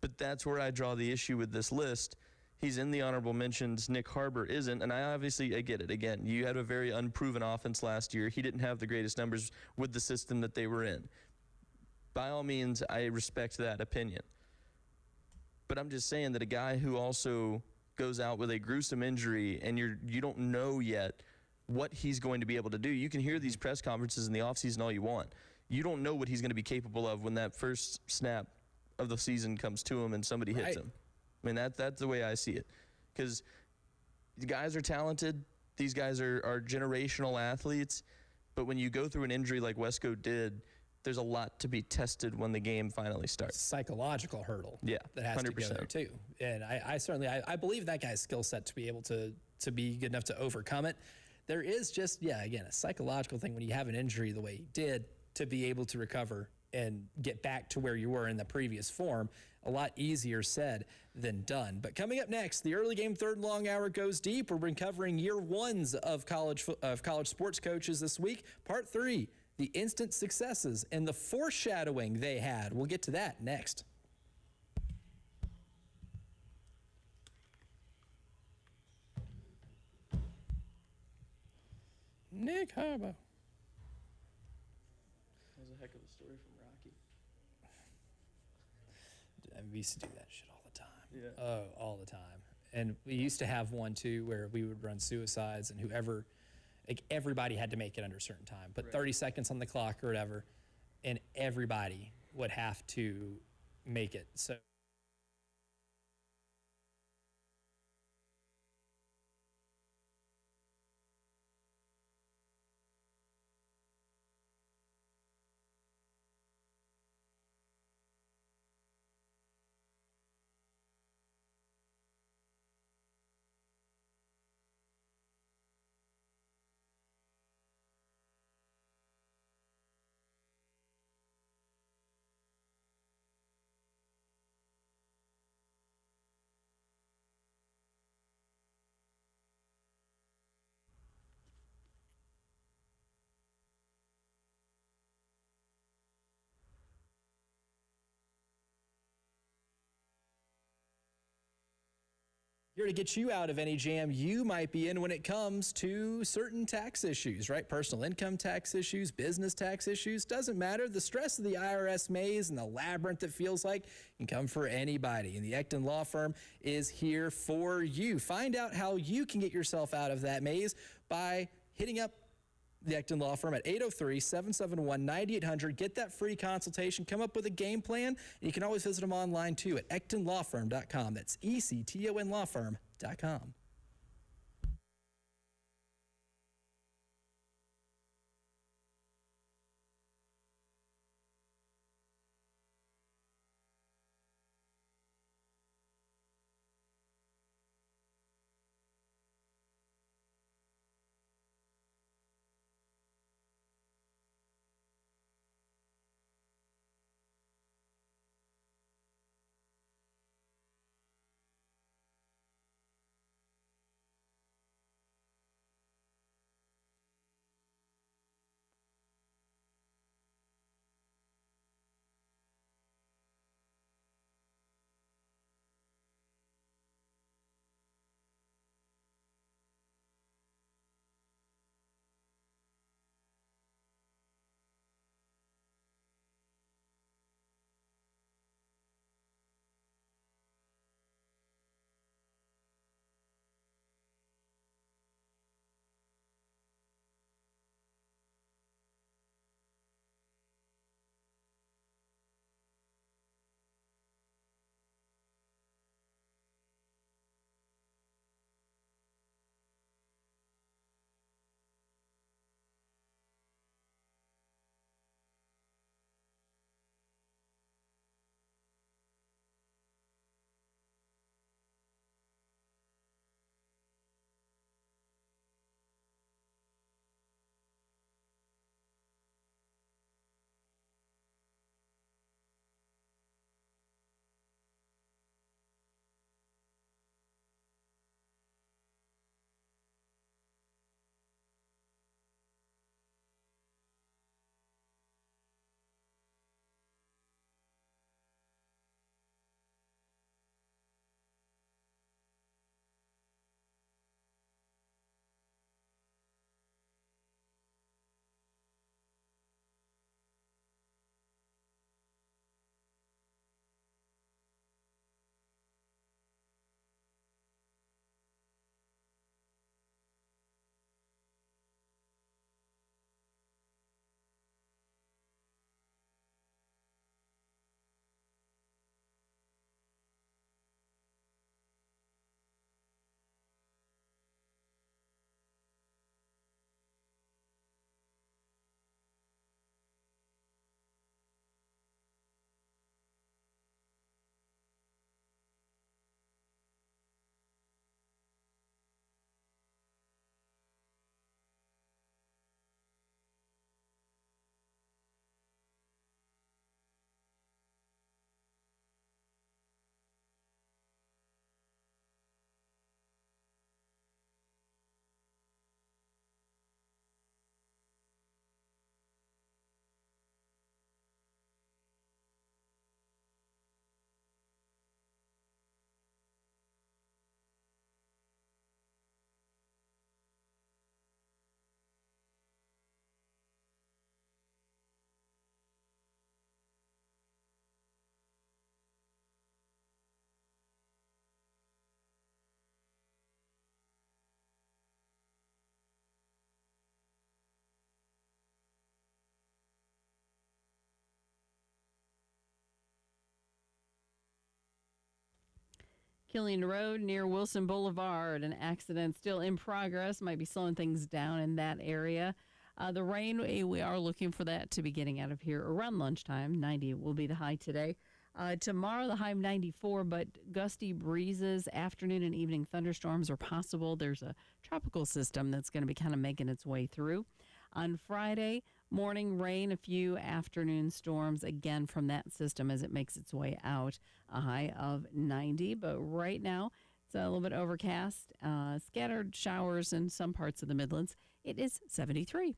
But that's where I draw the issue with this list. He's in the honorable mentions. Nick Harbor isn't, and I get it. Again, you had a very unproven offense last year. He didn't have the greatest numbers with the system that they were in. By all means, I respect that opinion. But I'm just saying that a guy who also goes out with a gruesome injury and you don't know yet what he's going to be able to do. You can hear these press conferences in the offseason all you want. You don't know what he's going to be capable of when that first snap of the season comes to him and somebody hits him. I mean, that's the way I see it. Because the guys are talented. These guys are generational athletes. But when you go through an injury like Wesco did, there's a lot to be tested when the game finally starts. Psychological hurdle. Yeah, that has 100%. To go there too. And I certainly believe that guy's skill set to be able to be good enough to overcome it. There is just, again, a psychological thing when you have an injury the way he did to be able to recover and get back to where you were in the previous form. A lot easier said than done. But coming up next, the early game third and long hour goes deep. We're covering year ones of college sports coaches this week. Part 3, the instant successes and the foreshadowing they had. We'll get to that next. Nick Harbaugh. That was a heck of a story from Rocky. We used to do that shit all the time. Yeah. Oh, all the time. And we used to have one too where we would run suicides, and whoever, like everybody had to make it under a certain time. Put 30 seconds on the clock or whatever, and everybody would have to make it. So here to get you out of any jam you might be in when it comes to certain tax issues, right? Personal income tax issues, business tax issues, doesn't matter. The stress of the IRS maze and the labyrinth it feels like can come for anybody. And the Ecton Law Firm is here for you. Find out how you can get yourself out of that maze by hitting up the Ecton Law Firm at 803-771-9800. Get that free consultation. Come up with a game plan. And you can always visit them online, too, at ectonlawfirm.com. That's ECTON lawfirm.com. Killian Road near Wilson Boulevard. An accident still in progress. Might be slowing things down in that area. The rain, we are looking for that to be getting out of here around lunchtime. 90 will be the high today. Tomorrow, the high 94, but gusty breezes, afternoon and evening thunderstorms are possible. There's a tropical system that's going to be kind of making its way through. On Friday, morning rain, a few afternoon storms, again from that system as it makes its way out. A high of 90, but right now it's a little bit overcast. Scattered showers in some parts of the Midlands. It is 73.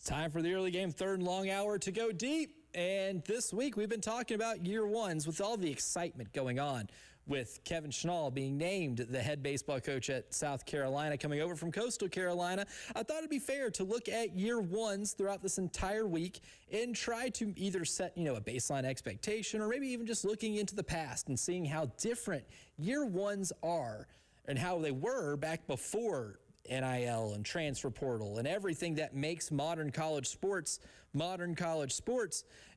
Time for the early game, third and long hour to go deep. And this week we've been talking about year ones with all the excitement going on with Kevin Schnall being named the head baseball coach at South Carolina, coming over from Coastal Carolina. I thought it'd be fair to look at year ones throughout this entire week and try to either set, a baseline expectation or maybe even just looking into the past and seeing how different year ones are and how they were back before NIL and transfer portal and everything that makes modern college sports.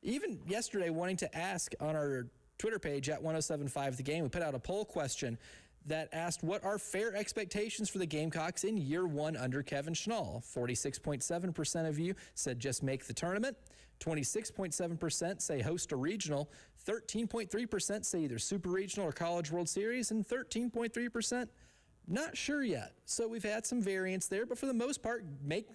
Even yesterday, wanting to ask on our Twitter page at 1075 The Game, we put out a poll question that asked, what are fair expectations for the Gamecocks in year one under Kevin Schnall? 46.7% of you said just make the tournament. 26.7% say host a regional. 13.3% say either super regional or college world series. And 13.3% not sure yet. So we've had some variance there, but for the most part, make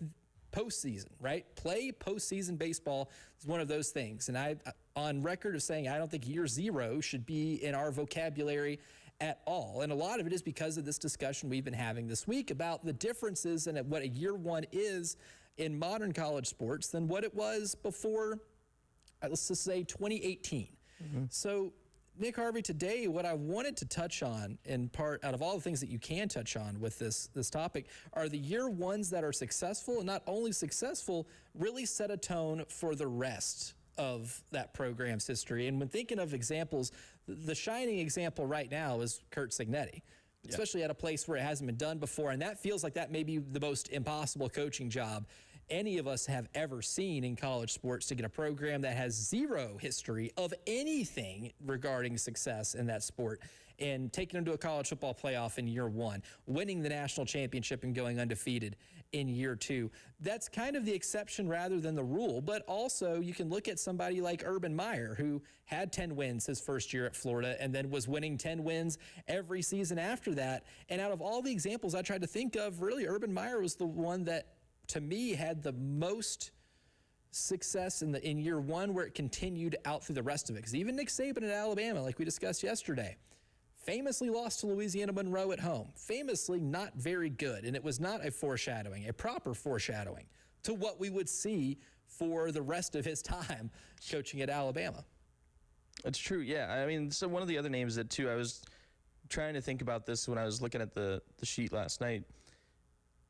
postseason, right? Play postseason baseball is one of those things. And I, on record of saying, I don't think year zero should be in our vocabulary at all. And a lot of it is because of this discussion we've been having this week about the differences in what a year one is in modern college sports than what it was before, let's just say 2018. So Nick Harvey, today what I wanted to touch on, in part out of all the things that you can touch on with this topic, are the year ones that are successful, and not only successful, really set a tone for the rest of that program's history. And when thinking of examples, the shining example right now is Kurt Signetti, especially at a place where it hasn't been done before. And that feels like that may be the most impossible coaching job any of us have ever seen in college sports, to get a program that has zero history of anything regarding success in that sport and taking them to a college football playoff in year one, winning the national championship and going undefeated in year two. That's kind of the exception rather than the rule. But also you can look at somebody like Urban Meyer, who had 10 wins his first year at Florida and then was winning 10 wins every season after that. And out of all the examples I tried to think of, really Urban Meyer was the one that to me had the most success in year one, where it continued out through the rest of it. Because even Nick Saban at Alabama, like we discussed yesterday, famously lost to Louisiana Monroe at home. Famously not very good. And it was not a proper foreshadowing to what we would see for the rest of his time coaching at Alabama. It's true, yeah. I mean, so one of the other names that, too, I was trying to think about this when I was looking at the sheet last night.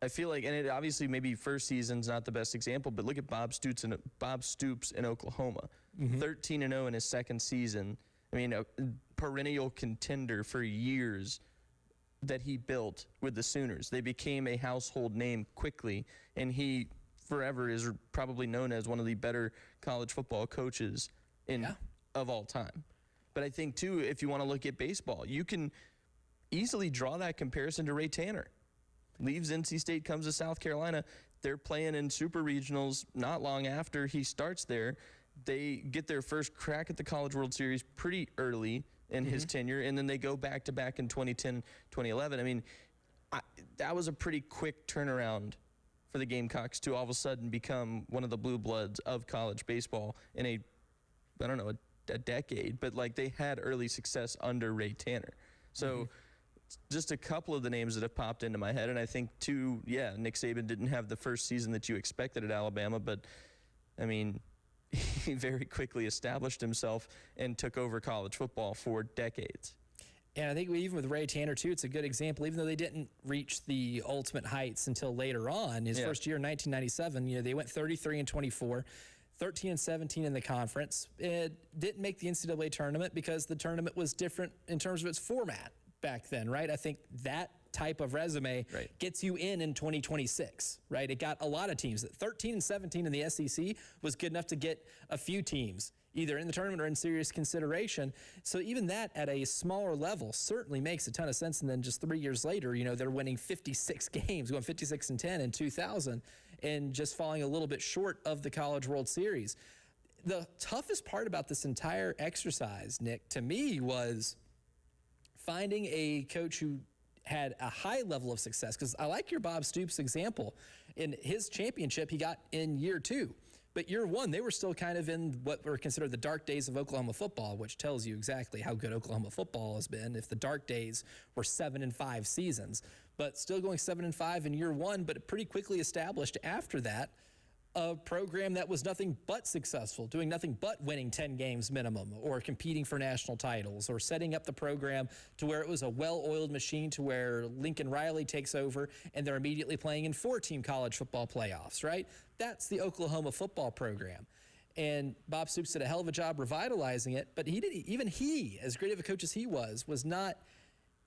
I feel like, and it obviously maybe first season's not the best example, but look at Bob Stoops in Oklahoma. 13-0 in his second season. I mean, a perennial contender for years that he built with the Sooners. They became a household name quickly, and he forever is probably known as one of the better college football coaches of all time. But I think, too, if you want to look at baseball, you can easily draw that comparison to Ray Tanner. Leaves NC State, comes to South Carolina. They're playing in super regionals not long after he starts there. They get their first crack at the College World Series pretty early in his tenure, and then they go back-to-back in 2010, 2011. I mean, that was a pretty quick turnaround for the Gamecocks to all of a sudden become one of the blue bloods of college baseball in a decade. But, like, they had early success under Ray Tanner. So just a couple of the names that have popped into my head. And I think, too, Nick Saban didn't have the first season that you expected at Alabama, but, I mean, he very quickly established himself and took over college football for decades. And I think even with Ray Tanner, too, it's a good example. Even though they didn't reach the ultimate heights until later on, his first year in 1997, they went 33-24, 13-17 in the conference. It didn't make the NCAA tournament because the tournament was different in terms of its format back then, right? I think that type of resume gets you in 2026, right? It got a lot of teams. 13-17 in the SEC was good enough to get a few teams either in the tournament or in serious consideration. So even that at a smaller level certainly makes a ton of sense. And then just 3 years later, they're winning 56 games, going 56-10 in 2000, and just falling a little bit short of the College World Series. The toughest part about this entire exercise, Nick, to me was finding a coach who had a high level of success, because I like your Bob Stoops example. In his championship, he got in year 2. But year 1, they were still kind of in what were considered the dark days of Oklahoma football, which tells you exactly how good Oklahoma football has been if the dark days were 7-5 seasons. But still going 7-5 in year 1, but pretty quickly established after that a program that was nothing but successful, doing nothing but winning 10 games minimum or competing for national titles or setting up the program to where it was a well-oiled machine to where Lincoln Riley takes over and they're immediately playing in 4-team college football playoffs, right? That's the Oklahoma football program. And Bob Stoops did a hell of a job revitalizing it, but even he, as great of a coach as he was not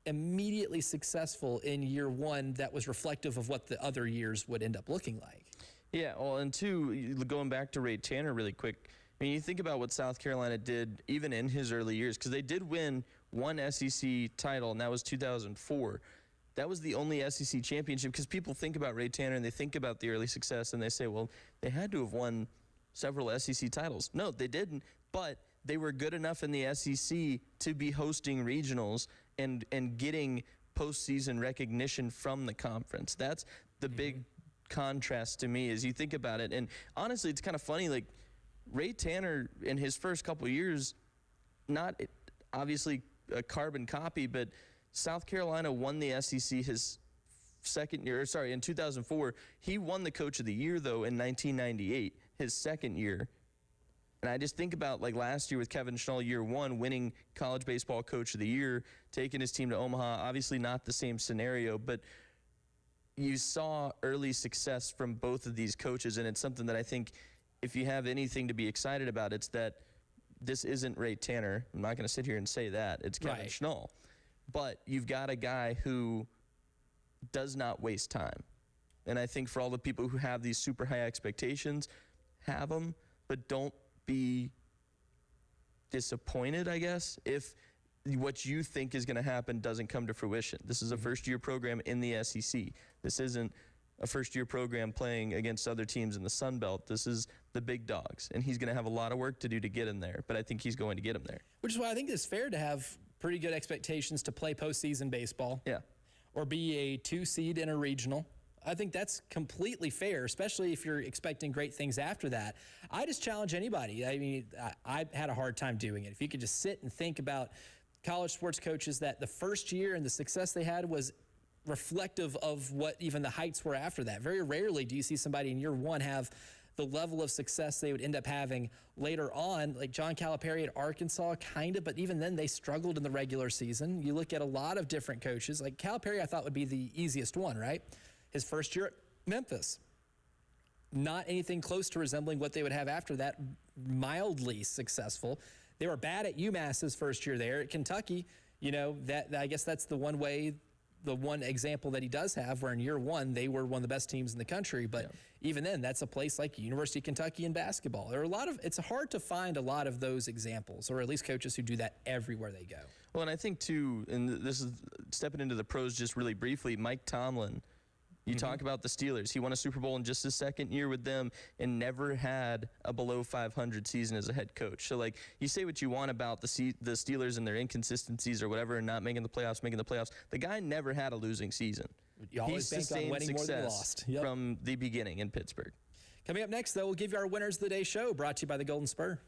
immediately successful in year 1 that was reflective of what the other years would end up looking like. Yeah, well, and 2, going back to Ray Tanner really quick, I mean, you think about what South Carolina did even in his early years, because they did win one SEC title, and that was 2004. That was the only SEC championship, because people think about Ray Tanner and they think about the early success and they say, well, they had to have won several SEC titles. No, they didn't, but they were good enough in the SEC to be hosting regionals and getting postseason recognition from the conference. That's the big contrast to me as you think about it. And honestly, it's kind of funny, like Ray Tanner in his first couple of years, not obviously a carbon copy, but South Carolina won the SEC his second year, in 2004. He won the Coach of the Year, though, in 1998, his second year. And I just think about, like, last year with Kevin Schnall, year 1, winning College Baseball Coach of the Year, taking his team to Omaha. Obviously not the same scenario, but you saw early success from both of these coaches, and it's something that I think if you have anything to be excited about, it's that this isn't Ray Tanner. I'm not going to sit here and say that. It's Kevin Schnall. But you've got a guy who does not waste time. And I think for all the people who have these super high expectations, have them, but don't be disappointed, I guess, if what you think is going to happen doesn't come to fruition. This is a first-year program in the SEC. This isn't a first-year program playing against other teams in the Sun Belt. This is the big dogs, and he's going to have a lot of work to do to get him there, but I think he's going to get him there. Which is why I think it's fair to have pretty good expectations to play postseason baseball. Yeah. Or be a 2 seed in a regional. I think that's completely fair, especially if you're expecting great things after that. I just challenge anybody. I mean, I had a hard time doing it. If you could just sit and think about college sports coaches that the first year and the success they had was reflective of what even the heights were after that. Very rarely do you see somebody in year 1 have the level of success they would end up having later on. Like John Calipari at Arkansas, kind of, but even then they struggled in the regular season. You look at a lot of different coaches. Like Calipari, I thought would be the easiest one, right? His first year at Memphis, not anything close to resembling what they would have after that, mildly successful. They were bad at UMass his first year there. At Kentucky, that I guess that's the one example that he does have, where in year 1 they were one of the best teams in the country. But even then, that's a place like University of Kentucky in basketball. There are it's hard to find a lot of those examples, or at least coaches who do that everywhere they go. Well, and I think too, and this is stepping into the pros just really briefly, Mike Tomlin. You talk about the Steelers. He won a Super Bowl in just his second year with them and never had a below 500 season as a head coach. So, like, you say what you want about the Steelers and their inconsistencies or whatever and not making the playoffs. The guy never had a losing season. You always bank on winning more than you lost. From the beginning in Pittsburgh. Coming up next, though, we'll give you our Winners of the Day show, brought to you by the Golden Spur.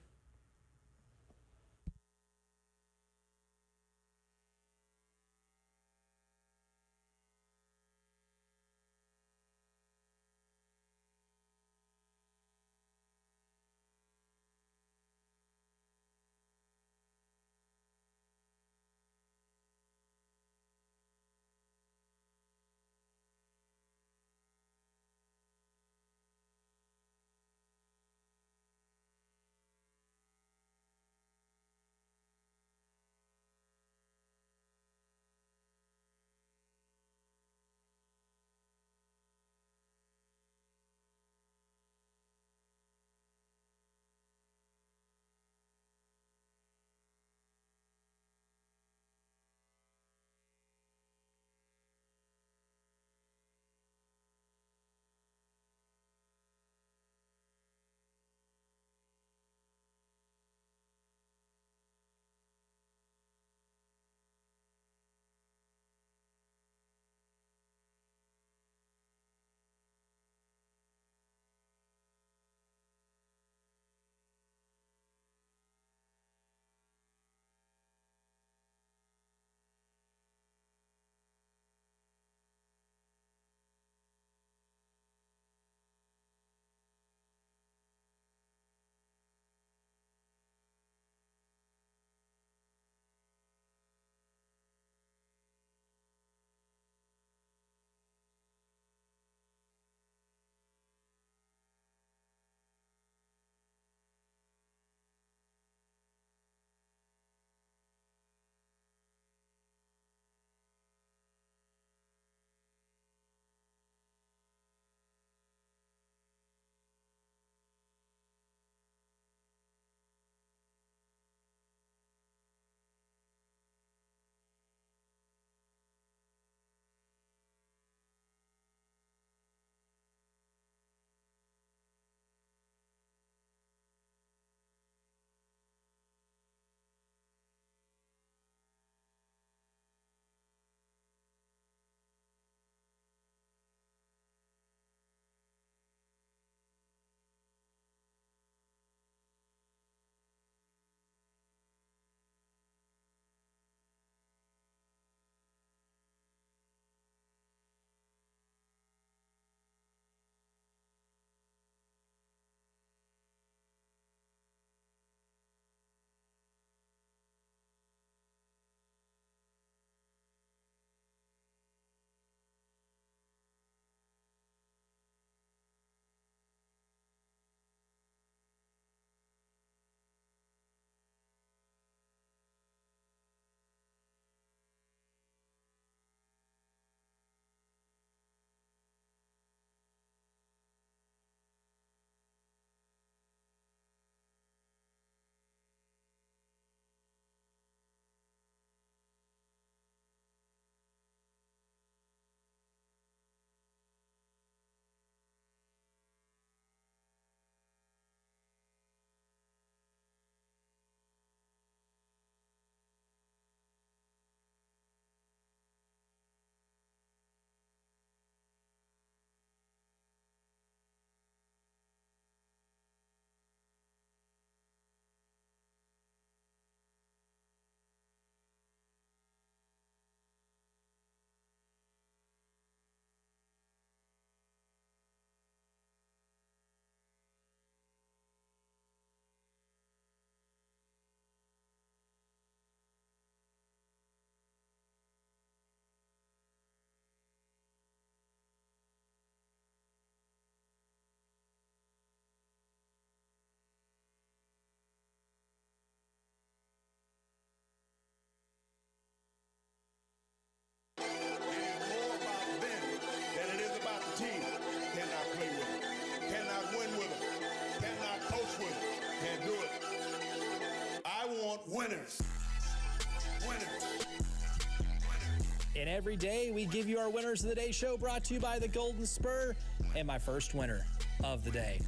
And every day we give you our Winners of the Day show, brought to you by the Golden Spur. And my first winner of the day.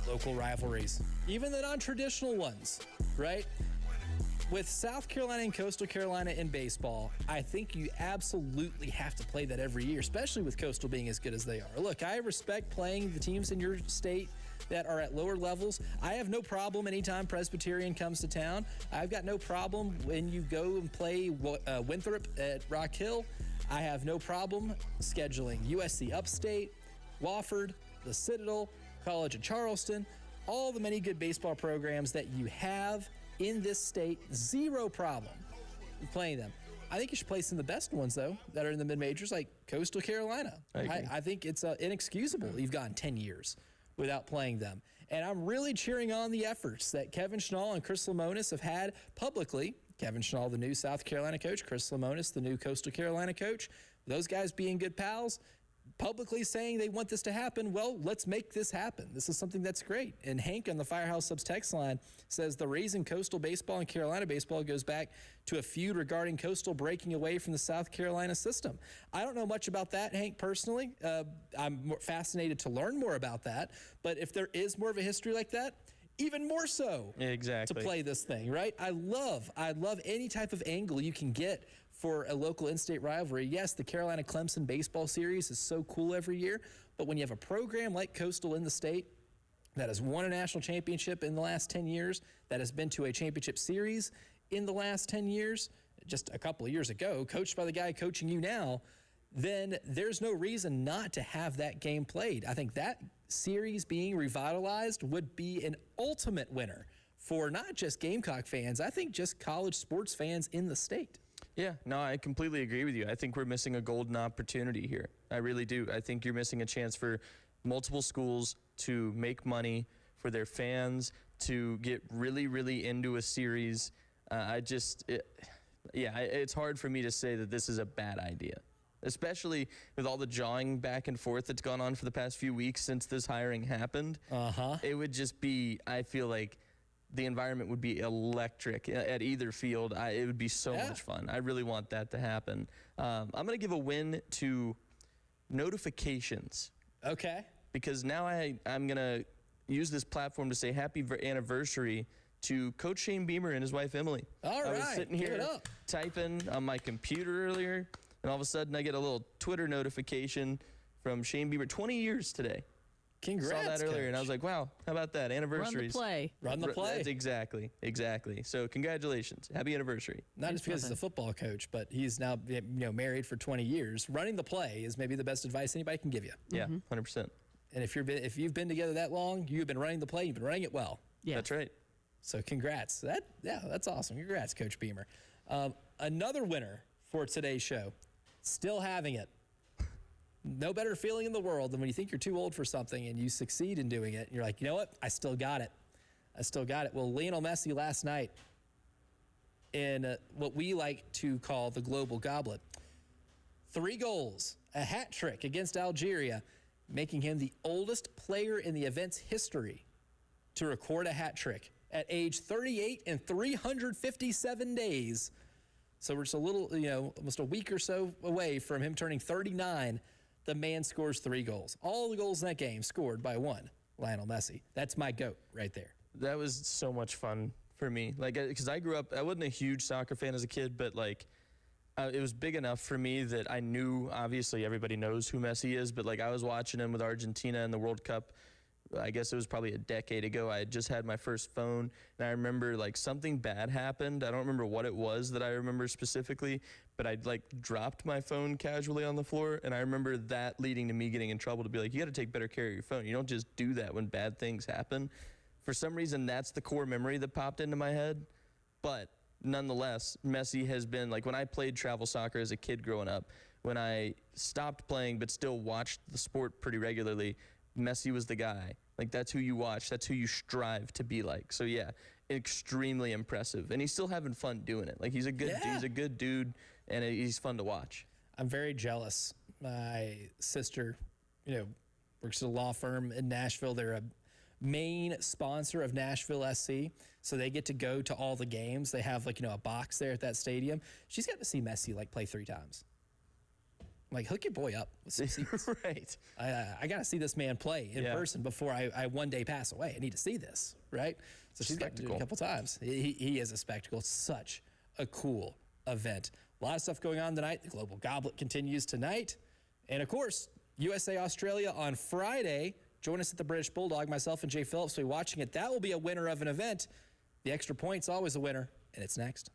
Local rivalries, even the non-traditional ones, right? With South Carolina and Coastal Carolina in baseball, I think you absolutely have to play that every year, especially with Coastal being as good as they are. Look, I respect playing the teams in your state that are at lower levels. I have no problem anytime Presbyterian comes to town. I've got no problem when you go and play Winthrop at Rock Hill. I have no problem scheduling USC Upstate, Wofford, the Citadel, College of Charleston, all the many good baseball programs that you have in this state. Zero problem with playing them. I think you should play some of the best ones, though, that are in the mid-majors, like Coastal Carolina. I think it's inexcusable you've gone 10 years without playing them. And I'm really cheering on the efforts that Kevin Schnall and Chris Lemonis have had publicly. Kevin Schnall, the new South Carolina coach, Chris Lemonis, the new Coastal Carolina coach. Those guys being good pals, publicly saying they want this to happen. Well, let's make this happen. This is something that's great. And Hank on the Firehouse Subs text line says the reason Coastal baseball and Carolina baseball goes back to a feud regarding Coastal breaking away from the South Carolina system. I don't know much about that, Hank, personally. I'm fascinated to learn more about that. But if there is more of a history like that, even more so to play this thing, right? I love any type of angle you can get for a local in-state rivalry. Yes, the Carolina-Clemson baseball series is so cool every year, but when you have a program like Coastal in the state that has won a national championship in the last 10 years, that has been to a championship series in the last 10 years, just a couple of years ago, coached by the guy coaching you now, then there's no reason not to have that game played. I think that series being revitalized would be an ultimate winner for not just Gamecock fans, I think just college sports fans in the state. Yeah, no, I completely agree with you. I think we're missing a golden opportunity here. I really do. I think you're missing a chance for multiple schools to make money, for their fans to get really, really into a series. It's hard for me to say that this is a bad idea, especially with all the jawing back and forth that's gone on for the past few weeks since this hiring happened. It would just be, I feel like, the environment would be electric at either field. It would be so much fun. I really want that to happen. I'm going to give a win to notifications. Okay. Because now I'm going to use this platform to say happy anniversary to Coach Shane Beamer and his wife, Emily. All right. I was sitting here typing on my computer earlier, and all of a sudden I get a little Twitter notification from Shane Beamer. 20 years today. Congrats, saw that earlier, Coach. And I was like, wow, how about that? Anniversaries. Run the play. That's exactly. So congratulations. Happy anniversary. Not just because he's a football coach, but he's now married for 20 years. Running the play is maybe the best advice anybody can give you. Yeah, 100%. And if you've been together that long, you've been running the play, you've been running it well. Yeah. That's right. So congrats. That's awesome. Congrats, Coach Beamer. Another winner for today's show, still having it. No better feeling in the world than when you think you're too old for something and you succeed in doing it. And you're like, you know what? I still got it. Well, Lionel Messi last night in what we like to call the Global Goblet. 3 goals, a hat trick against Algeria, making him the oldest player in the event's history to record a hat trick at age 38 and 357 days. So we're just a little, almost a week or so away from him turning 39. The man scores 3 goals. All the goals in that game scored by one, Lionel Messi. That's my GOAT right there. That was so much fun for me. Because I grew up, I wasn't a huge soccer fan as a kid, but it was big enough for me that I knew, obviously everybody knows who Messi is, but I was watching him with Argentina in the World Cup. I guess it was probably a decade ago. I had just had my first phone, and I remember something bad happened. I don't remember what it was that I remember specifically, but I dropped my phone casually on the floor, and I remember that leading to me getting in trouble to be like, you got to take better care of your phone. You don't just do that when bad things happen. For some reason, that's the core memory that popped into my head. But nonetheless, Messi has been, when I played travel soccer as a kid growing up, when I stopped playing but still watched the sport pretty regularly, Messi was the guy. That's who you watch. That's who you strive to be like. So, yeah, extremely impressive. And he's still having fun doing it. He's a good dude, and he's fun to watch. I'm very jealous. My sister, works at a law firm in Nashville. They're a main sponsor of Nashville SC, so they get to go to all the games. They have like, a box there at that stadium. She's got to see Messi like play 3 times. Like, hook your boy up with some seats. Right. I got to see this man play in person before I one day pass away. I need to see this, right? So she's got to do it a couple times. He is a spectacle. Such a cool event. A lot of stuff going on tonight. The Global Goblet continues tonight. And, of course, USA-Australia on Friday. Join us at the British Bulldog. Myself and Jay Phillips will be watching it. That will be a winner of an event. The extra point's always a winner, and it's next.